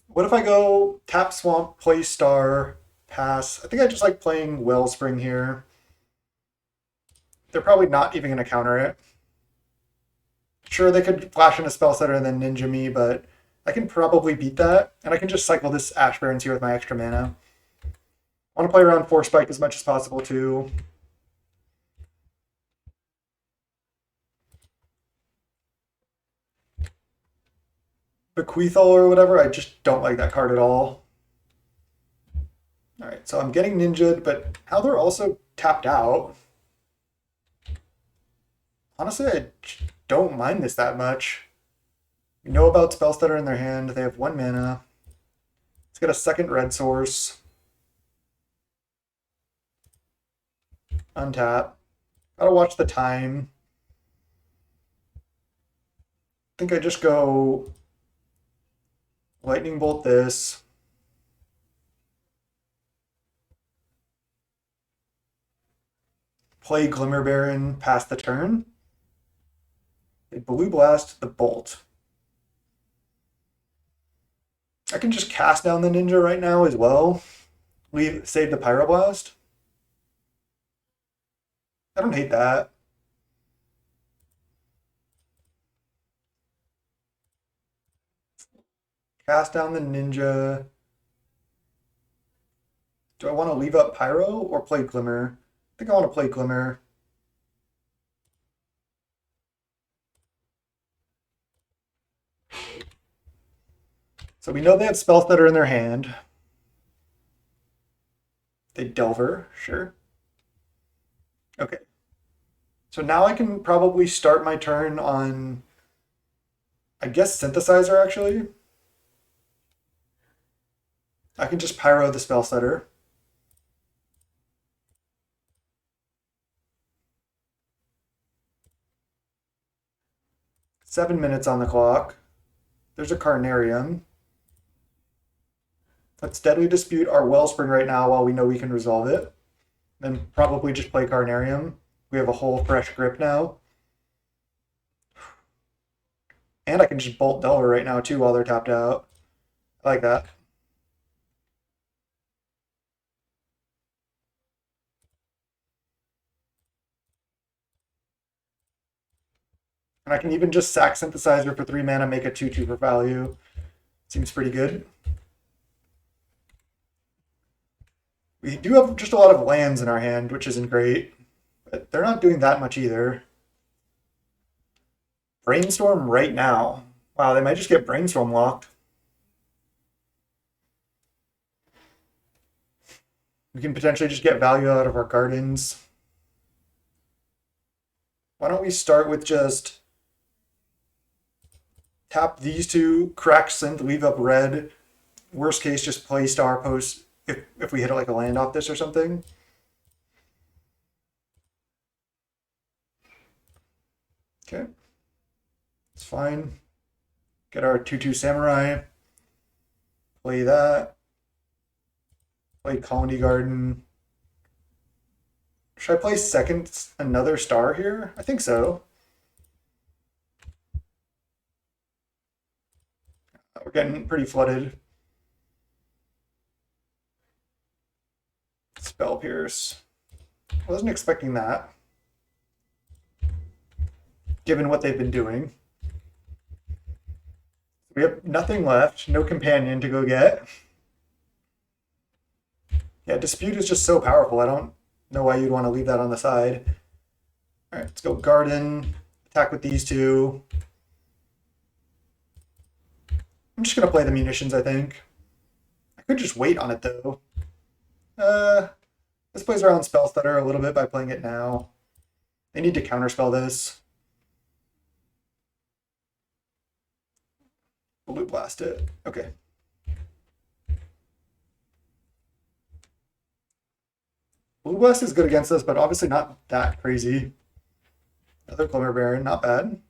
What if I go tap Swamp, play Star, pass? I think I just like playing Wellspring here. They're probably not even going to counter it. Sure, they could flash in a spell setter and then ninja me, but I can probably beat that. And I can just cycle this Ash Barrens here with my extra mana. I want to play around Force Spike as much as possible too. Bequeathal or whatever, I just don't like that card at all. Alright, so I'm getting ninja'd, but how they're also tapped out. Honestly, I don't mind this that much. We know about spells that are in their hand. They have 1 mana. Let's get a second red source. Untap. Gotta watch the time. I think I just go Lightning Bolt this. Play Glimmer Baron, pass the turn. They Blue Blast the Bolt. I can just cast down the ninja right now as well. Save the Pyroblast. I don't hate that. Cast down the ninja. Do I want to leave up Pyro or play Glimmer? I think I want to play Glimmer. So we know they have spells that are in their hand. They Delver, sure. Okay. So now I can probably start my turn on, I guess, Synthesizer, actually. I can just Pyro the spell setter. Seven minutes on the clock. There's a Carnarium. Let's Deadly Dispute our Wellspring right now while we know we can resolve it. Then probably just play Carnarium. We have a whole fresh grip now. And I can just Bolt Delver right now too while they're tapped out. I like that. And I can even just sack Synthesizer for 3 mana, make a 2/2 for value. Seems pretty good. We do have just a lot of lands in our hand, which isn't great. But they're not doing that much either. Brainstorm right now. Wow, they might just get Brainstorm locked. We can potentially just get value out of our gardens. Why don't we start with just tap these two, crack Synth, leave up red. Worst case, just play Star Post if we hit like a land off this or something. Okay. It's fine. Get our 2/2 Samurai. Play that. Play Colony Garden. Should I play second another star here? I think so. We're getting pretty flooded. Spell Pierce. Wasn't expecting that, given what they've been doing. We have nothing left, no companion to go get. Yeah, Dispute is just so powerful. I don't know why you'd want to leave that on the side. All right, let's go Garden, attack with these two. I'm just going to play the munitions, I think. I could just wait on it, though. This plays around Spell Stutter a little bit by playing it now. They need to counterspell this. Blue Blast it. Okay. Blue Blast is good against us, but obviously not that crazy. Another Glimmer Baron, not bad.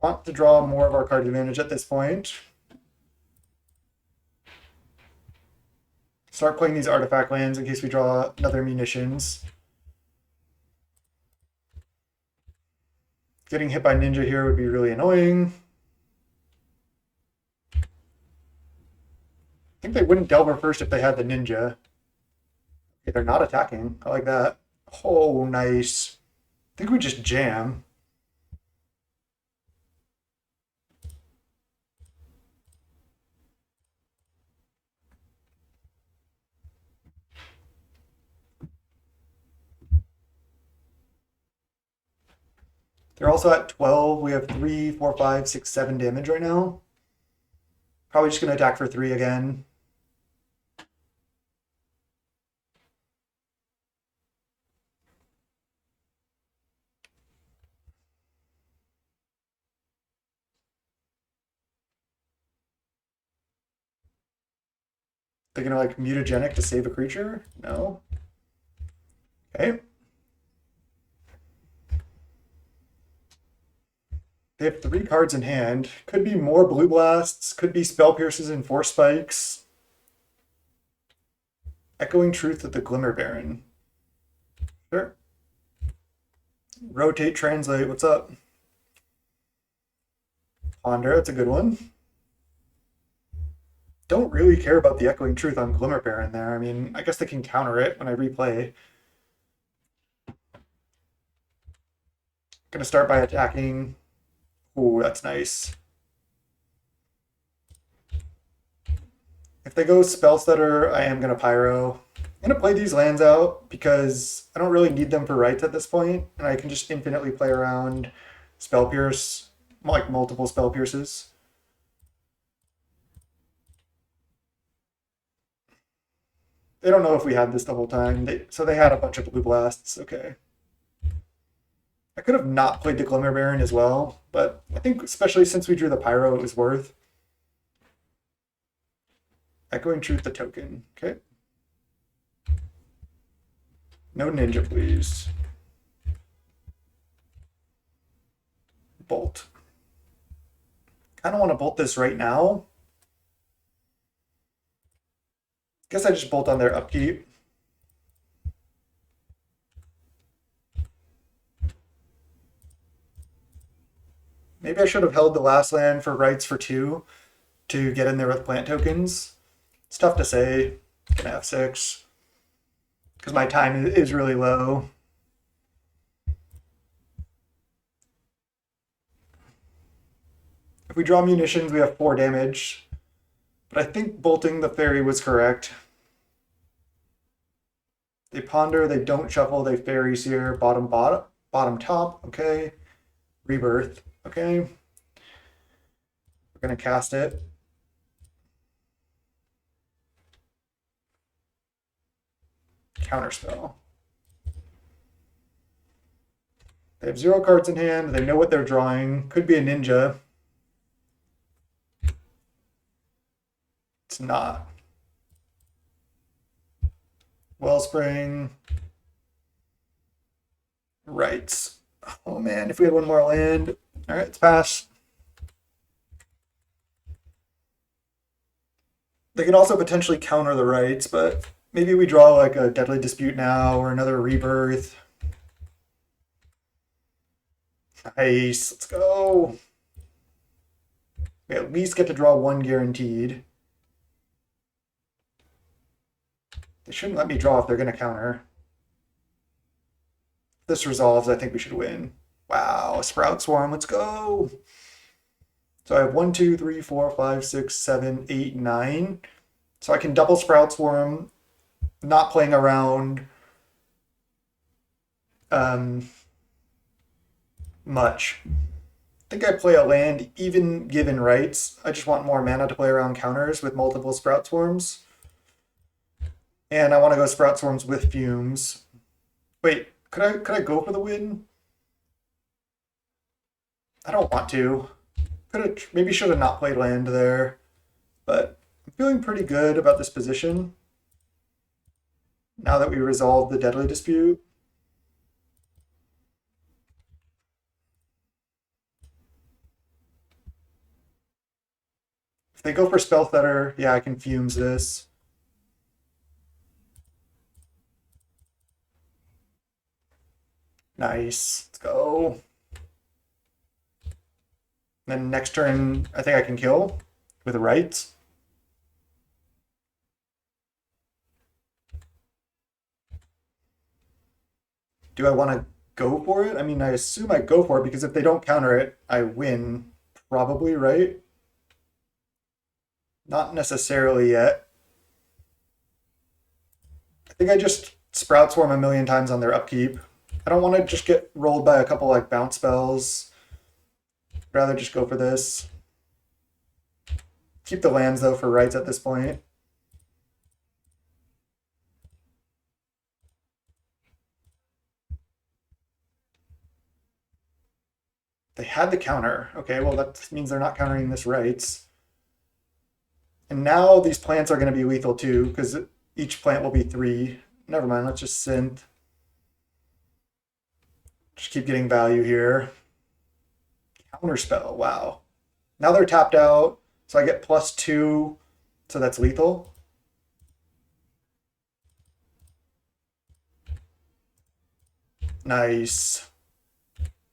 Want to draw more of our card advantage at this point. Start playing these artifact lands in case we draw another munitions. Getting hit by Ninja here would be really annoying. I think they wouldn't Delver first if they had the Ninja. Okay, they're not attacking. I like that. Oh, nice. I think we just jam. They're also at 12. We have 3, 4, 5, 6, 7 damage right now. Probably just going to attack for 3 again. They're going to like mutagenic to save a creature? No. Okay. They have 3 cards in hand. Could be more Blue Blasts. Could be Spell Pierces and Force Spikes. Echoing Truth with the Glimmer Baron. Sure. Rotate, Translate. What's up? Ponder. That's a good one. Don't really care about the Echoing Truth on Glimmer Baron there. I mean, I guess they can counter it when I replay. Gonna start by attacking. Ooh, that's nice. If they go Spellstutter, I am gonna Pyro. I'm gonna play these lands out because I don't really need them for rights at this point, and I can just infinitely play around Spell Pierce, like multiple Spell Pierces. They don't know if we had this the whole time, so they had a bunch of Blue Blasts. Okay. I could have not played the Glimmer Baron as well, but I think especially since we drew the Pyro, it was worth. Echoing Truth the token. Okay. No Ninja, please. Bolt. Kind of want to bolt this right now. Guess I just bolt on their upkeep. Maybe I should have held the last land for rights for 2 to get in there with plant tokens. It's tough to say. Gonna have 6 because my time is really low. If we draw munitions, we have 4 damage. But I think bolting the fairy was correct. They ponder, they don't shuffle, they fairies here. Bottom, bottom, bottom, top. Okay. Rebirth. Okay. We're gonna cast it. Counterspell. They have 0 cards in hand. They know what they're drawing. Could be a Ninja. It's not. Wellspring. Rights. Oh man, if we had one more land. All right, it's pass. They could also potentially counter the rights, but maybe we draw like a Deadly Dispute now or another Rebirth. Nice, let's go. We at least get to draw 1 guaranteed. They shouldn't let me draw if they're going to counter. If this resolves, I think we should win. Wow, Sprout Swarm, let's go. So I have 1, 2, 3, 4, 5, 6, 7, 8, 9. So I can double Sprout Swarm, not playing around much. I think I play a land even given rights. I just want more mana to play around counters with multiple Sprout Swarms. And I want to go Sprout Swarms with Fumes. Wait, could I go for the win? I don't want to. Maybe should have not played land there. But I'm feeling pretty good about this position. Now that we resolved the Deadly Dispute. If they go for Spellstutter, yeah, I can Fumes this. Nice. Let's go. Then next turn, I think I can kill with rights. Do I want to go for it? I mean, I assume I go for it because if they don't counter it, I win. Probably, right? Not necessarily yet. I think I just Sprout Swarm a million times on their upkeep. I don't want to just get rolled by a couple like bounce spells. I'd rather just go for this. Keep the lands though for rights at this point. They had the counter. Okay, well that means they're not countering this rights. And now these plants are going to be lethal too, because each plant will be 3. Never mind, let's just synth. Just keep getting value here. Counterspell, wow. Now they're tapped out, so I get +2, so that's lethal. Nice.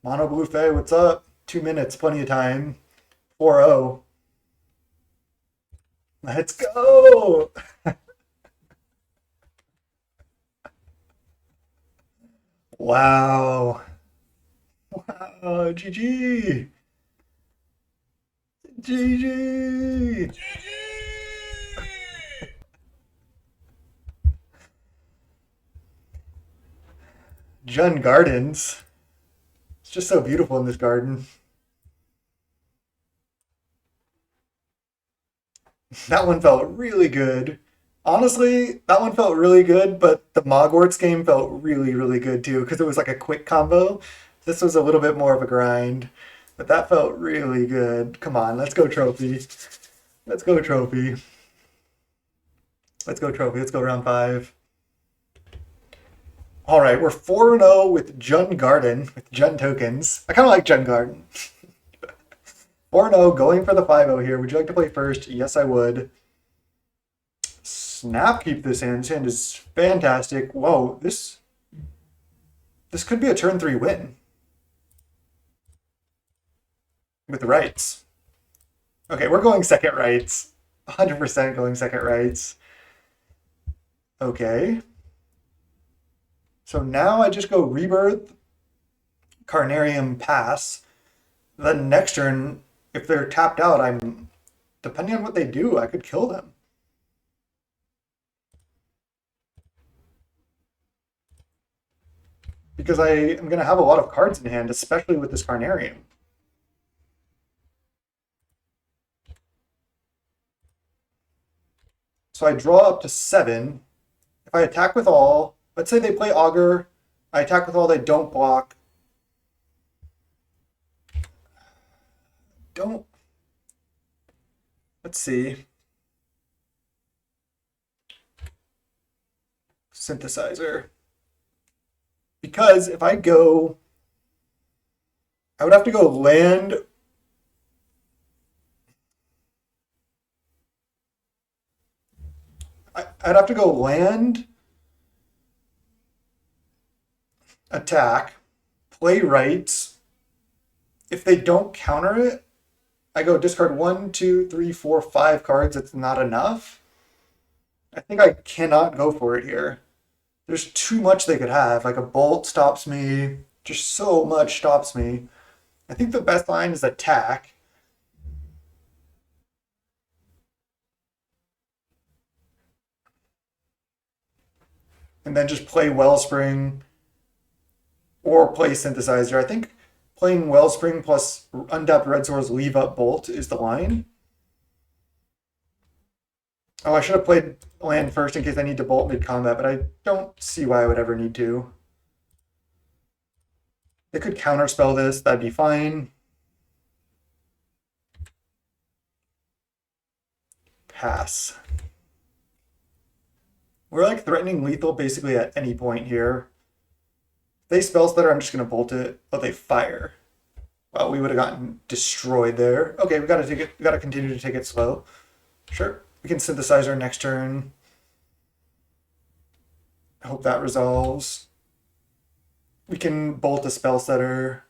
Mono Blue Fey, what's up? 2 minutes, plenty of time. 4-0. Let's go! Wow. Wow, GG. GG. Jun Gardens. It's just so beautiful in this garden. That one felt really good. Honestly, that one felt really good, but the Mogwarts game felt really, really good too, because it was like a quick combo. This was a little bit more of a grind, but that felt really good. Come on, let's go trophy. Let's go trophy. Let's go trophy. Let's go round 5. All right, we're 4-0 with Jun Garden, with Jun tokens. I kind of like Jun Garden. 4-0, going for the 5-0 here. Would you like to play first? Yes, I would. Snap keep this hand. This hand is fantastic. Whoa, this could be a turn 3 win. With the rights. Okay, we're going second rights. 100% going second rights. Okay. So now I just go Rebirth, Carnarium, pass. The next turn, if they're tapped out, depending on what they do, I could kill them. Because I am going to have a lot of cards in hand, especially with this Carnarium. So I draw up to 7. If I attack with all, let's say they play Augur, I attack with all, they don't block. Let's see. Synthesizer. Because if I go, I would have to go land. I'd have to go land, attack, play rights. If they don't counter it, I go discard 1, 2, 3, 4, 5 cards. It's not enough. I think I cannot go for it here. There's too much they could have. Like a bolt stops me. Just so much stops me. I think the best line is attack. And then just play Wellspring or play Synthesizer. I think playing Wellspring plus untapped Red Swords leave up Bolt is the line. Oh, I should have played land first in case I need to bolt mid-combat, but I don't see why I would ever need to. They could counterspell this, that'd be fine. Pass. We're like threatening lethal basically at any point here. If they spell stutter, I'm just gonna bolt it. Oh, they fire. Well, we would have gotten destroyed there. Okay, we gotta continue to take it slow. Sure. We can synthesize our next turn. I hope that resolves. We can bolt a spell setter.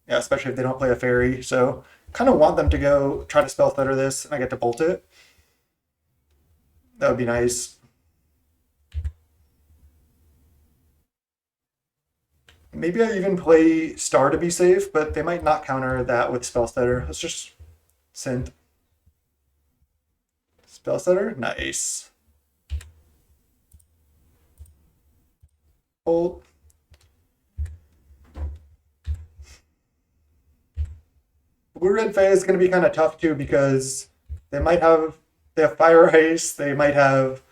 Yeah, especially if they don't play a fairy. So Kind of want them to go try to spell stutter this, and I get to bolt it. That would be nice. Maybe I even play Star to be safe, but they might not counter that with spell stutter. Let's just synth. Spell stutter, nice. Bolt. Blue Red Fae is going to be kind of tough too because they have Fire Ice, they might have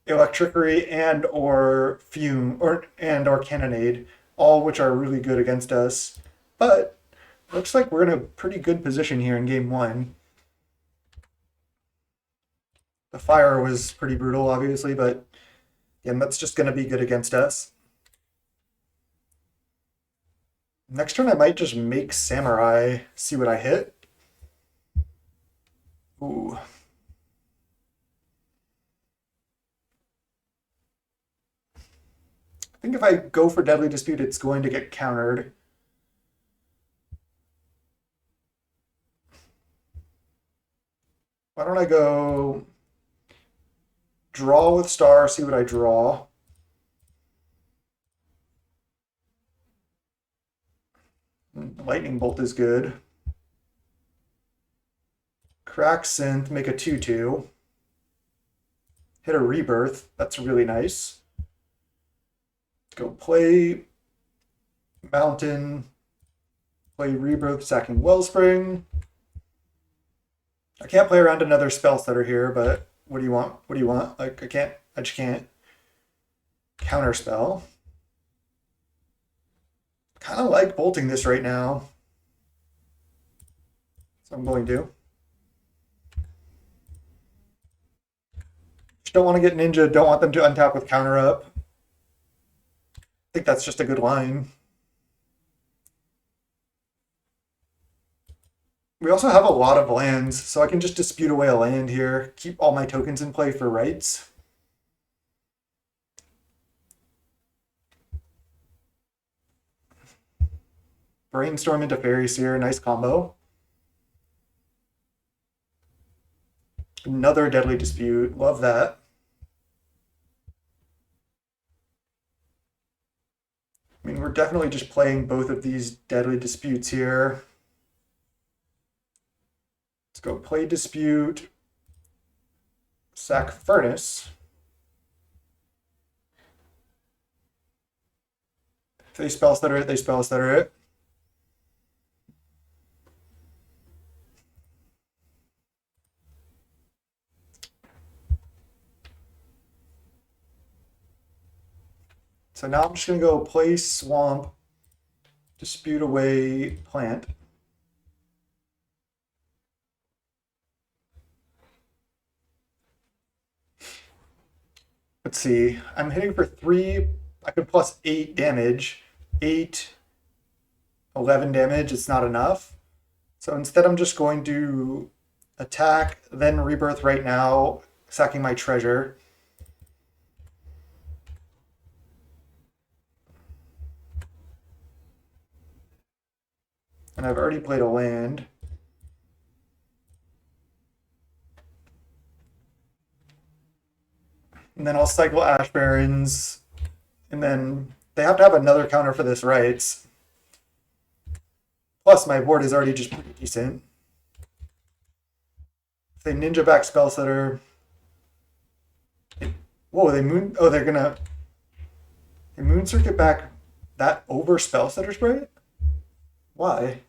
Electrickery and or Fume or Cannonade, all which are really good against us. But looks like we're in a pretty good position here in game one. The fire was pretty brutal, obviously, but again, that's just going to be good against us. Next turn, I might just make Samurai, see what I hit. Ooh. I think if I go for Deadly Dispute, it's going to get countered. Why don't I go draw with Star, see what I draw. Lightning Bolt is good. Crack Synth, make a 2/2. Hit a Rebirth, that's really nice. Go play Mountain, play Rebirth, sacking Wellspring. I can't play around another spell stutter here, but what do you want? What do you want? Like, I just can't counterspell. Kind of like bolting this right now. So I'm going to. Just don't want to get Ninja, don't want them to untap with counter up. I think that's just a good line. We also have a lot of lands, so I can just dispute away a land here, keep all my tokens in play for rights. Brainstorm into Fairy Seer, nice combo. Another Deadly Dispute, love that. I mean, we're definitely just playing both of these Deadly Disputes here. Let's go play Dispute, sack Furnace. If they spell stutter it, they spell stutter it. So now I'm just going to go play Swamp, dispute away Plant. Let's see, I'm hitting for 3, I could plus 8 damage. 8, 11 damage, it's not enough. So instead I'm just going to attack, then Rebirth right now, sacking my treasure. And I've already played a land. And then I'll cycle Ash Barrens. And then they have to have another counter for this rights. Plus my board is already just pretty decent. If they ninja back spell setter. Whoa, they're gonna they moon circuit back that over spell setter spray? Why?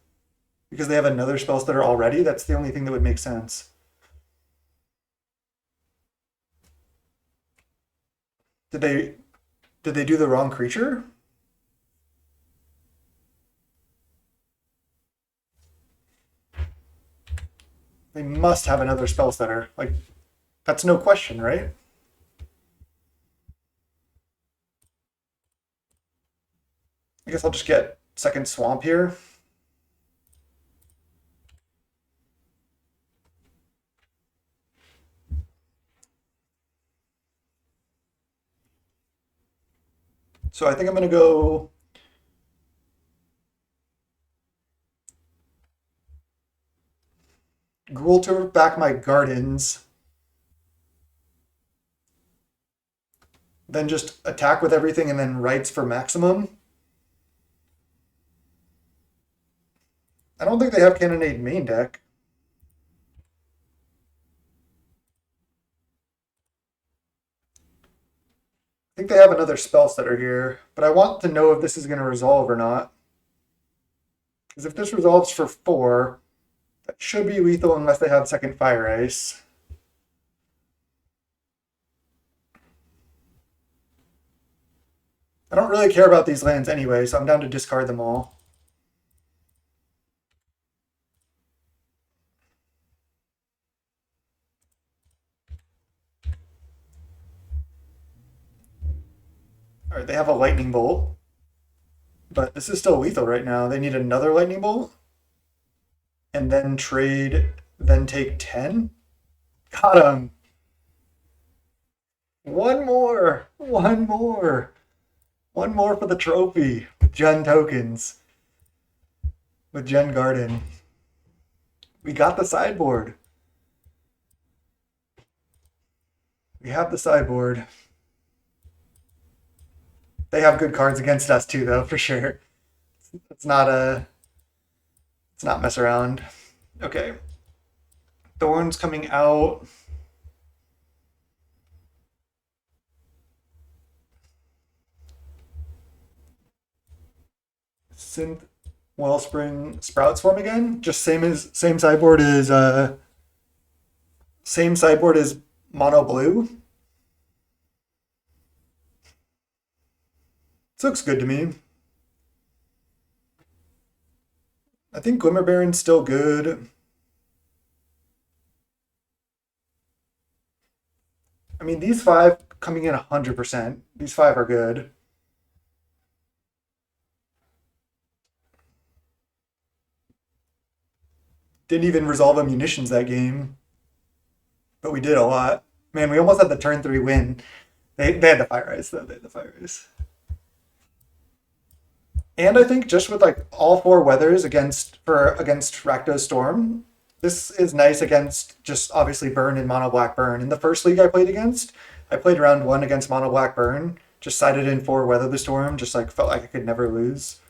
Because they have another spell stutter already? That's the only thing that would make sense. Did they do the wrong creature? They must have another spell stutter. Like, that's no question, right? I guess I'll just get second Swamp here. So I think I'm going to go Gruul to back my gardens. Then just attack with everything and then rights for maximum. I don't think they have Cannonade main deck. I think they have another spell setter here, but I want to know if this is going to resolve or not. Because if this resolves for 4, that should be lethal unless they have second Fire Ice. I don't really care about these lands anyway, so I'm down to discard them all. Alright, they have a Lightning Bolt. But this is still lethal right now. They need another Lightning Bolt. And then trade, then take 10. Got him. One more. One more. One more for the trophy. With Gen tokens. With Gen Garden. We got the sideboard. We have the sideboard. They have good cards against us too, though, for sure. It's not mess around. Okay. Thorns coming out. Synth Wellspring Sprout Swarm again. Just same sideboard as Mono Blue. This looks good to me. I think Glimmer Baron's still good. I mean, these 5 coming in 100%. These 5 are good. Didn't even resolve a munitions that game. But we did a lot. Man, we almost had the turn 3 win. They had the Fire Ice, though. They had the Fire Ice. And I think just with like all 4 weathers against Rakdos Storm, this is nice against just obviously Burn and Mono Black Burn. In the first league I played against, I played round 1 against Mono Black Burn, just sided in 4 Weather the Storm, just like felt like I could never lose.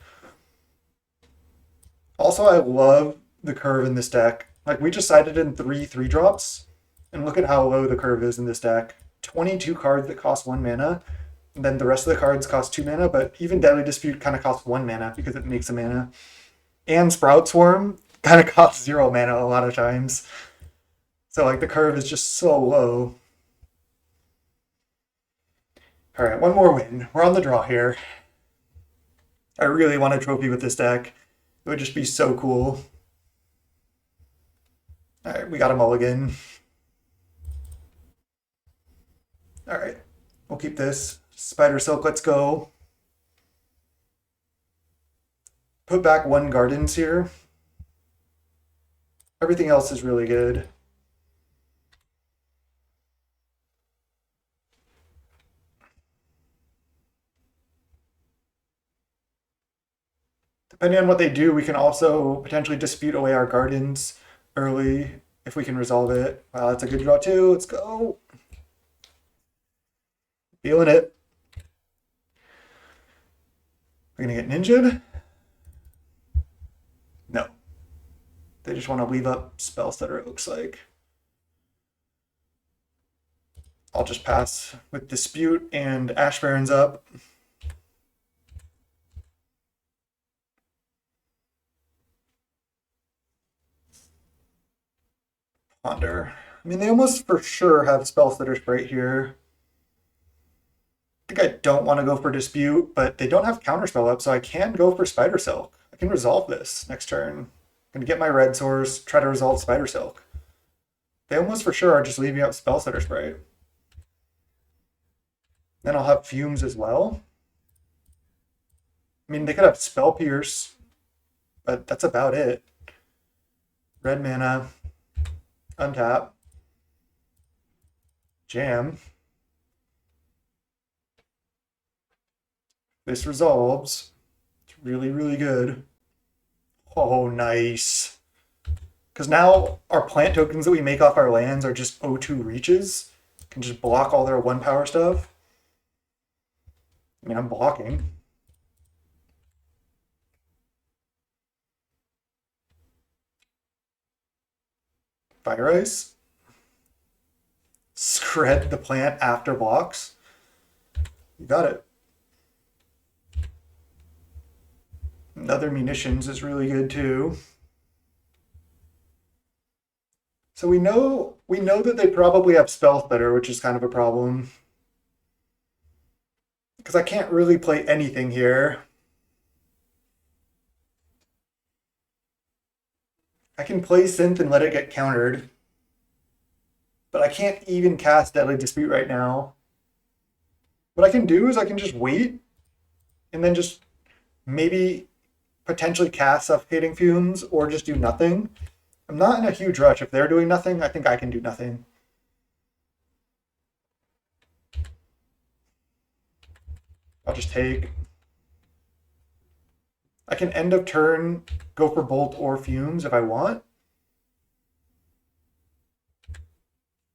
Also, I love the curve in this deck. Like we just sided in 3 3-drops, and look at how low the curve is in this deck. 22 cards that cost 1 mana. And then the rest of the cards cost 2 mana, but even Deadly Dispute kind of costs 1 mana because it makes a mana. And Sprout Swarm kind of costs 0 mana a lot of times. So like the curve is just so low. Alright, one more win. We're on the draw here. I really want a trophy with this deck. It would just be so cool. Alright, we got a mulligan. Alright, we'll keep this. Spider Silk, let's go. Put back 1 Gardens here. Everything else is really good. Depending on what they do, we can also potentially dispute away our Gardens early if we can resolve it. Wow, that's a good draw too. Let's go. Feeling it. We're gonna get ninja'd? No. They just want to leave up spell setter, it looks like. I'll just pass with Dispute and Ash Baron's up. Ponder. I mean, they almost for sure have spell setter right here. I think I don't want to go for Dispute, but they don't have Counterspell up, so I can go for Spider Silk. I can resolve this next turn. I'm going to get my red source, try to resolve Spider Silk. They almost for sure are just leaving out Spell Setter Sprite. Then I'll have Fumes as well. I mean, they could have Spell Pierce, but that's about it. Red mana, untap, jam. This resolves. It's really, really good. Oh, nice. Because now our plant tokens that we make off our lands are just O2 reaches. Can just block all their 1 power stuff. I mean, I'm blocking. Fire Ice. Shred the plant after blocks. You got it. Another munitions is really good too. So we know that they probably have Stealth better, which is kind of a problem. Because I can't really play anything here. I can play Synth and let it get countered. But I can't even cast Deadly Dispute right now. What I can do is I can just wait and then just maybe potentially cast Suffocating Fumes or just do nothing. I'm not in a huge rush. If they're doing nothing, I think I can do nothing. I'll just take. I can end of turn go for Bolt or Fumes if I want.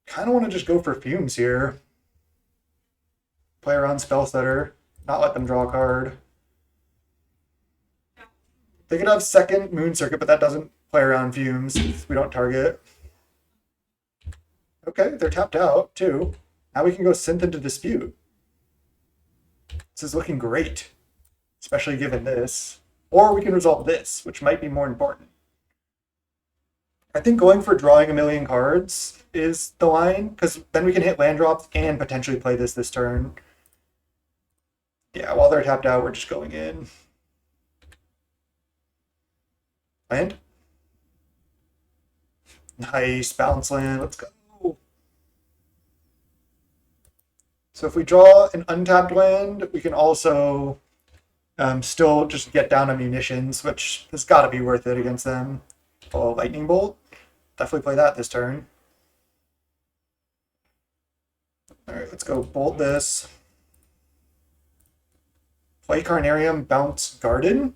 Kind of want to just go for Fumes here. Play around Spellsetter, not let them draw a card. They could have second Moon Circuit, but that doesn't play around Fumes. We don't target. Okay, they're tapped out too. Now we can go Synth into Dispute. This is looking great, especially given this. Or we can resolve this, which might be more important. I think going for drawing a million cards is the line, because then we can hit land drops and potentially play this turn. Yeah, while they're tapped out, we're just going in. Land. Nice, bounce land, let's go. So if we draw an untapped land, we can also still just get down on munitions, which has got to be worth it against them. Oh, Lightning Bolt. Definitely play that this turn. Alright, let's go bolt this. Play Carnarium, bounce Garden.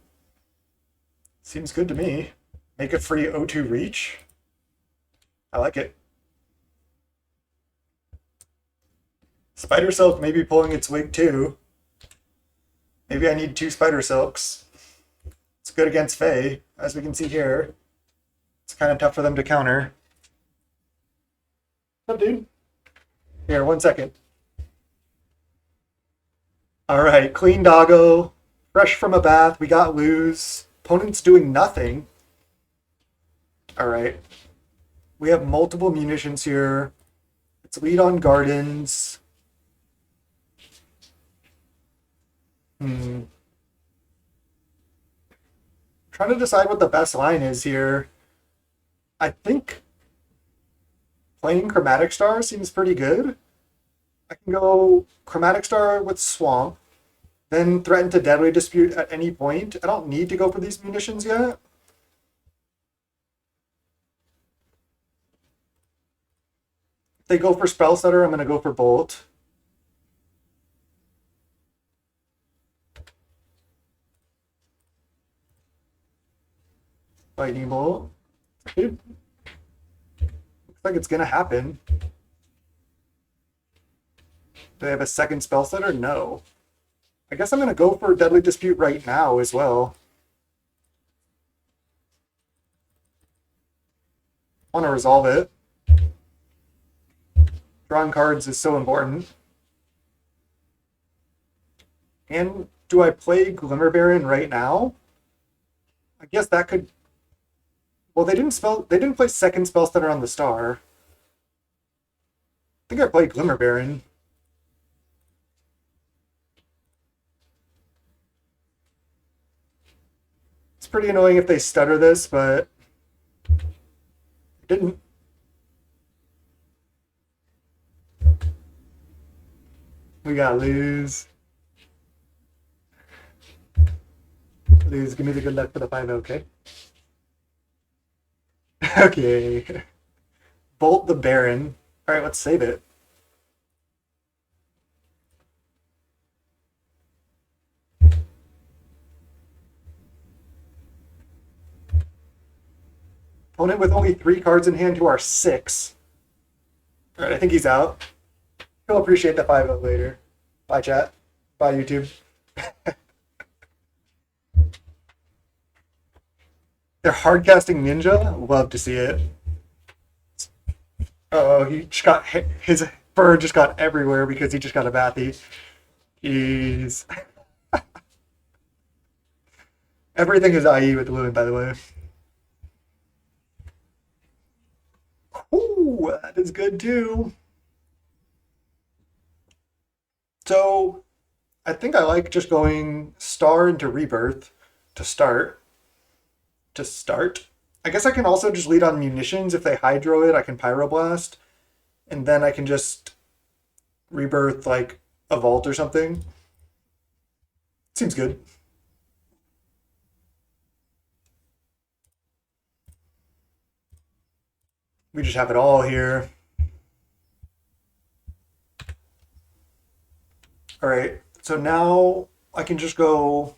Seems good to me. Make a free O2 reach. I like it. Spider Silk may be pulling its wig too. Maybe I need 2 Spider Silks. It's good against Fae, as we can see here. It's kind of tough for them to counter. What's up, dude? Here, 1 second. Alright, clean doggo. Fresh from a bath. We got lose. Opponent's doing nothing. Alright. We have multiple munitions here. Let's lead on gardens. Trying to decide what the best line is here. I think playing Chromatic Star seems pretty good. I can go Chromatic Star with Swamp, then threaten to Deadly Dispute at any point. I don't need to go for these munitions yet. If they go for Spellsetter, I'm going to go for Bolt. Lightning Bolt. Looks like it's going to happen. Do they have a second Spellsetter? No. I guess I'm going to go for Deadly Dispute right now as well. I want to resolve it. Drawing cards is so important. And do I play Glimmer Baron right now? I guess that could. Well, they didn't play second Spellstutter on the star. I think I played Glimmer Baron. It's pretty annoying if they stutter this, but they didn't. We got lose. Lose, give me the good luck for the 5, okay? Okay. Bolt the Baron. Alright, let's save it. Opponent with only 3 cards in hand to our 6. All right, I think he's out. He'll appreciate the 5-0 later. Bye, chat. Bye, YouTube. They're hardcasting Ninja. Love to see it. Oh, he just got hit. His fur just got everywhere because he just got a Bathy. Jeez. Everything is IE with Lewin, by the way. Ooh, that is good too. So, I think I like just going Star into Rebirth to start. I guess I can also just lead on munitions. If they Hydro it, I can Pyroblast. And then I can just Rebirth like a Vault or something. Seems good. We just have it all here. All right, so now I can just go.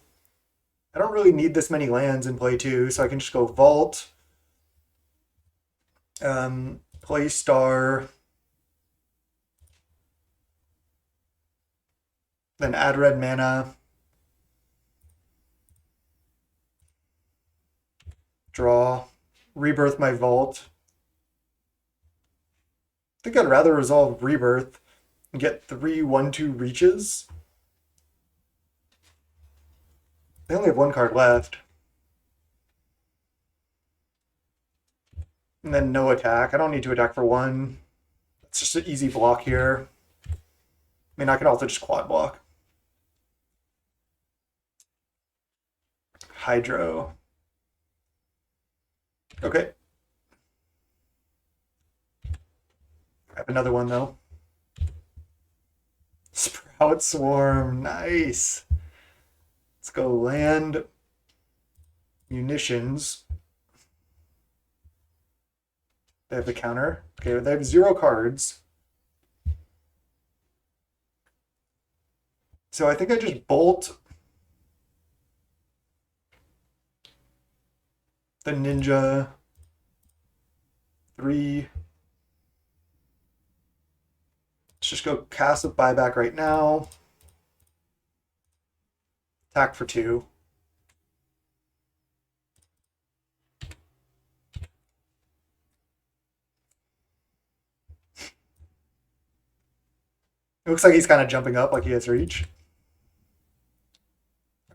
I don't really need this many lands in play too, so I can just go Vault, play Star, then add red mana, draw, Rebirth my Vault. I think I'd rather resolve Rebirth and get 3 1/2 reaches. They only have 1 card left. And then no attack. I don't need to attack for 1. It's just an easy block here. I mean, I can also just quad block. Hydro. Okay. I have another one though. Sprout Swarm. Nice. Let's go land. Munitions. They have the counter. Okay, they have 0 cards. So I think I just bolt the Ninja 3. Let's just go cast with buyback right now. Attack for 2. It looks like he's kind of jumping up like he has reach.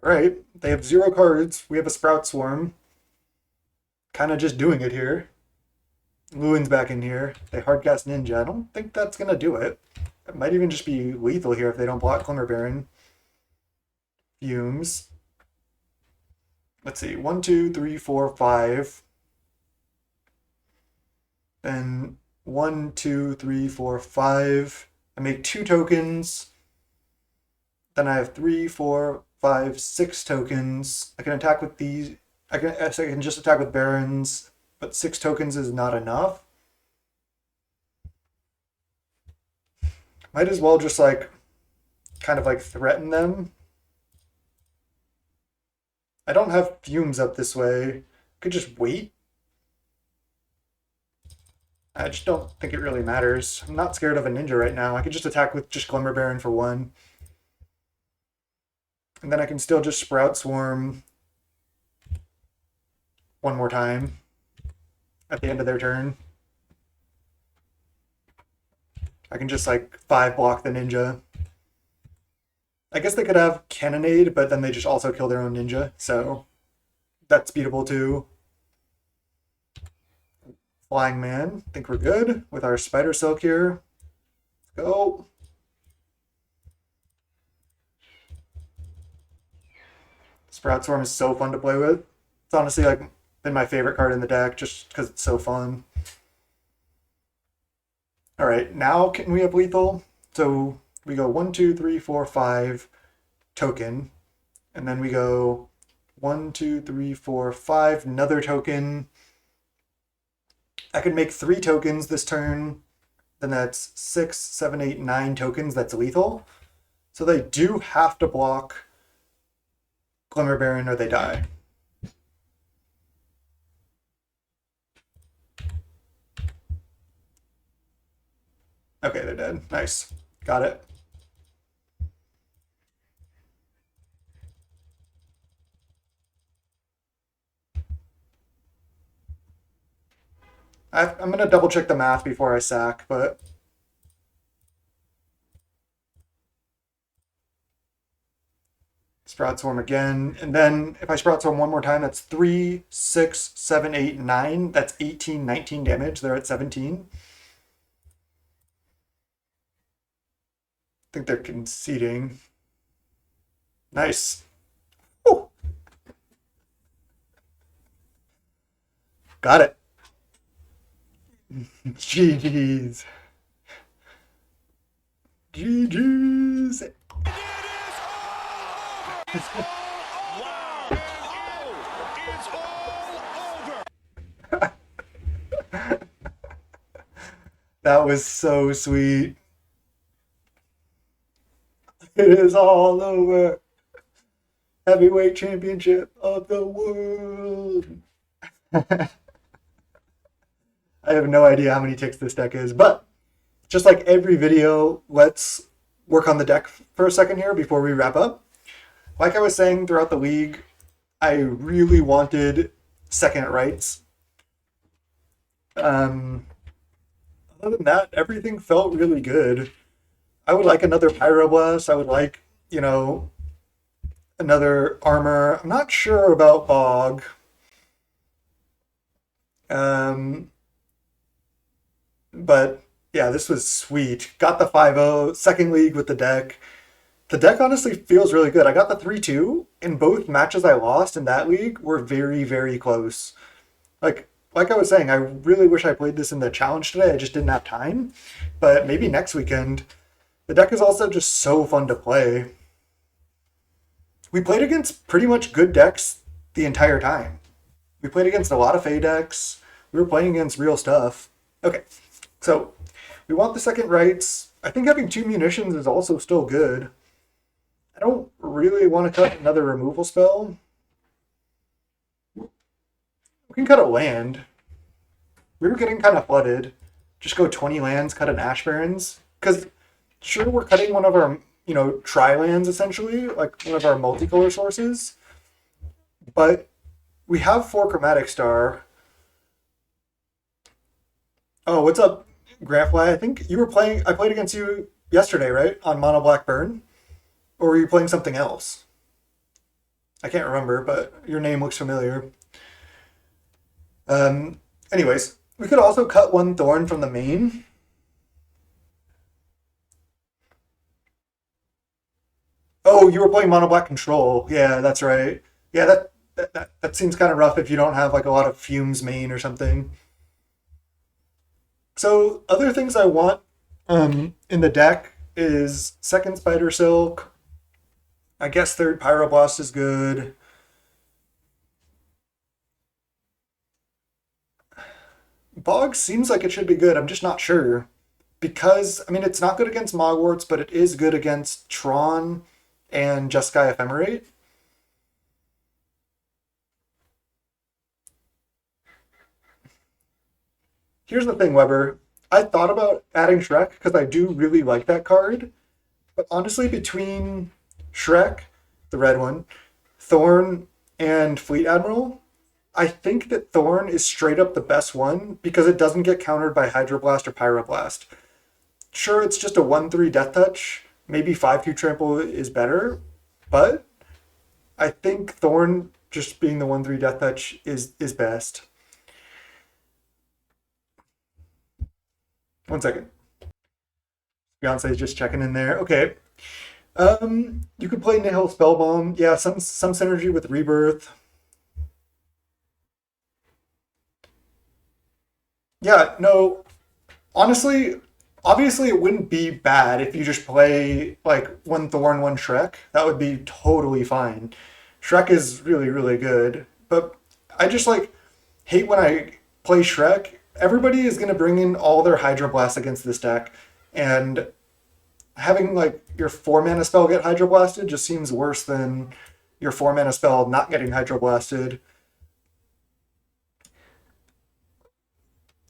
Alright, they have 0 cards. We have a Sprout Swarm. Kind of just doing it here. Lewin's back in here. They hardcast Ninja. I don't think that's going to do it. It might even just be lethal here if they don't block Glimmer Baron. Fumes. Let's see. 1, 2, 3, 4, 5. Then 1, 2, 3, 4, 5. I make 2 tokens. Then I have 3, 4, 5, 6 tokens. I can attack with these. I can just attack with Barons, but 6 tokens is not enough. Might as well just like kind of like threaten them. I don't have Fumes up this way. Could just wait. I just don't think it really matters. I'm not scared of a Ninja right now. I could just attack with just Glimmer Baron for 1. And then I can still just Sprout Swarm 1 more time at the end of their turn. I can just like 5 block the Ninja. I guess they could have Cannonade, but then they just also kill their own Ninja, so that's beatable too. Flying Man, I think we're good with our Spider Silk here. Let's go. Sprout Swarm is so fun to play with. It's honestly like been my favorite card in the deck just because it's so fun. All right, now can we have lethal? So we go 1, 2, 3, 4, 5 token, and then we go 1, 2, 3, 4, 5 another token. I can make 3 tokens this turn. Then that's 6, 7, 8, 9 tokens. That's lethal. So they do have to block Glimmer Baron or they die. Okay, they're dead. Nice. Got it. I'm gonna double check the math before I sack, but Sprout Swarm again. And then if I Sprout Swarm one more time, that's 3, 6, 7, 8, 9. That's 18, 19 damage. They're at 17. I think they're conceding. Nice. Woo. Got it. GG's. GG's. That was so sweet. It is all over. Heavyweight championship of the world. I have no idea how many ticks this deck is, but just like every video, let's work on the deck for a second here before we wrap up. Like I was saying throughout the league, I really wanted second rights. Other than that, everything felt really good. I would like another Pyroblast. I would like, another armor. I'm not sure about Bog. But yeah, this was sweet. Got the 5-0, second league with the deck. The deck honestly feels really good. I got the 3-2, and both matches I lost in that league were very, very close. Like I was saying, I really wish I played this in the challenge today. I just didn't have time. But maybe next weekend. The deck is also just so fun to play. We played against pretty much good decks the entire time. We played against a lot of Fey decks. We were playing against real stuff. Okay, so we want the second rights. I think having 2 munitions is also still good. I don't really want to cut another removal spell. We can cut a land. We were getting kind of flooded. Just go 20 lands, cut an Ash Barrens. Because sure, we're cutting one of our, tri-lands essentially, like one of our multicolor sources. But we have 4 Chromatic Star. Oh, what's up, Grandfly? I think you were playing. I played against you yesterday, right? On Mono Black Burn? Or were you playing something else? I can't remember, but your name looks familiar. Anyways, we could also cut 1 Thorn from the main. Oh, you were playing Mono Black Control. Yeah, that's right. Yeah, that seems kind of rough if you don't have like a lot of Fumes main or something. So other things I want in the deck is second Spider Silk. I guess third Pyroblast is good. Bog seems like it should be good. I'm just not sure. Because, it's not good against Mogwarts, but it is good against Tron and Jeskai Ephemerate. Here's the thing, Weber. I thought about adding Shrek because I do really like that card. But honestly, between Shrek, the red one, Thorn, and Fleet Admiral, I think that Thorn is straight up the best one because it doesn't get countered by Hydroblast or Pyroblast. Sure, it's just a 1/3 Death Touch. Maybe 5/2 Trample is better, but I think Thorn just being the 1/3 Death Touch is best. One second. Beyonce is just checking in there. Okay. You could play Nihil Spellbomb. Yeah, some synergy with Rebirth. Yeah, no. Honestly, obviously it wouldn't be bad if you just play like 1 Thorn, 1 Shrek. That would be totally fine. Shrek is really, really good. But I just hate when I play Shrek. Everybody is gonna bring in all their Hydroblast against this deck. And having your 4 mana spell get Hydroblasted just seems worse than your 4 mana spell not getting Hydroblasted.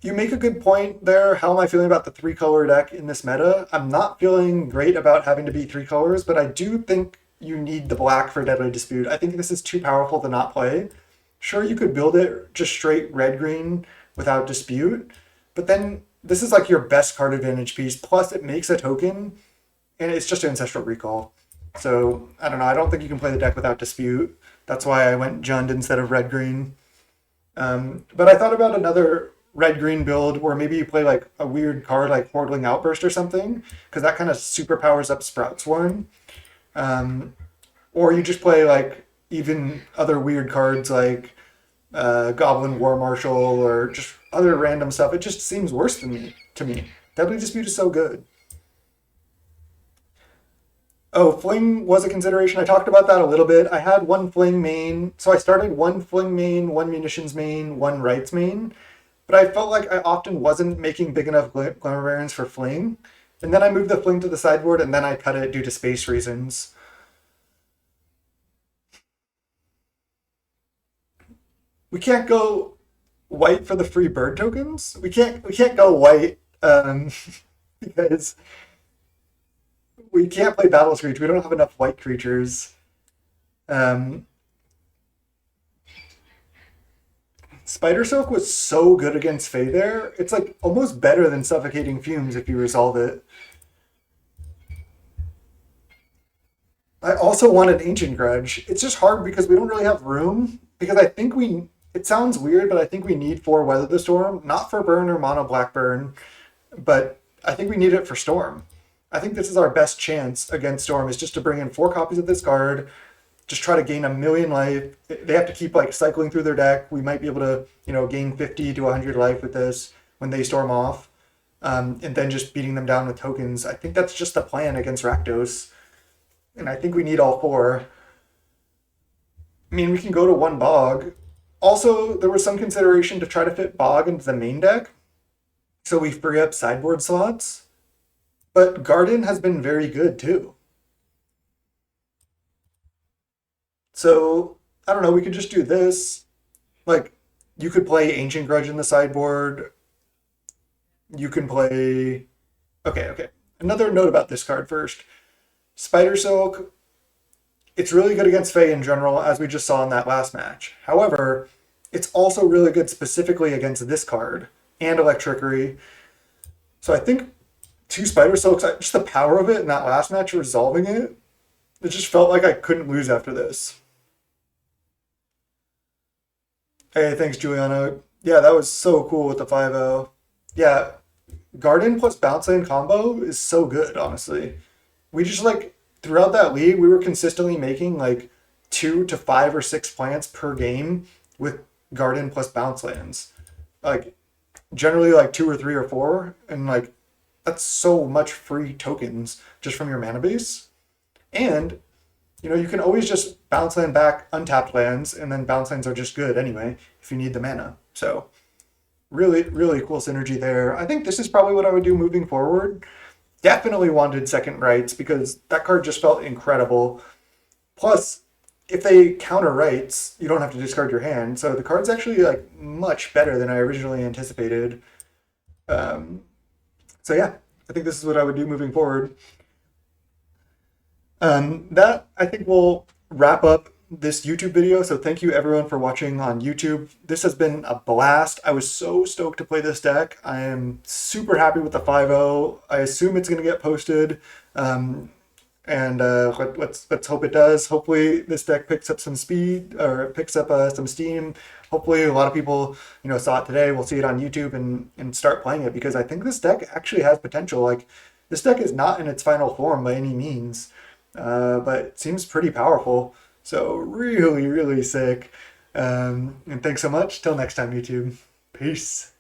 You make a good point there. How am I feeling about the three color deck in this meta? I'm not feeling great about having to be three colors, but I do think you need the black for Deadly Dispute. I think this is too powerful to not play. Sure, you could build it just straight red green without dispute, but then this is like your best card advantage piece. Plus, it makes a token, and it's just Ancestral Recall. So I don't know. I don't think you can play the deck without dispute. That's why I went Jund instead of red green. But I thought about another red green build where maybe you play like a weird card like Hordeling Outburst or something, because that kind of super powers up Sprout Swarm. Um, or you just play like even other weird cards like Goblin War Marshal or just other random stuff. It just seems worse than me to me. Deadly Dispute is so good. Oh, Fling was a consideration. I talked about that a little bit. I had one Fling main. So I started one Fling main, one Munitions main, one Rights main. But I felt like I often wasn't making big enough Glamour Barons for Fling. And then I moved the Fling to the sideboard and then I cut it due to space reasons. We can't go white for the free bird tokens. We can't go white because we can't play Battle Screech. We don't have enough white creatures. Um, Spider Silk was so good against Fae there. It's like almost better than Suffocating Fumes if you resolve it. I also wanted Ancient Grudge. It's just hard because we don't really have room. Because I think we. It sounds weird, but I think we need 4 Weather the Storm. Not for burn or mono black burn, but I think we need it for Storm. I think this is our best chance against Storm is just to bring in 4 copies of this card, just try to gain a million life. They have to keep like cycling through their deck. We might be able to, gain 50 to 100 life with this when they storm off, and then just beating them down with tokens. I think that's just the plan against Rakdos, and I think we need all 4. I mean, we can go to 1 Bog. Also, there was some consideration to try to fit Bog into the main deck, so we free up sideboard slots. But Garden has been very good too. So I don't know. We could just do this. Like, you could play Ancient Grudge in the sideboard. You can play. Okay, okay. Another note about this card first. Spider Silk. It's really good against Fae in general, as we just saw in that last match. However, it's also really good specifically against this card and Electrickery. So I think 2 Spider Silks, just the power of it in that last match, resolving it, it just felt like I couldn't lose after this. Hey, thanks, Juliana. Yeah, that was so cool with the 5-0. Yeah, Garden plus Bounce Lane combo is so good, honestly. We just like, throughout that league, we were consistently making like 2 to 5 or 6 plants per game with Garden plus Bounce Lands. Like, generally like 2 or 3 or 4, and like, that's so much free tokens just from your mana base. And you can always just bounce land back untapped lands, and then bounce lands are just good anyway if you need the mana. So really, really cool synergy there. I think this is probably what I would do moving forward. Definitely wanted second rights because that card just felt incredible. Plus, if they counter rights, you don't have to discard your hand. So the card's actually like much better than I originally anticipated. Um, so yeah, I think this is what I would do moving forward. That I think will wrap up this YouTube video. So thank you everyone for watching on YouTube. This has been a blast. I was so stoked to play this deck. I am super happy with the 5-0. I assume it's going to get posted. And let's hope it does. Hopefully this deck picks up some speed or picks up some steam. Hopefully a lot of people saw it today. We'll see it on YouTube and start playing it because I think this deck actually has potential. Like this deck is not in its final form by any means, but it seems pretty powerful. So really, really sick. And thanks so much. Till next time, YouTube. Peace.